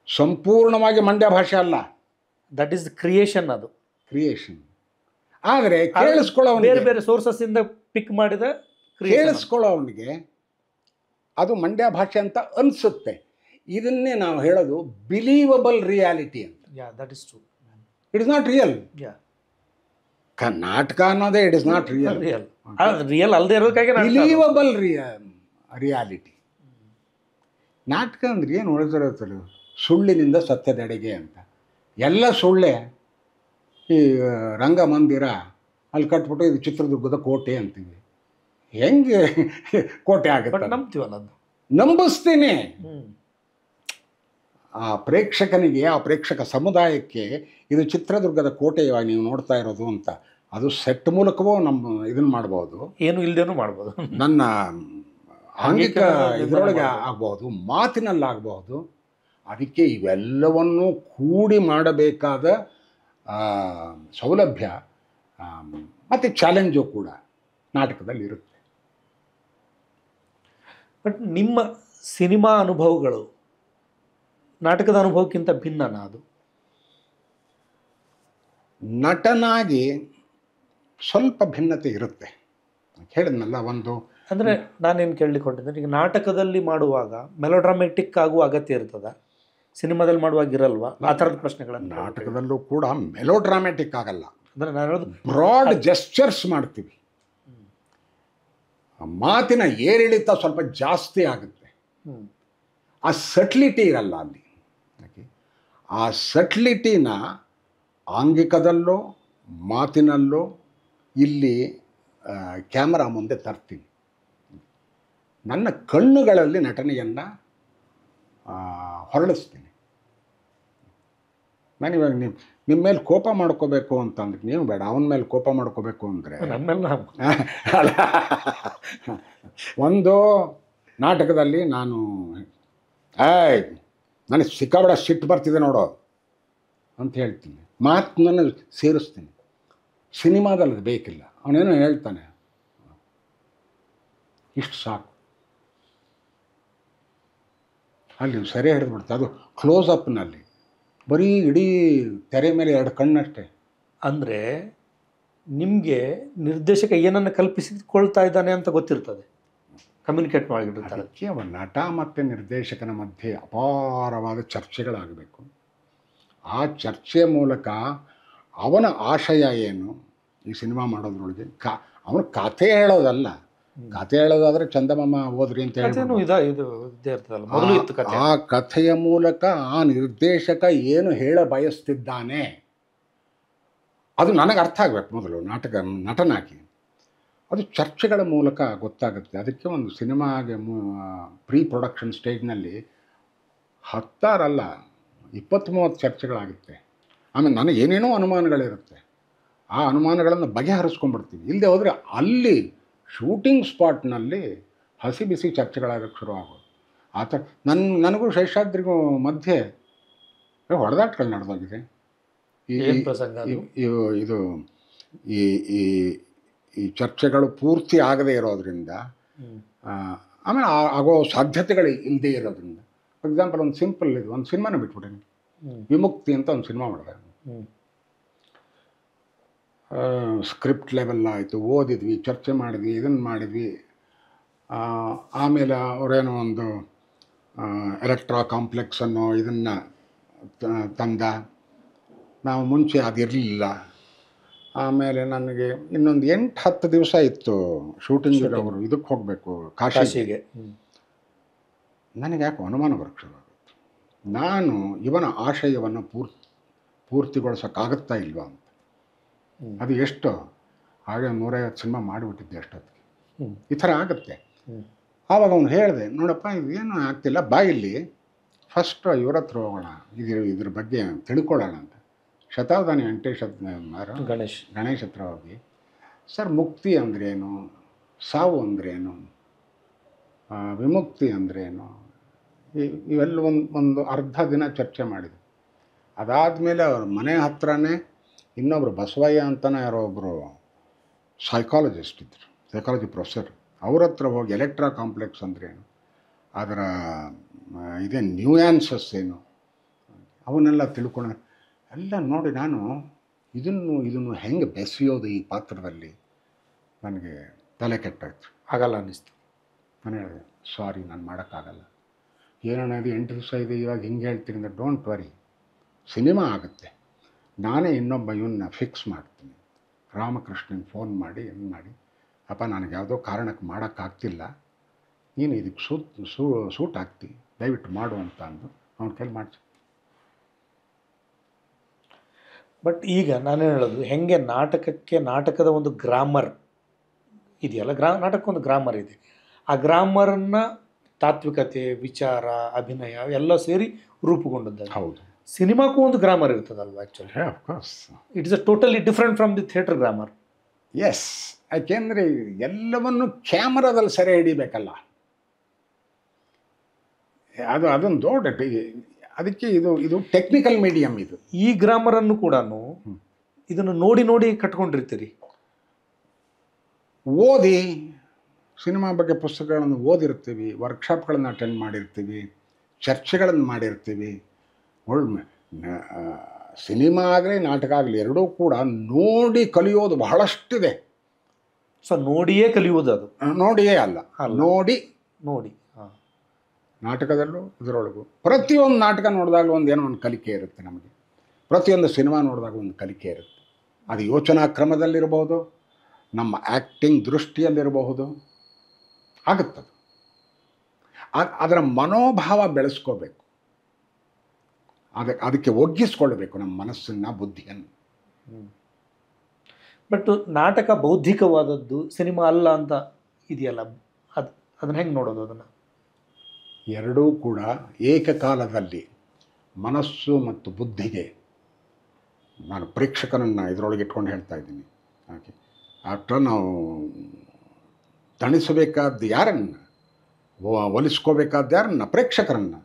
ಸಂಪೂರ್ಣವಾಗಿ ಮಂಡ್ಯ ಭಾಷೆ ಅಲ್ಲ, ದಟ್ ಈಸ್ ಕ್ರಿಯೇಷನ್. ಅದು ಕ್ರಿಯೇಷನ್. ಆದರೆ ಕೇಳಿಸ್ಕೊಳ್ಳೋ ಬೇರೆ ಬೇರೆ ಸೋರ್ಸಸ್ಸಿಂದ ಪಿಕ್ ಮಾಡಿದ ಕೇಳಿಸ್ಕೊಳ್ಳೋವನಿಗೆ ಅದು ಮಂಡ್ಯ ಭಾಷೆ ಅಂತ ಅನಿಸುತ್ತೆ. ಇದನ್ನೇ ನಾವು ಹೇಳೋದು ಬಿಲೀವಬಲ್ ರಿಯಾಲಿಟಿ ಅಂತ. That is true. It is not real. ನಾಟಕ ಅನ್ನೋದೇ it is not real. Real ಅಲ್ಲದೆ ಇರೋದಕ್ಕಾಗಿ ಬಿಲೀವಬಲ್ ರಿಯಾಲಿಟಿ. ನಾಟಕ ಅಂದ್ರೆ ಏನು ಉಳಿದಿರುತ್ತಲ್ಲ, ಸುಳ್ಳಿನಿಂದ ಸತ್ಯದೆಡೆಗೆ ಅಂತ. ಎಲ್ಲ ಸುಳ್ಳೆ. ಈ ರಂಗಮಂದಿರ ಅಲ್ಲಿ ಕಟ್ಬಿಟ್ಟು ಇದು ಚಿತ್ರದುರ್ಗದ ಕೋಟೆ ಅಂತೀವಿ. ಹೆಂಗೆ ಕೋಟೆ ಆಗುತ್ತೆ? ನಂಬ್ತೀವಲ್ಲ, ನಂಬಿಸ್ತೀನಿ. ಆ ಪ್ರೇಕ್ಷಕನಿಗೆ, ಆ ಪ್ರೇಕ್ಷಕ ಸಮುದಾಯಕ್ಕೆ ಇದು ಚಿತ್ರದುರ್ಗದ ಕೋಟೆ ನೀವು ನೋಡ್ತಾ ಇರೋದು ಅಂತ. ಅದು ಸೆಟ್ ಮೂಲಕವೂ ಇದನ್ನು ಮಾಡ್ಬೋದು, ಏನು ಇಲ್ಲದೇನೂ ಮಾಡ್ಬೋದು. ನನ್ನ ಆಂಗಿಕ ಇದರೊಳಗೆ ಆಗ್ಬೋದು, ಮಾತಿನಲ್ಲಾಗಬಹುದು. ಅದಕ್ಕೆ ಇವೆಲ್ಲವನ್ನೂ ಕೂಡಿ ಮಾಡಬೇಕಾದ ಸೌಲಭ್ಯ ಮತ್ತು ಚಾಲೆಂಜು ಕೂಡ ನಾಟಕದಲ್ಲಿ ಇರುತ್ತೆ. ಬಟ್ ನಿಮ್ಮ ಸಿನಿಮಾ ಅನುಭವಗಳು ನಾಟಕದ ಅನುಭವಕ್ಕಿಂತ ಭಿನ್ನನಾ? ಅದು ನಟನಾಗಿ ಸ್ವಲ್ಪ ಭಿನ್ನತೆ ಇರುತ್ತೆ. ಹೇಳಿದ್ನಲ್ಲ, ಒಂದು ಅಂದರೆ ನಾನೇನು ಕೇಳಲಿಕ್ಕೆ ಹೊರಟಿದ್ದೆ, ಈಗ ನಾಟಕದಲ್ಲಿ ಮಾಡುವಾಗ ಮೆಲೋಡ್ರಾಮೆಟಿಕ್ ಆಗುವ ಅಗತ್ಯ ಇರ್ತದ, ಸಿನಿಮಾದಲ್ಲಿ ಮಾಡುವಾಗ ಇರಲ್ವಾ? ಆ ಥರದ ಪ್ರಶ್ನೆಗಳನ್ನು. ನಾಟಕದಲ್ಲೂ ಕೂಡ ಮೆಲೋಡ್ರಾಮೆಟಿಕ್ ಆಗಲ್ಲ. ಅಂದರೆ ನಾನು ಹೇಳೋದು ಬ್ರಾಡ್ ಜೆಸ್ಚರ್ಸ್ ಮಾಡ್ತೀವಿ. ಮಾತಿನ ಏರಿಳಿತ ಸ್ವಲ್ಪ ಜಾಸ್ತಿ ಆಗುತ್ತೆ. ಹ್ಮ್. ಆ ಸಟ್ಲಿಟಿ ಇರಲ್ಲ ಅಲ್ಲಿ. ಓಕೆ, ಆ ಸಟ್ಲಿಟಿನ ಆಂಗಿಕದಲ್ಲೋ ಮಾತಿನಲ್ಲೋ ಇಲ್ಲಿ ಕ್ಯಾಮರಾ ಮುಂದೆ ತರ್ತೀನಿ. ನನ್ನ ಕಣ್ಣುಗಳಲ್ಲಿ ನಟನೆಯನ್ನು ಹೊರಳಿಸ್ತೀನಿ. ನಾನಿವಾಗ ನಿಮ್ಮ ಮೇಲೆ ಕೋಪ ಮಾಡ್ಕೋಬೇಕು ಅಂತಂದ್ರೆ ನೀವು ಬೇಡ, ಅವನ ಮೇಲೆ ಕೋಪ ಮಾಡ್ಕೋಬೇಕು ಅಂದರೆ ಅಲ್ಲ. ಒಂದು ನಾಟಕದಲ್ಲಿ ನಾನು ನನಗೆ ಸಿಕ್ಕಾಬಡ ಸಿಟ್ಟು ಬರ್ತಿದೆ ನೋಡೋ ಅಂತ ಹೇಳ್ತೀನಿ, ಮಾತನ್ನು ಸೇರಿಸ್ತೀನಿ. ಸಿನಿಮಾದಲ್ಲಿ ಅದು ಬೇಕಿಲ್ಲ, ಅವನೇನೋ ಹೇಳ್ತಾನೆ, ಇಷ್ಟು ಸಾಕು, ಅಲ್ಲಿ ಸರಿ ಹಿಡಿದ್ಬಿಡ್ತು. ಅದು ಕ್ಲೋಸಪ್ನಲ್ಲಿ ಬರೀ ಇಡೀ ತೆರೆ ಮೇಲೆ 2 ಕಣ್ಣಷ್ಟೇ. ಅಂದರೆ ನಿಮಗೆ ನಿರ್ದೇಶಕ ಏನನ್ನು ಕಲ್ಪಿಸಿಕೊಳ್ತಾ ಇದ್ದಾನೆ ಅಂತ ಗೊತ್ತಿರ್ತದೆ, ಕಮ್ಯುನಿಕೇಟ್ ಮಾಡಿರ್ತಾರೆ. ಅದಕ್ಕೆ ಅವನ ನಟ ಮತ್ತು ನಿರ್ದೇಶಕನ ಮಧ್ಯೆ ಅಪಾರವಾದ ಚರ್ಚೆಗಳಾಗಬೇಕು. ಆ ಚರ್ಚೆಯ ಮೂಲಕ ಅವನ ಆಶಯ ಏನು ಈ ಸಿನಿಮಾ ಮಾಡೋದ್ರೊಳಗೆ, ಅವನ ಕಥೆ ಹೇಳೋದಲ್ಲ. ಕಥೆ ಹೇಳೋದಾದರೆ ಚಂದಮಾಮ ಓದ್ರಿ ಅಂತ ಹೇಳಿ ಆ ಕಥೆಯ ಮೂಲಕ ಆ ನಿರ್ದೇಶಕ ಏನು ಹೇಳ ಬಯಸ್ತಿದ್ದಾನೆ ಅದು ನನಗೆ ಅರ್ಥ ಆಗಬೇಕು. ಮೊದಲು ನಟನಾಗಿ ಅದು ಚರ್ಚೆಗಳ ಮೂಲಕ ಗೊತ್ತಾಗುತ್ತೆ. ಅದಕ್ಕೆ ಒಂದು ಸಿನಿಮಾಗೆ ಪ್ರೀ ಪ್ರೊಡಕ್ಷನ್ ಸ್ಟೇಜ್ನಲ್ಲಿ 10 ಅಲ್ಲ 20-30 ಚರ್ಚೆಗಳಾಗುತ್ತೆ. ಆಮೇಲೆ ನನಗೆ ಏನೇನೋ ಅನುಮಾನಗಳಿರುತ್ತೆ. ಆ ಅನುಮಾನಗಳನ್ನು ಬಗೆಹರಿಸ್ಕೊಂಡ್ಬಿಡ್ತೀವಿ. ಇಲ್ಲದೆ ಹೋದರೆ ಅಲ್ಲಿ ಶೂಟಿಂಗ್ ಸ್ಪಾಟ್ನಲ್ಲಿ ಹಸಿ ಬಿಸಿ ಚರ್ಚೆಗಳಾಗಕ್ಕೆ ಶುರು ಆಗೋದು. ಆ ಥರ ನನಗೂ ಶೇಷಾದ್ರಿಗೂ ಮಧ್ಯೆ ಹೊಡೆದಾಟಗಳು ನಡೆದೋಗಿದೆ. ಇದು ಈ ಚರ್ಚೆಗಳು ಪೂರ್ತಿ ಆಗದೇ ಇರೋದ್ರಿಂದ, ಆಮೇಲೆ ಆಗೋ ಸಾಧ್ಯತೆಗಳು ಇಲ್ಲದೇ ಇರೋದ್ರಿಂದ. ಫಾರ್ ಎಕ್ಸಾಂಪಲ್ ಒಂದು ಸಿಂಪಲ್ ಇದು, ಒಂದು ಸಿನಿಮಾನ ಬಿಟ್ಬಿಟ್ಟೆ, ವಿಮುಕ್ತಿ ಅಂತ ಒಂದು ಸಿನಿಮಾ ಮಾಡಿದೆ. ಸ್ಕ್ರಿಪ್ಟ್ ಲೆವೆಲ್ ಆಯಿತು, ಓದಿದ್ವಿ, ಚರ್ಚೆ ಮಾಡಿದ್ವಿ, ಇದನ್ನು ಮಾಡಿದ್ವಿ. ಆಮೇಲೆ ಅವರೇನೋ ಒಂದು ಎಲೆಕ್ಟ್ರಾ ಕಾಂಪ್ಲೆಕ್ಸ್ ಅನ್ನೋ ಇದನ್ನು ತಂದ. ನಾವು ಮುಂಚೆ ಅದಿರಲಿಲ್ಲ. ಆಮೇಲೆ ನನಗೆ ಇನ್ನೊಂದು 8-10 ದಿವಸ ಇತ್ತು ಶೂಟಿಂಗ್. ಅವರು ಇದಕ್ಕೆ ಹೋಗಬೇಕು, ಕಾಶಿಗೆ. ನನಗೆ ಯಾಕೆ ಅನುಮಾನ ಬರೋಕ್ಕೆ ಶುರು ಆಗುತ್ತೆ, ನಾನು ಇವನ ಆಶಯವನ್ನು ಪೂರ್ತಿಗೊಳಿಸೋಕ್ಕಾಗುತ್ತಾ ಇಲ್ವಾ ಅಂತ. ಅದು ಎಷ್ಟು ಹಾಗೆ 150 ಸಿನಿಮಾ ಮಾಡಿಬಿಟ್ಟಿದ್ದೆ ಅಷ್ಟೊತ್ತಿಗೆ. ಈ ಥರ ಆಗುತ್ತೆ. ಆವಾಗ ಅವನು ಹೇಳಿದೆ, ನೋಡಪ್ಪ ಇದೇನು ಆಗ್ತಿಲ್ಲ, ಬಾ ಇಲ್ಲಿ ಫಸ್ಟ್ ಇವ್ರ ಹತ್ರ ಹೋಗೋಣ, ಇದ್ರ ಬಗ್ಗೆ ತಿಳ್ಕೊಳ್ಳೋಣ ಅಂತ. ಶತಾವಧಾನಿ ವೆಂಕಟೇಶ್ ಗಣೇಶ್ ಹತ್ರ ಹೋಗಿ, ಸರ್ ಮುಕ್ತಿ ಅಂದ್ರೇನು, ಸಾವು ಅಂದ್ರೇನು, ವಿಮುಕ್ತಿ ಅಂದ್ರೇನು, ಇವೆಲ್ಲ ಒಂದು ಅರ್ಧ ದಿನ ಚರ್ಚೆ ಮಾಡಿದೆ. ಅದಾದಮೇಲೆ ಅವ್ರ ಮನೆ ಹತ್ರನೇ ಇನ್ನೊಬ್ಬರು ಬಸವಯ್ಯ ಅಂತಲೇ ಯಾರೋ ಒಬ್ಬರು ಸೈಕಾಲಜಿಸ್ಟ್ ಇದ್ದರು, ಸೈಕಾಲಜಿ ಪ್ರೊಫೆಸರ್. ಅವ್ರ ಹತ್ರ ಹೋಗಿ ಎಲೆಕ್ಟ್ರಾ ಕಾಂಪ್ಲೆಕ್ಸ್ ಅಂದ್ರೇನು, ಅದರ ಇದೇ ನ್ಯೂಯಾನ್ಸಸ್ ಏನು, ಅವನ್ನೆಲ್ಲ ತಿಳ್ಕೊಂಡು ಎಲ್ಲ ನೋಡಿ ನಾನು ಇದನ್ನು ಹೆಂಗೆ ಬೆಸೆಯೋದು ಈ ಪಾತ್ರದಲ್ಲಿ ನನಗೆ ತಲೆ ಕೆಟ್ಟಾಯ್ತು. ಆಗಲ್ಲ ಅನ್ನಿಸ್ತು. ನಾನು ಹೇಳಿದೆ, ಸಾರಿ ನಾನು ಮಾಡೋಕ್ಕಾಗಲ್ಲ. ಏನೋ ಇದು 8 ದಿವಸ ಇದೆ, ಇವಾಗ ಹಿಂಗೆ ಹೇಳ್ತೀನಿ ಅಂದರೆ ಡೋಂಟ್ ವರಿ, ಸಿನಿಮಾ ಆಗುತ್ತೆ. ನಾನೇ ಇನ್ನೊಬ್ಬ ಇವನ್ನ ಫಿಕ್ಸ್ ಮಾಡ್ತೀನಿ. ರಾಮಕೃಷ್ಣನ್ ಫೋನ್ ಮಾಡಿ ಏನು ಮಾಡಿ, ಅಪ್ಪ ನನಗೆ ಯಾವುದೋ ಕಾರಣಕ್ಕೆ ಮಾಡೋಕ್ಕಾಗ್ತಿಲ್ಲ, ನೀನು ಇದಕ್ಕೆ ಸೂಟ್ ಆಗ್ತಿ, ದಯವಿಟ್ಟು ಮಾಡು ಅಂತ ಅಂದು ಅವನ ಕೈಲಿ ಮಾಡಿಸಿ. ಬಟ್ ಈಗ ನಾನು ಹೇಳೋದು ಹೆಂಗೆ ನಾಟಕದ ಒಂದು ಗ್ರಾಮರ್ ಇದೆಯಲ್ಲ, ನಾಟಕಕ್ಕೊಂದು ಗ್ರಾಮರ್ ಇದೆ. ಆ ಗ್ರಾಮರನ್ನು ತಾತ್ವಿಕತೆ, ವಿಚಾರ, ಅಭಿನಯ ಎಲ್ಲ ಸೇರಿ ರೂಪುಗೊಂಡದ್ದು. ಹೌದು, ಸಿನಿಮಾಕ್ಕೂ ಒಂದು ಗ್ರಾಮರ್ ಇರ್ತದಲ್ವ actually. Of course it is a totally different from the theatre grammar. Yes, ಯಾಕೆಂದರೆ ಎಲ್ಲವನ್ನು ಕ್ಯಾಮರಾದಲ್ಲಿ ಸೆರೆ ಹಿಡಿಬೇಕಲ್ಲ, ಅದೊಂದು ದೊಡ್ಡ, ಅದಕ್ಕೆ ಇದು ಟೆಕ್ನಿಕಲ್ ಮೀಡಿಯಮ್. ಇದು ಈ ಗ್ರಾಮರನ್ನು ಕೂಡ ಇದನ್ನು ನೋಡಿ ಕಟ್ಕೊಂಡಿರ್ತೀರಿ. ಓದಿ ಸಿನಿಮಾ ಬಗ್ಗೆ ಪುಸ್ತಕಗಳನ್ನು ಓದಿರ್ತೀವಿ, ವರ್ಕ್ಶಾಪ್ಗಳನ್ನು ಅಟೆಂಡ್ ಮಾಡಿರ್ತೀವಿ, ಚರ್ಚೆಗಳನ್ನು ಮಾಡಿರ್ತೀವಿ. ಸಿನಿಮಾ ಆಗಲಿ ನಾಟಕ ಆಗಲಿ ಎರಡೂ ಕೂಡ ನೋಡಿ ಕಲಿಯೋದು ಬಹಳಷ್ಟಿದೆ. ಸೊ ನೋಡಿಯೇ ಕಲಿಯೋದು, ಅದು ನೋಡಿಯೇ ಅಲ್ಲ, ನೋಡಿ ನಾಟಕದಲ್ಲೂ ಇದರೊಳಗೂ ಪ್ರತಿಯೊಂದು ನಾಟಕ ನೋಡಿದಾಗ ಏನೋ ಒಂದು ಕಲಿಕೆ ಇರುತ್ತೆ ನಮಗೆ. ಪ್ರತಿಯೊಂದು ಸಿನಿಮಾ ನೋಡಿದಾಗ ಒಂದು ಕಲಿಕೆ ಇರುತ್ತೆ. ಅದು ಯೋಚನಾ ಕ್ರಮದಲ್ಲಿರಬಹುದು, ನಮ್ಮ ಆ್ಯಕ್ಟಿಂಗ್ ದೃಷ್ಟಿಯಲ್ಲಿರಬಹುದು, ಆಗುತ್ತದು. ಅದರ ಮನೋಭಾವ ಬೆಳೆಸ್ಕೋಬೇಕು, ಅದಕ್ಕೆ ಒಗ್ಗಿಸ್ಕೊಳ್ಬೇಕು ನಮ್ಮ ಮನಸ್ಸನ್ನು, ಬುದ್ಧಿಯನ್ನು. ಬಟ್ ನಾಟಕ ಬೌದ್ಧಿಕವಾದದ್ದು, ಸಿನಿಮಾ ಅಲ್ಲ ಅಂತ ಇದೆಯಲ್ಲ, ಅದನ್ನ ಹೆಂಗೆ ನೋಡೋದು? ಅದನ್ನು ಎರಡೂ ಕೂಡ ಏಕಕಾಲದಲ್ಲಿ ಮನಸ್ಸು ಮತ್ತು ಬುದ್ಧಿಗೆ, ನಾನು ಪ್ರೇಕ್ಷಕನನ್ನು ಇದರೊಳಗೆ ಇಟ್ಕೊಂಡು ಹೇಳ್ತಾ ಇದ್ದೀನಿ. ಓಕೆ, ಆಫ್ಟರ್ ನಾವು ತಣಿಸಬೇಕಾದ್ದು ಯಾರನ್ನು, ಒಲಿಸ್ಕೋಬೇಕಾದ್ದು ಯಾರನ್ನು? ಪ್ರೇಕ್ಷಕರನ್ನು.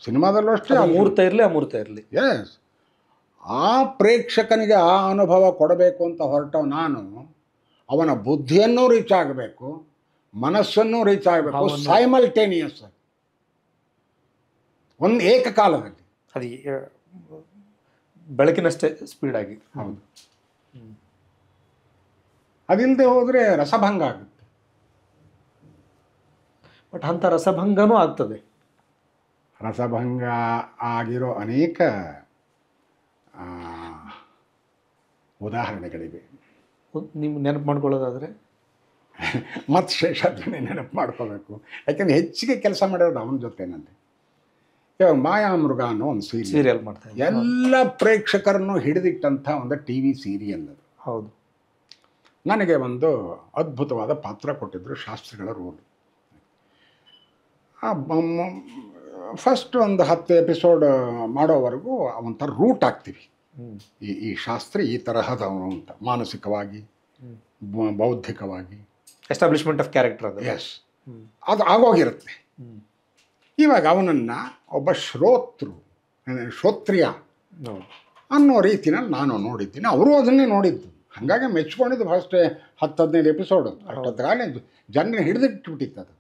ಸಿನಿಮಾದಲ್ಲೂ ಅಷ್ಟೇ, ಅಮೂರ್ತ ಇರಲಿ. ಎಸ್, ಆ ಪ್ರೇಕ್ಷಕನಿಗೆ ಆ ಅನುಭವ ಕೊಡಬೇಕು ಅಂತ ಹೊರಟವ ನಾನು, ಅವನ ಬುದ್ಧಿಯನ್ನೂ ರೀಚ್ ಆಗಬೇಕು, ಮನಸ್ಸನ್ನೂ ರೀಚ್ ಆಗಬೇಕು, ಸೈಮಲ್ಟೇನಿಯಸ್, ಒಂದು ಏಕಕಾಲದಲ್ಲಿ. ಅದು ಬೆಳಕಿನಷ್ಟೇ ಸ್ಪೀಡಾಗಿ. ಹೌದು. ಅದಿಲ್ಲದೆ ಹೋದರೆ ರಸಭಂಗ ಆಗುತ್ತೆ. ಬಟ್ ಅಂಥ ರಸಭಂಗನೂ ಆಗ್ತದೆ. ರಸಭಂಗ ಆಗಿರೋ ಅನೇಕ ಉದಾಹರಣೆಗಳಿವೆ. ನೀವು ನೆನಪು ಮಾಡ್ಕೊಳ್ಳೋದಾದರೆ ಮತ್ತು ಶೇಷಾದ್ರಿನೇ ನೆನಪು ಮಾಡ್ಕೋಬೇಕು, ಯಾಕೆಂದರೆ ಹೆಚ್ಚಿಗೆ ಕೆಲಸ ಮಾಡಿರೋದು ಅವನ ಜೊತೆನಲ್ಲಿ. ಇವಾಗ ಮಾಯಾಮೃಗ ಅನ್ನೋ ಒಂದು ಸೀರಿಯಲ್ ಮಾಡ್ತಾರೆ, ಎಲ್ಲ ಪ್ರೇಕ್ಷಕರನ್ನು ಹಿಡಿದಿಟ್ಟಂಥ ಒಂದು ಟಿ ವಿ ಸೀರಿಯಲ್ ಅದು. ಹೌದು. ನನಗೆ ಒಂದು ಅದ್ಭುತವಾದ ಪಾತ್ರ ಕೊಟ್ಟಿದ್ದರು, ಶಾಸ್ತ್ರಿಗಳ ರೋಲ್. ಫಸ್ಟ್ ಒಂದು 10 ಎಪಿಸೋಡ್ ಮಾಡೋವರೆಗೂ ಒಂಥರ ರೂಟ್ ಆಗ್ತೀವಿ, ಈ ಶಾಸ್ತ್ರಿ ಈ ತರಹದವನು ಅಂತ, ಮಾನಸಿಕವಾಗಿ, ಬೌದ್ಧಿಕವಾಗಿ. ಎಸ್ಟಾಬ್ಲಿಷ್ಮೆಂಟ್ ಆಫ್ ಕ್ಯಾರೆಕ್ಟರ್ ಅದು. ಎಸ್, ಅದು ಆಗೋಗಿರುತ್ತೆ. ಇವಾಗ ಅವನನ್ನು ಒಬ್ಬ ಶ್ರೋತ್ರಿಯ ಅನ್ನೋ ರೀತಿನಲ್ಲಿ ನಾನು ನೋಡಿದ್ದೀನಿ, ಅವರು ಅದನ್ನೇ ನೋಡಿದ್ದು. ಹಾಗಾಗಿ ಮೆಚ್ಕೊಂಡಿದ್ದು ಫಸ್ಟ್ 10-15 ಎಪಿಸೋಡು. ಅಷ್ಟೊತ್ತಿಗಾಗಲೇ ಜನರನ್ನ ಹಿಡಿದಿಟ್ಬಿಟ್ಟಿತ್ತು ಅದು.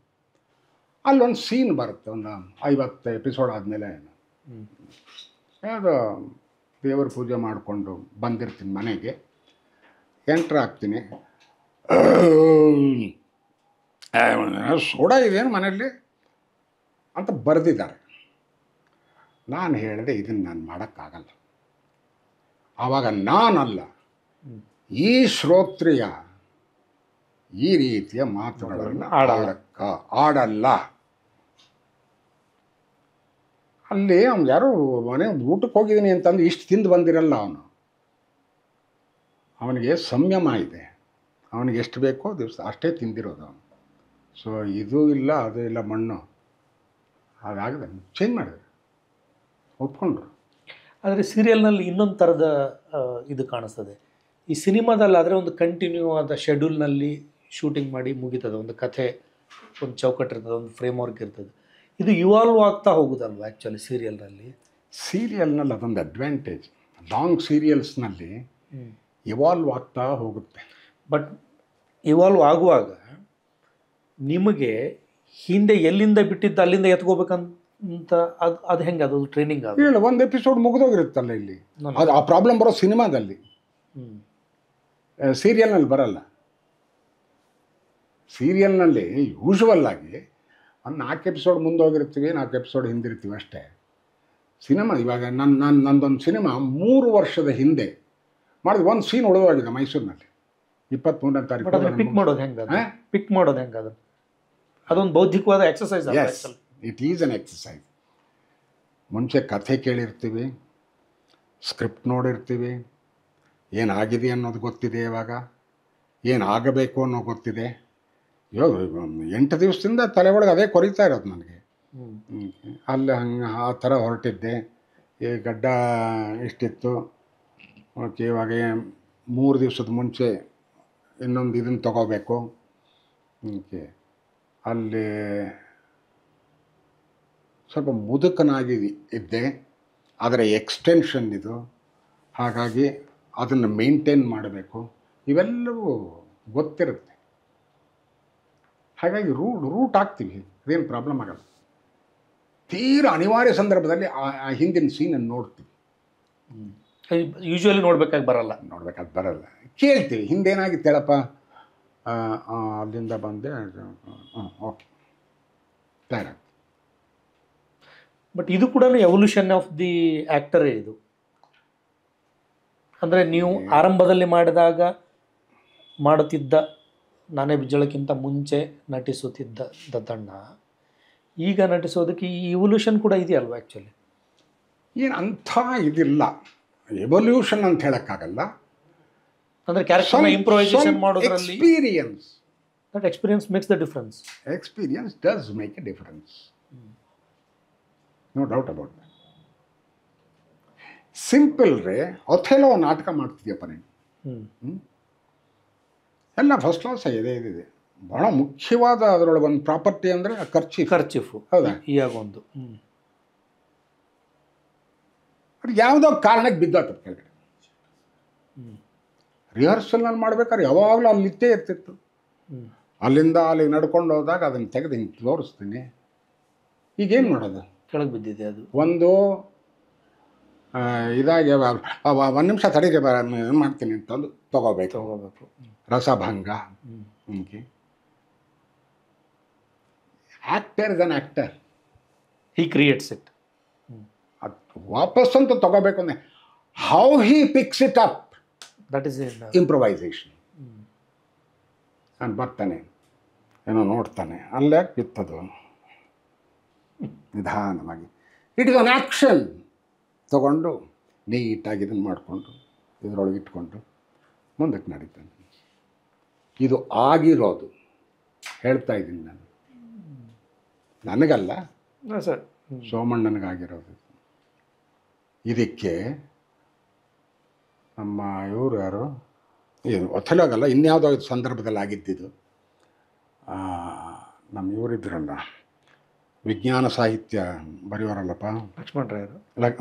ಅಲ್ಲೊಂದು ಸೀನ್ ಬರುತ್ತೆ, ಒಂದು 50 ಎಪಿಸೋಡ್ ಆದಮೇಲೆ. ಯಾವುದೋ ದೇವರ ಪೂಜೆ ಮಾಡಿಕೊಂಡು ಬಂದಿರ್ತೀನಿ ಮನೆಗೆ, ಎಂಟ್ರ್ ಆಗ್ತೀನಿ, ಸೋಡಾ ಇದೇನು ಮನೆಯಲ್ಲಿ ಅಂತ ಬರೆದಿದ್ದಾರೆ. ನಾನು ಹೇಳಿದೆ, ಇದನ್ನು ನಾನು ಮಾಡೋಕ್ಕಾಗಲ್ಲ. ಆವಾಗ ನಾನಲ್ಲ, ಈ ಶ್ರೋತ್ರಿಯ ಈ ರೀತಿಯ ಮಾತುಗಳನ್ನು ಆಡಲ್ಲ. ಅಲ್ಲಿ ಅವ್ನು ಯಾರೋ ಮನೆ ಊಟಕ್ಕೆ ಹೋಗಿದ್ದೀನಿ ಅಂತಂದು ಇಷ್ಟು ತಿಂದು ಬಂದಿರಲ್ಲ ಅವನು. ಅವನಿಗೆ ಸಂಯಮ ಇದೆ, ಅವನಿಗೆ ಎಷ್ಟು ಬೇಕೋ ದಿವಸ ಅಷ್ಟೇ ತಿಂದಿರೋದು ಅವನು. ಸೊ ಇದು ಇಲ್ಲ ಅದು ಇಲ್ಲ ಮಣ್ಣು, ಹಾಗಾಗದೆ ಚೇಂಜ್ ಮಾಡಿದೆ, ಒಪ್ಕೊಂಡ್ರು. ಆದರೆ ಸೀರಿಯಲ್ನಲ್ಲಿ ಇನ್ನೊಂದು ಥರದ ಇದು ಕಾಣಿಸ್ತದೆ. ಈ ಸಿನಿಮಾದಲ್ಲಾದರೆ ಒಂದು ಕಂಟಿನ್ಯೂ ಆದ ಶೆಡ್ಯೂಲ್ನಲ್ಲಿ ಶೂಟಿಂಗ್ ಮಾಡಿ ಮುಗಿತದೆ, ಒಂದು ಕಥೆ, ಒಂದು ಚೌಕಟ್ಟು ಇರ್ತದೆ, ಒಂದು ಫ್ರೇಮ್ ವರ್ಕ್ ಇರ್ತದೆ. ಇದು ಇವಾಲ್ವ್ ಆಗ್ತಾ ಹೋಗೋದಲ್ವ ಆ್ಯಕ್ಚುಲಿ ಸೀರಿಯಲ್ನಲ್ಲಿ? ಸೀರಿಯಲ್ನಲ್ಲಿ ಅದೊಂದು ಅಡ್ವಾಂಟೇಜ್. ಲಾಂಗ್ ಸೀರಿಯಲ್ಸ್ನಲ್ಲಿ ಇವಾಲ್ವ್ ಆಗ್ತಾ ಹೋಗುತ್ತೆ. ಬಟ್ ಇವಾಲ್ವ್ ಆಗುವಾಗ ನಿಮಗೆ ಹಿಂದೆ ಎಲ್ಲಿಂದ ಬಿಟ್ಟಿದ್ದು ಅಲ್ಲಿಂದ ಎತ್ಕೋಬೇಕಂತ ಅದು ಹೆಂಗೆ? ಅದು ಟ್ರೈನಿಂಗ್ ಅದು ಹೇಳಿ, ಒಂದು ಎಪಿಸೋಡ್ ಮುಗಿದೋಗಿರುತ್ತಲ್ಲ ಇಲ್ಲಿ. ಅದು ಆ ಪ್ರಾಬ್ಲಮ್ ಬರೋ ಸಿನಿಮಾದಲ್ಲಿ, ಸೀರಿಯಲ್ನಲ್ಲಿ ಬರಲ್ಲ. ಸೀರಿಯಲ್ನಲ್ಲಿ ಯೂಶ್ವಲ್ ಆಗಿ ಒಂದು 4 ಎಪಿಸೋಡ್ ಮುಂದೋಗಿರ್ತೀವಿ, 4 ಎಪಿಸೋಡ್ ಹಿಂದಿರ್ತೀವಿ ಅಷ್ಟೇ. ಸಿನಿಮಾ ಇವಾಗ ನಂದೊಂದು ಸಿನಿಮಾ 3 ವರ್ಷದ ಹಿಂದೆ ಮಾಡಿದ ಒಂದು ಸೀನ್ ಉಳಿದೋಗಿದೆ ಮೈಸೂರಿನಲ್ಲಿ, 23ನೇ ತಾರೀಕು. ಪಿಕ್ ಮಾಡೋದು ಹೆಂಗೆ? ಅದೊಂದು ಬೌದ್ಧಿಕವಾದ exercise. It is an exercise. ಮುಂಚೆ ಕಥೆ ಕೇಳಿರ್ತೀವಿ, ಸ್ಕ್ರಿಪ್ಟ್ ನೋಡಿರ್ತೀವಿ, ಏನಾಗಿದೆ ಅನ್ನೋದು ಗೊತ್ತಿದೆ, ಇವಾಗ ಏನಾಗಬೇಕು ಅನ್ನೋ ಗೊತ್ತಿದೆ. ಇವಾಗ 8 ದಿವಸದಿಂದ ತಲೆ ಒಳಗೆ ಅದೇ ಕೊರಿತಾ ಇರೋದು ನನಗೆ. ಅಲ್ಲಿ ಹಂಗೆ ಆ ಥರ ಹೊರಟಿದ್ದೆ. ಈ ಗಡ್ಡ ಇಷ್ಟಿತ್ತು, ಓಕೆ, ಇವಾಗ 3 ದಿವಸದ ಮುಂಚೆ ಇನ್ನೊಂದು ಇದನ್ನು ತಗೋಬೇಕು. ಓಕೆ, ಅಲ್ಲಿ ಸ್ವಲ್ಪ ಮುದುಕನಾಗಿ ಇದ್ದೆ, ಅದರ ಎಕ್ಸ್ಟೆನ್ಷನ್ ಇದು, ಹಾಗಾಗಿ ಅದನ್ನು ಮೇಂಟೈನ್ ಮಾಡಬೇಕು, ಇವೆಲ್ಲವೂ ಗೊತ್ತಿರುತ್ತೆ. ಹಾಗಾಗಿ ರೂಟ್ ಆಗ್ತೀವಿ, ಅದೇನು ಪ್ರಾಬ್ಲಮ್ ಆಗಲ್ಲ. ತೀರಾ ಅನಿವಾರ್ಯ ಸಂದರ್ಭದಲ್ಲಿ ಆ ಹಿಂದಿನ ಸೀನನ್ನು ನೋಡ್ತೀವಿ. ಯೂಶ್ವಲಿ ನೋಡ್ಬೇಕಾಗಿ ಬರಲ್ಲ. ಕೇಳ್ತೀವಿ, ಹಿಂದೇನಾಗಿತ್ತು ಹೇಳಪ್ಪ, ಅಲ್ಲಿಂದ ಬಂದೆ, ಓಕೆ, ತಯಾರಾಗ್ತೀವಿ. ಬಟ್ ಇದು ಕೂಡ ಎವಲ್ಯೂಷನ್ ಆಫ್ ದಿ ಆ್ಯಕ್ಟರೇ ಇದು. ಅಂದರೆ ನೀವು ಆರಂಭದಲ್ಲಿ ಮಾಡುತ್ತಿದ್ದ ನಾನೇ ಬಿಜ್ಜಳಕ್ಕಿಂತ ಮುಂಚೆ ನಟಿಸುತ್ತಿದ್ದ ದತ್ತಣ್ಣ ಈಗ ನಟಿಸೋದಕ್ಕೆ ಈ ಇವಲ್ಯೂಷನ್ ಕೂಡ ಇದೆಯಲ್ವಾ ಆ್ಯಕ್ಚುಲಿ? ಏನು ಅಂಥ ಇದಿಲ್ಲ, ಎವಲ್ಯೂಷನ್ ಅಂತ ಹೇಳೋಕ್ಕಾಗಲ್ಲ. ಅಂದರೆ ಕ್ಯಾರೆಕ್ಟರ್ನ ಇಂಪ್ರೂವೈಸೇಷನ್ ಮಾಡೋದ್ರಲ್ಲಿ experience, that experience makes the difference. Experience does make a difference, no doubt about that. Simple ರೇ, ಒಥೆಲೋ ನಾಟಕ ಮಾಡ್ತಿದ್ಯಪ್ಪ ನೀನು, ಎಲ್ಲ ಫಸ್ಟ್ ಕ್ಲಾಸ್ ಇದೆ. ಬಹಳ ಮುಖ್ಯವಾದ ಅದರೊಳಗೆ ಒಂದು ಪ್ರಾಪರ್ಟಿ ಅಂದರೆ ಖರ್ಚಿಫು. ಹೌದಾ? ಈಗೊಂದು ಅದು ಯಾವುದೋ ಕಾರಣಕ್ಕೆ ಬಿದ್ದೋತ ಕೆಳಗಡೆ. ರಿಹರ್ಸಲ್ನಲ್ಲಿ ಮಾಡ್ಬೇಕಾದ್ರೆ ಯಾವಾಗಲೂ ಅಲ್ಲಿ ನಿತ್ಯ ಇರ್ತಿತ್ತು. ಅಲ್ಲಿಂದ ಅಲ್ಲಿಗೆ ನಡ್ಕೊಂಡು ಹೋದಾಗ ಅದನ್ನು ತೆಗೆದು ಹಿಂಗೆ ತೋರಿಸ್ತೀನಿ. ಈಗೇನು ಮಾಡೋದು? ಕೆಳಗೆ ಬಿದ್ದಿದೆ ಅದು. ಒಂದು ಇದಾಗಿ ಒಂದು ನಿಮಿಷ ತಡೀರಿ ಏನು ಮಾಡ್ತೀನಿ ಅಂತಂದು ತಗೋಬೇಕು. ರಸಭಂಗ. ಹೀಗೆ actor is an actor, he creates it. ಅದು ವಾಪಸ್ ಅಂತ ತಗೋಬೇಕು ಅಂದರೆ how he picks it up, that is improvisation. ನಾನು ಬರ್ತಾನೆ, ಏನೋ ನೋಡ್ತಾನೆ, ಅಲ್ಲೇ ಬಿತ್ತದು ನಿಧಾನವಾಗಿ. It is an action. ತಗೊಂಡು ನೀಟಾಗಿ ಇದನ್ನು ಮಾಡಿಕೊಂಡು ಇದರೊಳಗೆ ಇಟ್ಕೊಂಡು ಮುಂದಕ್ಕೆ ನಡೀತಾನೆ. ಇದು ಆಗಿರೋದು ಹೇಳ್ತಾ ಇದ್ದೀನಿ ನಾನು, ನನಗಲ್ಲ ಸರ್, ಸೋಮಣ್ಣನಿಗಾಗಿರೋದು. ಇದಕ್ಕೆ ನಮ್ಮ ಇವರು ಯಾರು, ಏನು ಒಥೆಲೋಗಲ್ಲ, ಇನ್ಯಾವುದೋ ಸಂದರ್ಭದಲ್ಲಿ ಆಗಿದ್ದಿದ್ದು. ನಮ್ಮ ಇವರಿದ್ರಲ್ಲ, ವಿಜ್ಞಾನ ಸಾಹಿತ್ಯ ಬರೆಯೋರಲ್ಲಪ್ಪ, ಲಕ್ಷ್ಮಣ ರಾಯರು.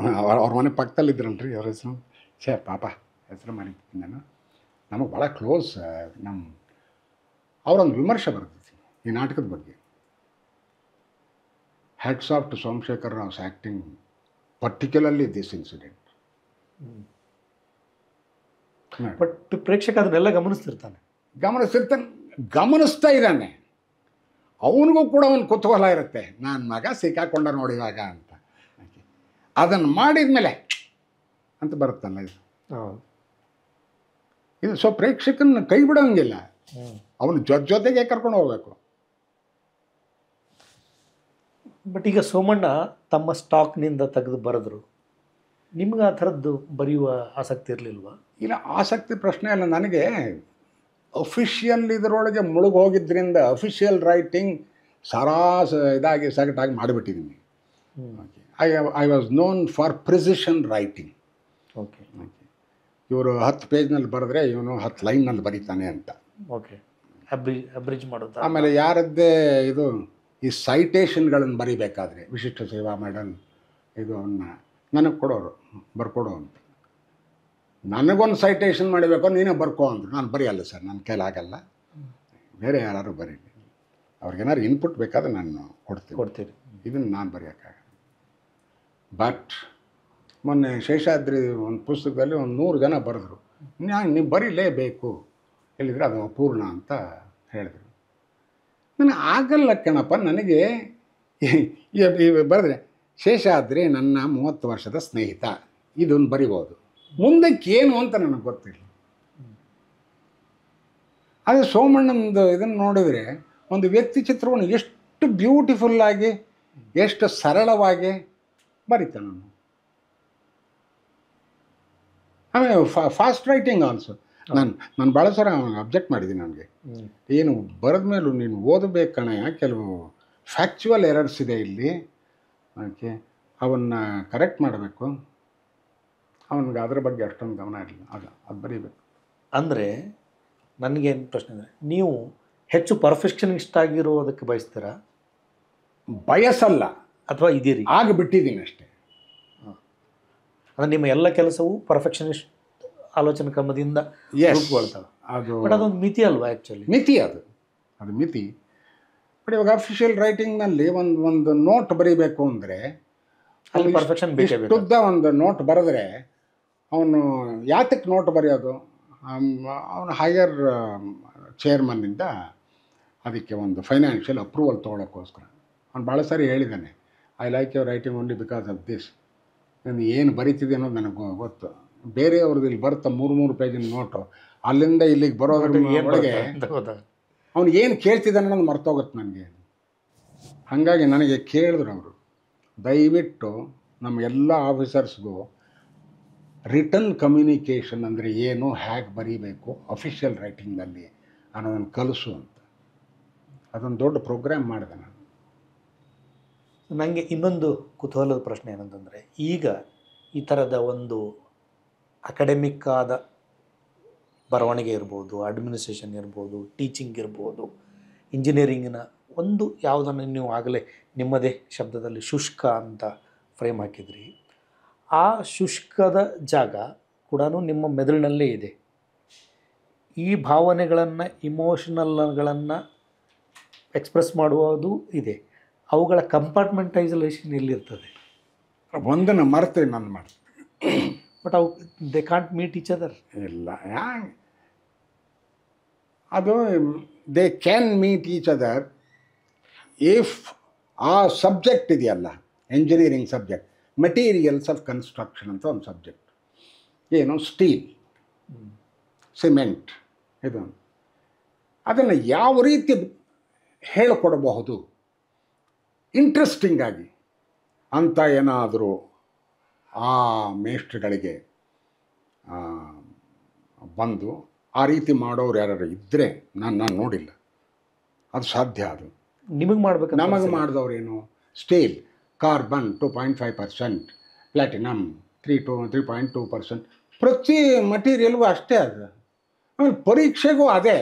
ಅವ್ರ ಮನೆ ಪಕ್ಕದಲ್ಲಿದ್ರಲ್ರಿ, ಅವ್ರ ಹೆಸರು ಪಾಪ ಹೆಸರು ಮರಿತೀನಿ ನಾನು. ನಮಗೆ ಭಾಳ ಕ್ಲೋಸ್. ಅವರೊಂದು ವಿಮರ್ಶೆ ಬರ್ತಿತ್ತು ಈ ನಾಟಕದ ಬಗ್ಗೆ. Hats off to Somashekhar Rao's acting, particularly this incident. But ಪ್ರೇಕ್ಷಕ ಅದನ್ನೆಲ್ಲ ಗಮನಿಸ್ತಾ ಇದ್ದಾನೆ. ಅವನಿಗೂ ಕೂಡ ಒಂದು ಕುತೂಹಲ ಇರುತ್ತೆ, ನಾನು ಮಗ ಸಿಕ್ಕಾಕೊಂಡ ನೋಡಿವಾಗ ಅಂತ. ಅದನ್ನು ಮಾಡಿದ ಮೇಲೆ ಅಂತ ಬರುತ್ತಲ್ಲ ಇದು. ಇದು ಸೊ ಪ್ರೇಕ್ಷಕನ ಕೈ ಬಿಡೋಂಗಿಲ್ಲ, ಅವನು ಜೊತೆಗೆ ಕರ್ಕೊಂಡು ಹೋಗ್ಬೇಕು. ಬಟ್ ಈಗ ಸೋಮಣ್ಣ ತಮ್ಮ ಸ್ಟಾಕ್ನಿಂದ ತೆಗೆದು ಬರೆದ್ರು, ನಿಮ್ಗೆ ಆ ಥರದ್ದು ಬರೆಯುವ ಆಸಕ್ತಿ ಇರಲಿಲ್ವಾ? ಇಲ್ಲ, ಆಸಕ್ತಿ ಪ್ರಶ್ನೆ ಅಲ್ಲ. ನನಗೆ ಅಫಿಷಿಯಲ್ ಇದರೊಳಗೆ ಮುಳುಗಿ ಹೋಗಿದ್ದರಿಂದ ಅಫಿಷಿಯಲ್ ರೈಟಿಂಗ್ ಇದಾಗಿ ಸಗಟಾಗಿ ಮಾಡಿಬಿಟ್ಟಿದ್ದೀನಿ. I was known for precision writing. Okay, ಇವರು 10 ಪೇಜ್ನಲ್ಲಿ ಬರೆದ್ರೆ ಇವನು 10 ಲೈನ್ನಲ್ಲಿ ಬರೀತಾನೆ ಅಂತ. ಓಕೆ, ಅಬ್ರಿಜ್ ಮಾಡೋದು. ಆಮೇಲೆ ಯಾರದ್ದೇ ಇದು ಈ ಸೈಟೇಷನ್ಗಳನ್ನು ಬರೀಬೇಕಾದ್ರೆ ವಿಶಿಷ್ಟ ಸೇವಾ ಮೆಡಲ್ ಇದು ಅವನ್ನ ನನಗೆ ಕೊಡೋರು, ಬರ್ಕೊಡೋ ಅಂತ. ನನಗೊಂದು ಸೈಟೇಷನ್ ಮಾಡಬೇಕು, ನೀನೇ ಬರ್ಕೋ ಅಂದರು. ನಾನು ಬರೆಯಲ್ಲ ಸರ್, ನನ್ನ ಕೈಲಾಗಲ್ಲ, ಬೇರೆ ಯಾರು ಬರೀಲಿ, ಅವ್ರಿಗೇನಾದ್ರು ಇನ್ಪುಟ್ ಬೇಕಾದ್ರೆ ನಾನು ಕೊಡ್ತೀನಿ, ಇದನ್ನು ನಾನು ಬರೆಯೋಕ್ಕಾಗಲ್ಲ. ಬಟ್ ಮೊನ್ನೆ ಶೇಷಾದ್ರಿ ಒಂದು ಪುಸ್ತಕದಲ್ಲಿ ಒಂದು 100 ಜನ ಬರೆದ್ರು, ನೀವು ಬರೀಲೇಬೇಕು ಹೇಳಿದರೆ ಅದು ಅಪೂರ್ಣ ಅಂತ ಹೇಳಿದ್ರು. ನನಗೆ ಆಗಲ್ಲ ಕಣಪ್ಪ, ನನಗೆ ಬರೆದ್ರೆ ಶೇಷಾದ್ರಿ ನನ್ನ 30 ವರ್ಷದ ಸ್ನೇಹಿತ, ಇದನ್ನು ಬರಿಬೋದು, ಮುಂದಕ್ಕೇನು ಅಂತ ನನಗೆ ಗೊತ್ತಿಲ್ಲ. ಅದೇ ಸೋಮಣ್ಣಂದು ಇದನ್ನು ನೋಡಿದರೆ ಒಂದು ವ್ಯಕ್ತಿ ಚಿತ್ರವನ್ನು ಎಷ್ಟು ಬ್ಯೂಟಿಫುಲ್ಲಾಗಿ, ಎಷ್ಟು ಸರಳವಾಗಿ ಬರೀತಾನೆ ನಾನು. ಆಮೇಲೆ ಫಾಸ್ಟ್ ರೈಟಿಂಗ್ ಆಲ್ಸೋ. ನಾನು ಭಾಳ ಸಲ ಅಬ್ಜೆಕ್ಟ್ ಮಾಡಿದ್ದೀನಿ. ನನಗೆ ಏನು ಬರೆದ ಮೇಲೂ ನೀನು ಓದಬೇಕು ಕಣಯ್ಯ, ಕೆಲವು ಫ್ಯಾಕ್ಚುವಲ್ ಎರರ್ಸ್ ಇದೆ ಇಲ್ಲಿ, ಓಕೆ, ಅವನ್ನ ಕರೆಕ್ಟ್ ಮಾಡಬೇಕು. ಅವನಿಗೆ ಅದರ ಬಗ್ಗೆ ಅಷ್ಟೊಂದು ಗಮನ ಇರಲಿಲ್ಲ, ಅದು ಬರೀಬೇಕು. ಅಂದರೆ ನನಗೇನು ಪ್ರಶ್ನೆ ಅಂದರೆ, ನೀವು ಹೆಚ್ಚು ಪರ್ಫೆಕ್ಷನಿಸ್ಟ್ ಆಗಿರೋದಕ್ಕೆ ಬಯಸ್ತೀರಾ? ಬಯಸಲ್ಲ, ಅಥವಾ ಇದೀರಿ? ಆಗಿಬಿಟ್ಟಿದ್ದೀನಿ ಅಷ್ಟೇ. ಅಂದರೆ ನಿಮ್ಮ ಎಲ್ಲ ಕೆಲಸವೂ ಪರ್ಫೆಕ್ಷನಿಸ್ಟ್ ಆಲೋಚನಾ ಕ್ರಮದಿಂದ ರೂಪುಗೊಳ್ತವೆ. ಬಟ್ ಅದೊಂದು ಮಿತಿ ಅಲ್ವಾ ಆ್ಯಕ್ಚುಲಿ? ಮಿತಿ ಅದು ಮಿತಿ. ಬಟ್ ಇವಾಗ ಅಫಿಷಿಯಲ್ ರೈಟಿಂಗ್ನಲ್ಲಿ ಒಂದು ನೋಟ್ ಬರೀಬೇಕು ಅಂದರೆ ಅಲ್ಲಿ ಪರ್ಫೆಕ್ಷನ್ ಬೇಕು. ಉದ್ದ ಒಂದು ನೋಟ್ ಬರೆದ್ರೆ ಅವನು ಯಾತಕ್ಕೆ ನೋಟ್ ಬರೆಯೋದು? ಅವನು ಹೈಯರ್ ಚೇರ್ಮನ್ನಿಂದ ಅದಕ್ಕೆ ಒಂದು ಫೈನಾನ್ಷಿಯಲ್ ಅಪ್ರೂವಲ್ ತೊಗೊಳಕ್ಕೋಸ್ಕರ. ಅವ್ನು ಭಾಳ ಸಾರಿ ಹೇಳಿದ್ದಾನೆ, I like your writing only because of this. ನಾನು ಏನು ಬರೀತಿದೆ ಅನ್ನೋದು ನನಗೆ ಗೊತ್ತು. ಬೇರೆಯವ್ರದ್ದು ಇಲ್ಲಿ ಬರುತ್ತೆ 3 ಪೇಜಿನ ನೋಟು, ಅಲ್ಲಿಂದ ಇಲ್ಲಿಗೆ ಬರೋದ್ರ ಒಳಗೆ ಅವನು ಏನು ಕೇಳ್ತಿದ್ದಾನೆ ಅನ್ನೋದು ಮರ್ತೋಗುತ್ತೆ ನನಗೆ. ಹಾಗಾಗಿ ನನಗೆ ಕೇಳಿದ್ರು ಅವರು, ದಯವಿಟ್ಟು ನಮ್ಮ ಎಲ್ಲ ಆಫೀಸರ್ಸ್ಗೂ ರಿಟರ್ನ್ ಕಮ್ಯುನಿಕೇಷನ್ ಅಂದರೆ ಏನು, ಹೇಗೆ ಬರೀಬೇಕು ಅಫಿಷಿಯಲ್ ರೈಟಿಂಗ್ನಲ್ಲಿ ಅನ್ನೋದನ್ನು ಕಲಿಸು ಅಂತ. ಅದೊಂದು ದೊಡ್ಡ ಪ್ರೋಗ್ರಾಮ್ ಮಾಡಿದೆ ನಾನು. ನನಗೆ ಇನ್ನೊಂದು ಕುತೂಹಲದ ಪ್ರಶ್ನೆ ಏನಂತಂದರೆ, ಈಗ ಈ ಥರದ ಒಂದು ಅಕಾಡೆಮಿಕ್ ಆದ ಬರವಣಿಗೆ ಇರ್ಬೋದು, ಅಡ್ಮಿನಿಸ್ಟ್ರೇಷನ್ ಇರ್ಬೋದು, ಟೀಚಿಂಗ್ ಇರ್ಬೋದು, ಇಂಜಿನಿಯರಿಂಗಿನ ಒಂದು ಯಾವುದನ್ನು ನೀವು ಆಗಲೇ ನಿಮ್ಮದೇ ಶಬ್ದದಲ್ಲಿ ಶುಷ್ಕ ಅಂತ ಫ್ರೇಮ್ ಹಾಕಿದ್ರಿ, ಆ ಶುಷ್ಕದ ಜಾಗ ಕೂಡ ನಿಮ್ಮ ಮೆದುಳಿನಲ್ಲೇ ಇದೆ. ಈ ಭಾವನೆಗಳನ್ನು, ಇಮೋಷನಲ್ಗಳನ್ನು ಎಕ್ಸ್ಪ್ರೆಸ್ ಮಾಡುವುದು ಇದೆ. ಅವುಗಳ ಕಂಪಾರ್ಟ್ಮೆಂಟೈಸೇಷನ್ ಎಲ್ಲಿರ್ತದೆ? ಒಂದನ್ನು ಮರೆತು ನಾನು ಮಾಡ್ತೀನಿ. ಬಟ್ ಅವು they can't meet each other. ಇಲ್ಲ, ಅದು they can meet each other if ಆ ಸಬ್ಜೆಕ್ಟ್ ಇದೆಯಲ್ಲ, engineering subject, materials of construction ಅಂತ ಒಂದು ಸಬ್ಜೆಕ್ಟ್. ಏನು, ಸ್ಟೀಲ್, ಸಿಮೆಂಟ್, ಇದು ಅದನ್ನು ಯಾವ ರೀತಿ ಹೇಳಿಕೊಡಬಹುದು ಇಂಟ್ರೆಸ್ಟಿಂಗ್ ಆಗಿ ಅಂತ ಏನಾದರೂ ಆ ಮೇಷ್ಟ್ರುಗಳಿಗೆ ಬಂದು ಆ ರೀತಿ ಮಾಡೋರು ಯಾರು ಇದ್ದರೆ ನಾನು ನೋಡಿಲ್ಲ. ಅದು ಸಾಧ್ಯ. ಅದು ನಿಮಗೆ ಮಾಡಬೇಕು. ನಮಗೆ ಮಾಡಿದವ್ರೇನು, ಸ್ಟೀಲ್, ಕಾರ್ಬನ್ 2.5%, ಪ್ಲಾಟಿನಮ್ 3.2%, ಪ್ರತಿ ಮಟೀರಿಯಲ್ಗೂ ಅಷ್ಟೇ. ಅದು ಆಮೇಲೆ ಪರೀಕ್ಷೆಗೂ ಅದೇ.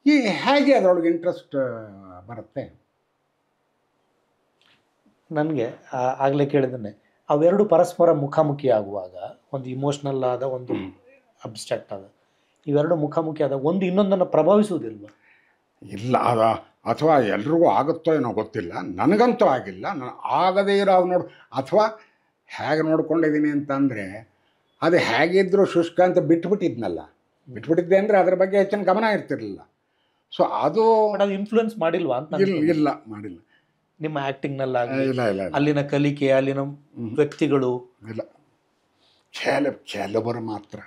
ಈ ಹೇಗೆ ಅದರೊಳಗೆ ಇಂಟ್ರೆಸ್ಟ್ ಬರುತ್ತೆ? ನನಗೆ ಆಗಲೇ ಕೇಳಿದ್ದನ್ನೇ, ಅವೆರಡು ಪರಸ್ಪರ ಮುಖಾಮುಖಿ ಆಗುವಾಗ, ಒಂದು ಇಮೋಷ್ನಲ್ ಆದ, ಒಂದು ಅಬ್ಸ್ಟ್ರಾಕ್ಟ್ ಆದ, ಇವೆರಡು ಮುಖಾಮುಖಿ ಆದ ಒಂದು ಇನ್ನೊಂದನ್ನು ಪ್ರಭಾವಿಸುವುದಿಲ್ವ? ಇಲ್ಲ, ಅಥವಾ ಎಲ್ರಿಗೂ ಆಗುತ್ತೋ ಏನೋ ಗೊತ್ತಿಲ್ಲ, ನನಗಂತೂ ಆಗಿಲ್ಲ. ನಾನು ಆಗದೇ ಇರೋ ನೋಡು, ಅಥವಾ ಹೇಗೆ ನೋಡ್ಕೊಂಡಿದ್ದೀನಿ ಅಂತಂದರೆ, ಅದು ಹೇಗಿದ್ದರೂ ಶುಷ್ಕ ಅಂತ ಬಿಟ್ಬಿಟ್ಟಿದ್ದೆ ಅಂದರೆ ಅದ್ರ ಬಗ್ಗೆ ಹೆಚ್ಚಿನ ಗಮನ ಇರ್ತಿರಲಿಲ್ಲ. ಸೊ ಅದು ಇನ್ಫ್ಲುಯೆನ್ಸ್ ಮಾಡಿಲ್ವಾ ಅಂತ? ಇಲ್ಲ, ಮಾಡಿಲ್ಲ. ನಿಮ್ಮ ಆ್ಯಕ್ಟಿಂಗ್ನಲ್ಲಾಗಲಿ, ಇಲ್ಲ, ಅಲ್ಲಿನ ಕಲಿಕೆ, ಅಲ್ಲಿನ ವ್ಯಕ್ತಿಗಳು, ಇಲ್ಲ, ಕೆಲವರು ಮಾತ್ರ.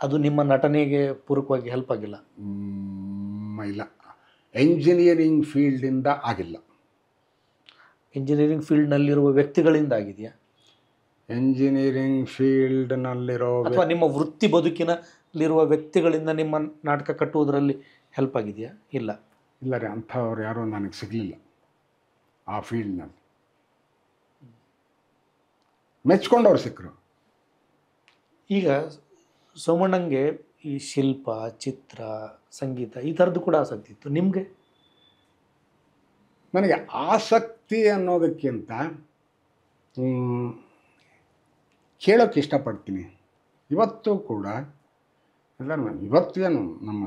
ಅದು ನಿಮ್ಮ ನಟನೆಗೆ ಪೂರಕವಾಗಿ ಹೆಲ್ಪ್ ಆಗಿಲ್ಲ? ಇಲ್ಲ, ಎಂಜಿನಿಯರಿಂಗ್ ಫೀಲ್ಡಿಂದ ಆಗಿಲ್ಲ. ಇಂಜಿನಿಯರಿಂಗ್ ಫೀಲ್ಡ್ನಲ್ಲಿರುವ ವ್ಯಕ್ತಿಗಳಿಂದ ಆಗಿದೆಯಾ? ಎಂಜಿನಿಯರಿಂಗ್ ಫೀಲ್ಡ್ನಲ್ಲಿರೋ ಅಥವಾ ನಿಮ್ಮ ವೃತ್ತಿ ಬದುಕಿನಲ್ಲಿರುವ ವ್ಯಕ್ತಿಗಳಿಂದ ನಿಮ್ಮ ನಾಟಕ ಕಟ್ಟುವುದರಲ್ಲಿ ಹೆಲ್ಪ್ ಆಗಿದೆಯಾ? ಇಲ್ಲ ರೀ, ಅಂಥವ್ರು ಯಾರೂ ನನಗೆ ಸಿಗಲಿಲ್ಲ ಆ ಫೀಲ್ಡ್ನಲ್ಲಿ. ಮೆಚ್ಕೊಂಡವ್ರು ಸಿಕ್ಕರು. ಈಗ ಸೋಮಣ್ಣಂಗೆ ಈ ಶಿಲ್ಪ, ಚಿತ್ರ, ಸಂಗೀತ ಈ ಥರದ್ದು ಕೂಡ ಆಸಕ್ತಿ ಇತ್ತು. ನಿಮಗೆ? ನನಗೆ ಆಸಕ್ತಿ ಅನ್ನೋದಕ್ಕಿಂತ ಕೇಳೋಕ್ಕೆ ಇಷ್ಟಪಡ್ತೀನಿ. ಇವತ್ತು ಕೂಡ ಇವತ್ತೇನು ನಮ್ಮ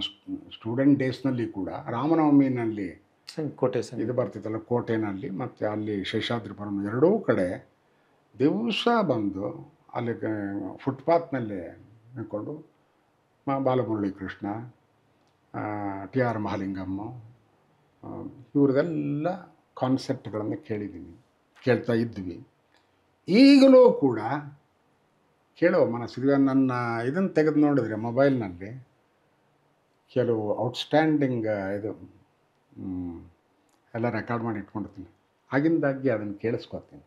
ಸ್ಟೂಡೆಂಟ್ ಡೇಸ್ನಲ್ಲಿ ಕೂಡ ರಾಮನವಮಿನಲ್ಲಿ ಕೋಟೆ ಇದು ಬರ್ತಿತ್ತಲ್ಲ, ಕೋಟೆನಲ್ಲಿ ಮತ್ತು ಅಲ್ಲಿ ಶೇಷಾದ್ರಿಪುರಂ ಎರಡೂ ಕಡೆ ದಿವಸ ಬಂದು ಅಲ್ಲಿ ಫುಟ್ಪಾತ್ನಲ್ಲಿ ನಿಂತ್ಕೊಂಡು ಬಾಲಮುರಳಿ ಕೃಷ್ಣ, ಟಿ ಆರ್ ಮಹಾಲಿಂಗಮ್ಮ ಇವ್ರದೆಲ್ಲ ಕಾನ್ಸೆಪ್ಟ್ಗಳನ್ನು ಕೇಳ್ತಾ ಇದ್ವಿ. ಈಗಲೂ ಕೂಡ ಕೇಳೋ ಮನಸ್ಸಿದೆ. ನನ್ನ ಇದನ್ನು ತೆಗೆದು ನೋಡಿದ್ರೆ ಮೊಬೈಲ್ನಲ್ಲಿ ಕೆಲವು ಔಟ್ಸ್ಟ್ಯಾಂಡಿಂಗ್ ಇದು ಎಲ್ಲ ರೆಕಾರ್ಡ್ ಮಾಡಿ ಇಟ್ಕೊಂಡಿರ್ತೀನಿ. ಆಗಿಂದಾಗಿ ಅದನ್ನು ಕೇಳಿಸ್ಕೊತೀನಿ.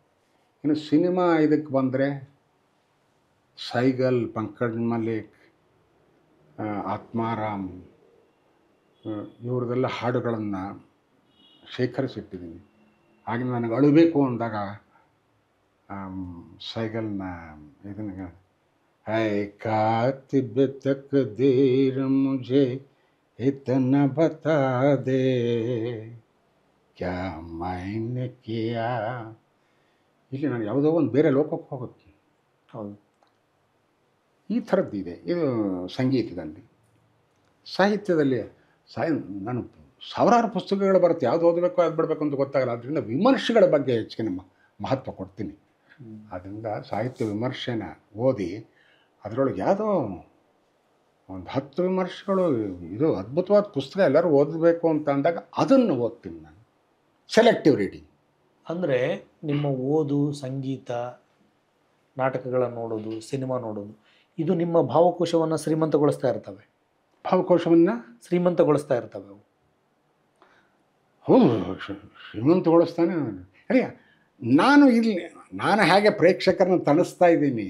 ಇನ್ನು ಸಿನಿಮಾ ಇದಕ್ಕೆ ಬಂದರೆ ಸೈಗಲ್, ಪಂಕಜ್ ಮಲ್ಲಿಕ್, ಆತ್ಮಾರಾಮ್ ಇವ್ರದೆಲ್ಲ ಹಾಡುಗಳನ್ನು ಶೇಖರಿಸಿಟ್ಟಿದ್ದೀನಿ. ಆಗಿನ ನನಗೆ ಅಳಬೇಕು ಅಂದಾಗ ಸೈಗಲ್ನ ಇದನ್ನ है कातिब तकदीर मुझे इतना बता दे क्या मैंने किया. ಇಲ್ಲಿ ನಾನು ಯಾವುದೋ ಒಂದು ಬೇರೆ ಲೋಕಕ್ಕೆ ಹೋಗುತ್ತೆ. ಹೌದು, ಈ ಥರದ್ದಿದೆ ಇದು ಸಂಗೀತದಲ್ಲಿ. ಸಾಹಿತ್ಯದಲ್ಲಿ ನಾನು ಸಾವಿರಾರು ಪುಸ್ತಕಗಳು ಬರುತ್ತೆ, ಯಾವುದು ಓದಬೇಕು ಯಾವ್ದು ಬಿಡಬೇಕು ಅಂತ ಗೊತ್ತಾಗಲ್ಲ. ಅದರಿಂದ ವಿಮರ್ಶೆಗಳ ಬಗ್ಗೆ ಹೆಚ್ಚಿನ ಮಹತ್ವ ಕೊಡ್ತೀನಿ. ಆದ್ದರಿಂದ ಸಾಹಿತ್ಯ ವಿಮರ್ಶೆನ ಓದಿ ಅದರೊಳಗೆ ಯಾವುದೋ ಒಂದು 10 ವಿಮರ್ಶೆಗಳು ಇದು ಅದ್ಭುತವಾದ ಪುಸ್ತಕ ಎಲ್ಲರೂ ಓದಬೇಕು ಅಂತ ಅಂದಾಗ ಅದನ್ನು ಓದ್ತೀನಿ ನಾನು. ಸೆಲೆಕ್ಟಿವ್ ರೀಡಿಂಗ್ ಅಂದರೆ ನಿಮ್ಮ ಓದು, ಸಂಗೀತ, ನಾಟಕಗಳನ್ನು ನೋಡೋದು, ಸಿನಿಮಾ ನೋಡೋದು, ಇದು ನಿಮ್ಮ ಭಾವಕೋಶವನ್ನು ಶ್ರೀಮಂತಗೊಳಿಸ್ತಾ ಇರ್ತವೆ. ಅವಕಾಶವನ್ನು ಶ್ರೀಮಂತಗೊಳಿಸ್ತಾ ಇರ್ತವೆ ಅವು. ಹೌದು, ಶ್ರೀಮಂತಗೊಳಿಸ್ತಾನೆ. ಅಯ್ಯ, ನಾನು ಹೇಗೆ ಪ್ರೇಕ್ಷಕರನ್ನ ತಣಿಸ್ತಾ ಇದ್ದೀನಿ,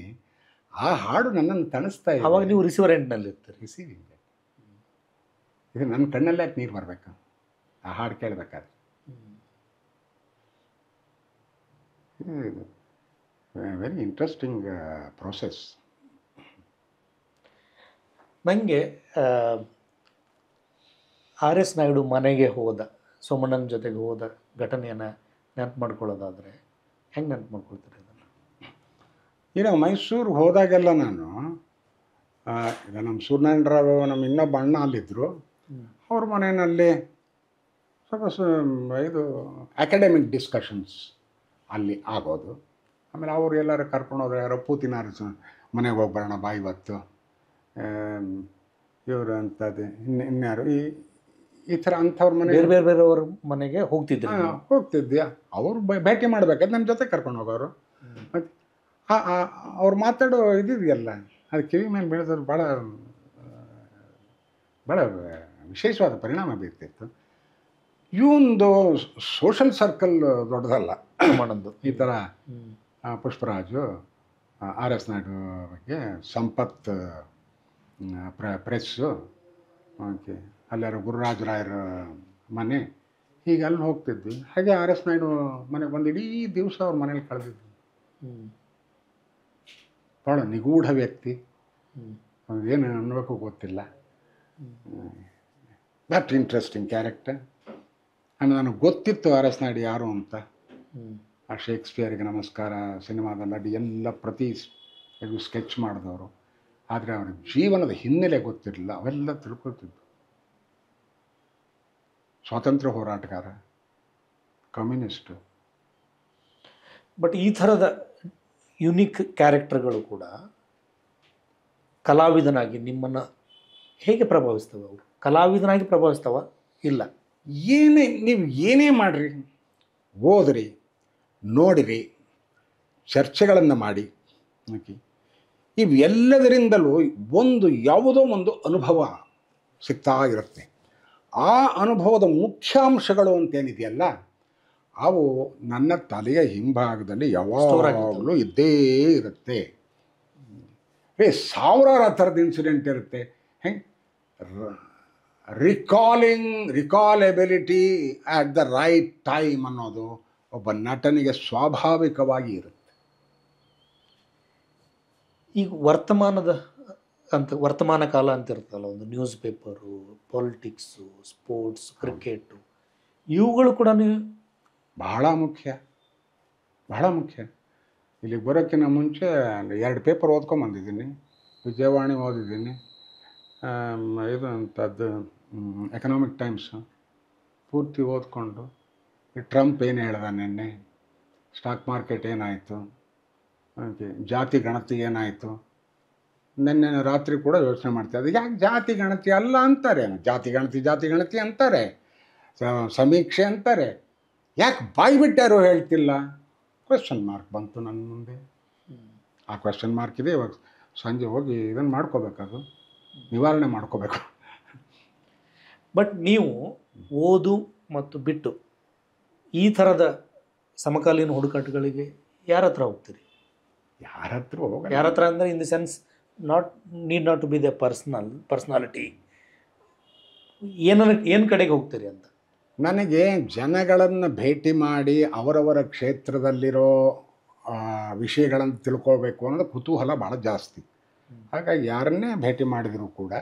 ಆ ಹಾಡು ನನ್ನನ್ನು ತಣಿಸ್ತಾ ಇದೆ. ಅವಾಗ ನೀವು ರಿಸೀವರ್ ಎಂಡ್ನಲ್ಲಿ ಇರ್ತೀರಿ. ರಿಸೀವಿಂಗ್. ಇದು ನನ್ನ ಕಣ್ಣಲ್ಲೇ ಯಾಕೆ ನೀರು ಬರಬೇಕು ಆ ಹಾಡು ಕೇಳಬೇಕಾದ್ರೆ? Very interesting process. ನನಗೆ ಆರ್ ಎಸ್ ನಾಯ್ಡು ಮನೆಗೆ ಹೋದ, ಸೋಮಣ್ಣನ ಜೊತೆಗೆ ಹೋದ ಘಟನೆಯನ್ನು ನೆನಪು ಮಾಡ್ಕೊಳ್ಳೋದಾದರೆ ಹೆಂಗೆ ನೆನಪು ಮಾಡ್ಕೊಳ್ತೀರಿ ಅದನ್ನು? ಈಗ ಮೈಸೂರಿಗೆ ಹೋದಾಗೆಲ್ಲ ನಾನು ಈಗ ನಮ್ಮ ಸೂರ್ಯನಾರಾಯಣರಾವ್ ನಮ್ಮ ಇನ್ನೊಬ್ಬ ಅಣ್ಣ ಅಲ್ಲಿದ್ದರು. ಅವ್ರ ಮನೆಯಲ್ಲಿ ಸ್ವಲ್ಪ ಇದು ಅಕಾಡೆಮಿಕ್ ಡಿಸ್ಕಷನ್ಸ್ ಅಲ್ಲಿ ಆಗೋದು. ಆಮೇಲೆ ಅವರು ಎಲ್ಲರೂ ಕರ್ಕೊಂಡು ಹೋದ್ರೆ, ಯಾರೋ ಪೂತಿನಾರು ಮನೆಗೆ ಹೋಗ್ಬರೋಣ ಬಾ ಇವತ್ತು, ಇವರು ಅಂಥದ್ದು ಇನ್ಯಾರು ಈ ಥರ ಅಂಥವ್ರ ಮನೆ ಬೇರೆಯವ್ರ ಮನೆಗೆ ಹೋಗ್ತಿದ್ರು. ಹೋಗ್ತಿದ್ಯಾ, ಅವರು ಭೇಟಿ ಮಾಡ್ಬೇಕಾದ್ರೆ ನಮ್ಮ ಜೊತೆ ಕರ್ಕೊಂಡು ಹೋಗೋರು. ಮತ್ತು ಅವ್ರು ಮಾತಾಡೋ ಇದೆಯಲ್ಲ, ಅದು ಕಿವಿ ಮೇಲೆ ಬೆಳೆದವ್ರು ಭಾಳ ವಿಶೇಷವಾದ ಪರಿಣಾಮ ಬೀರ್ತಿತ್ತು. ಇವೊಂದು ಸೋಷಲ್ ಸರ್ಕಲ್ ದೊಡ್ಡದಲ್ಲ ಮಾಡೋದು. ಈ ಥರ ಪುಷ್ಪರಾಜು, ಆರ್ ಎಸ್ ನಾಯ್ಡು ಬಗ್ಗೆ, ಸಂಪತ್ ಪ್ರೆಸ್ಸು, ಓಕೆ, ಅಲ್ಲಾರು ಗುರುರಾಜ್ ರಾಯರ ಮನೆ, ಹೀಗೆ ಅಲ್ಲಿ ಹೋಗ್ತಿದ್ವಿ. ಹಾಗೆ ಆರ್ ಎಸ್ ನಾಯ್ಡು ಮನೆಗೆ ಒಂದು ಇಡೀ ದಿವಸ ಅವ್ರ ಮನೇಲಿ ಕಳೆದಿದ್ವಿ. ಭಾಳ ನಿಗೂಢ ವ್ಯಕ್ತಿ, ಏನು ಅನ್ನಬೇಕು ಗೊತ್ತಿಲ್ಲ. But interesting character. ಆಮೇಲೆ ನನಗೆ ಗೊತ್ತಿತ್ತು ಆರ್ ಎಸ್ ನಾಯ್ಡು ಯಾರು ಅಂತ. ಆ ಶೇಕ್ಸ್ಪಿಯರ್ಗೆ ನಮಸ್ಕಾರ ಸಿನಿಮಾದಲ್ಲಿ ಅಡಿ ಎಲ್ಲ ಪ್ರತಿ ಇದು ಸ್ಕೆಚ್ ಮಾಡಿದವರು. ಆದರೆ ಅವ್ರ ಜೀವನದ ಹಿನ್ನೆಲೆ ಗೊತ್ತಿರಲಿಲ್ಲ, ಅವೆಲ್ಲ ತಿಳ್ಕೊತಿದ್ದು. ಸ್ವಾತಂತ್ರ್ಯ ಹೋರಾಟಗಾರ, ಕಮ್ಯುನಿಸ್ಟು. ಬಟ್ ಈ ಥರದ ಯುನಿಕ್ ಕ್ಯಾರೆಕ್ಟರ್ಗಳು ಕೂಡ ಕಲಾವಿದನಾಗಿ ನಿಮ್ಮನ್ನು ಹೇಗೆ ಪ್ರಭಾವಿಸ್ತವೆ? ಅವು ಕಲಾವಿದನಾಗಿ ಪ್ರಭಾವಿಸ್ತವ? ಇಲ್ಲ, ನೀವು ಏನೇ ಮಾಡಿರಿ, ಓದಿರಿ, ನೋಡಿರಿ, ಚರ್ಚೆಗಳನ್ನು ಮಾಡಿ, ಓಕೆ, ಇವೆಲ್ಲದರಿಂದಲೂ ಯಾವುದೋ ಒಂದು ಅನುಭವ ಸಿಗ್ತಾ ಇರುತ್ತೆ. ಆ ಅನುಭವದ ಮುಖ್ಯಾಂಶಗಳು ಅಂತೇನಿದೆಯಲ್ಲ, ಅವು ನನ್ನ ತಲೆಯ ಹಿಂಭಾಗದಲ್ಲಿ ಯಾವಾಗಲೂ ಇದ್ದೇ ಇರುತ್ತೆ. ಸಾವಿರಾರು ಆ ಥರದ ಇನ್ಸಿಡೆಂಟ್ ಇರುತ್ತೆ. ಹೆಂಗೆ ರಿಕಾಲೆಬಿಲಿಟಿ ಆಟ್ ದ ರೈಟ್ ಟೈಮ್ ಅನ್ನೋದು ಒಬ್ಬ ನಟನಿಗೆ ಸ್ವಾಭಾವಿಕವಾಗಿ ಇರುತ್ತೆ. ಈಗ ವರ್ತಮಾನ ಕಾಲ ಅಂತ ಇರುತ್ತಲ್ಲ, ಒಂದು news paper, politics, sports, cricket, ಇವುಗಳು ಕೂಡ ಬಹಳ ಮುಖ್ಯ, ಬಹಳ ಮುಖ್ಯ. ಇಲ್ಲಿಗೆ ಬರೋಕ್ಕಿಂತ ಮುಂಚೆ 2 ಪೇಪರ್ ಓದ್ಕೊಂಬಂದಿದ್ದೀನಿ. ವಿಜಯವಾಣಿ ಓದಿದ್ದೀನಿ, ಇದು ಅಂಥದ್ದು ಎಕನಾಮಿಕ್ ಟೈಮ್ಸು ಪೂರ್ತಿ ಓದ್ಕೊಂಡು, ಈ ಟ್ರಂಪ್ ಏನು ಹೇಳ್ದ ನಿನ್ನೆ, ಸ್ಟಾಕ್ ಮಾರ್ಕೆಟ್ ಏನಾಯಿತು, ಓಕೆ, ಜಾತಿ ಗಣತಿ ಏನಾಯಿತು. ನಿನ್ನೆ ರಾತ್ರಿ ಕೂಡ ಯೋಚನೆ ಮಾಡ್ತೀವಿ, ಅದು ಯಾಕೆ ಜಾತಿ ಗಣತಿ ಅಲ್ಲ ಅಂತಾರೆ. ಜಾತಿ ಗಣತಿ ಅಂತಾರೆ, ಸಮೀಕ್ಷೆ ಅಂತಾರೆ, ಯಾಕೆ ಬಾಯಿ ಬಿಟ್ಟಾರೋ ಹೇಳ್ತಿಲ್ಲ? ಕ್ವೆಶ್ಚನ್ ಮಾರ್ಕ್ ಬಂತು ನನ್ನ ಮುಂದೆ. ಆ ಕ್ವೆಶ್ಚನ್ ಮಾರ್ಕ್ ಇದೆ. ಇವಾಗ ಸಂಜೆ ಹೋಗಿ ಇದನ್ನು ಮಾಡ್ಕೋಬೇಕದು, ನಿವಾರಣೆ ಮಾಡ್ಕೋಬೇಕು. ಬಟ್ ನೀವು ಓದು ಮತ್ತು ಬಿಟ್ಟು ಈ ಥರದ ಸಮಕಾಲೀನ ಹುಡುಕಾಟಗಳಿಗೆ ಯಾರ ಹತ್ರ ಹೋಗ್ತೀರಿ? ಯಾರ ಹತ್ರ ಅಂದರೆ in the sense need not to be the personality. ಏನು ಕಡೆಗೆ ಹೋಗ್ತೀರಿ ಅಂತ? ನನಗೆ ಜನಗಳನ್ನು ಭೇಟಿ ಮಾಡಿ ಅವರವರ ಕ್ಷೇತ್ರದಲ್ಲಿರೋ ವಿಷಯಗಳನ್ನು ತಿಳ್ಕೊಳ್ಬೇಕು ಅನ್ನೋದು ಕುತೂಹಲ ಭಾಳ ಜಾಸ್ತಿ. ಹಾಗಾಗಿ ಯಾರನ್ನೇ ಭೇಟಿ ಮಾಡಿದರೂ ಕೂಡ,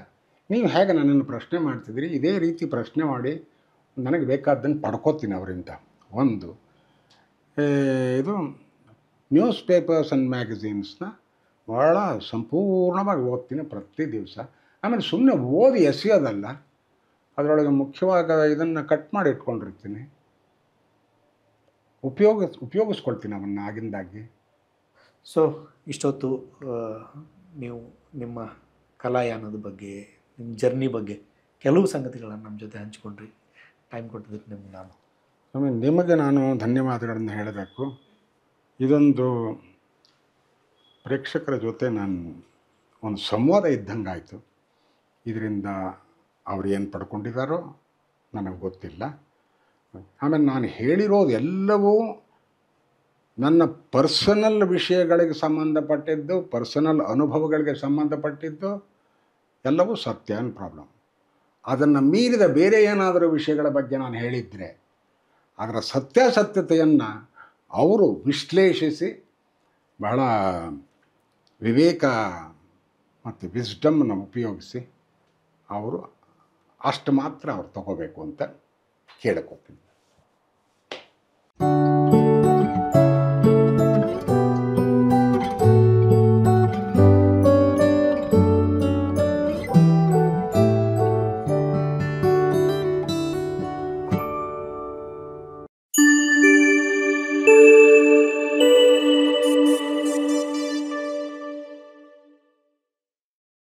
ನೀವು ಹೇಗೆ ನನ್ನನ್ನು ಪ್ರಶ್ನೆ ಮಾಡ್ತಿದ್ದೀರಿ, ಇದೇ ರೀತಿ ಪ್ರಶ್ನೆ ಮಾಡಿ ನನಗೆ ಬೇಕಾದ್ದನ್ನು ಪಡ್ಕೋತೀನಿ ಅವರಿಂದ. ಒಂದು, ಇದು ನ್ಯೂಸ್ ಪೇಪರ್ಸ್ ಆ್ಯಂಡ್ ಮ್ಯಾಗಝೀನ್ಸ್ನ ಭಾಳ ಸಂಪೂರ್ಣವಾಗಿ ಓದ್ತೀನಿ ಪ್ರತಿ ದಿವಸ. ಆಮೇಲೆ ಸುಮ್ಮನೆ ಓದಿ ಎಸೆಯೋದಲ್ಲ, ಅದರೊಳಗೆ ಮುಖ್ಯವಾದ ಇದನ್ನು ಕಟ್ ಮಾಡಿ ಇಟ್ಕೊಂಡಿರ್ತೀನಿ, ಉಪಯೋಗಿಸ್ಕೊಳ್ತೀನಿ ಅವನ್ನ ಆಗಿಂದಾಗಿ. ಸೊ ಇಷ್ಟೊತ್ತು ನೀವು ನಿಮ್ಮ ಕಲಾಯಾನದ ಬಗ್ಗೆ, ನಿಮ್ಮ ಜರ್ನಿ ಬಗ್ಗೆ ಕೆಲವು ಸಂಗತಿಗಳನ್ನು ನಮ್ಮ ಜೊತೆ ಹಂಚ್ಕೊಂಡ್ರಿ. ಟೈಮ್ ಕೊಟ್ಟಿದ್ದಕ್ಕೆ ನಿಮಗೆ ನಾನು ಧನ್ಯವಾದಗಳನ್ನು ಹೇಳಬೇಕು. ಇದೊಂದು ಪ್ರೇಕ್ಷಕರ ಜೊತೆ ನಾನು ಒಂದು ಸಂವಾದ ಇದ್ದಂಗಾಯಿತು. ಇದರಿಂದ ಅವ್ರು ಏನು ಪಡ್ಕೊಂಡಿದ್ದಾರೋ ನನಗೆ ಗೊತ್ತಿಲ್ಲ. ಆಮೇಲೆ ನಾನು ಹೇಳಿರೋದು ಎಲ್ಲವೂ ನನ್ನ ಪರ್ಸನಲ್ ವಿಷಯಗಳಿಗೆ ಸಂಬಂಧಪಟ್ಟಿದ್ದು, ಪರ್ಸನಲ್ ಅನುಭವಗಳಿಗೆ ಸಂಬಂಧಪಟ್ಟಿದ್ದು ಎಲ್ಲವೂ ಸತ್ಯ ಅನ್ನೋ ಪ್ರಾಬ್ಲಮ್. ಅದನ್ನು ಮೀರಿದ ಬೇರೆ ಏನಾದರೂ ವಿಷಯಗಳ ಬಗ್ಗೆ ನಾನು ಹೇಳಿದರೆ ಅದರ ಸತ್ಯಾಸತ್ಯತೆಯನ್ನು ಅವರು ವಿಶ್ಲೇಷಿಸಿ ಬಹಳ ವಿವೇಕ ಮತ್ತು ವಿಸ್ಡಮ್ನ ಉಪಯೋಗಿಸಿ ಅವರು ಅಷ್ಟು ಮಾತ್ರ ಅವ್ರು ತಗೋಬೇಕು ಅಂತ ಕೇಳ್ಕೊತೀನಿ.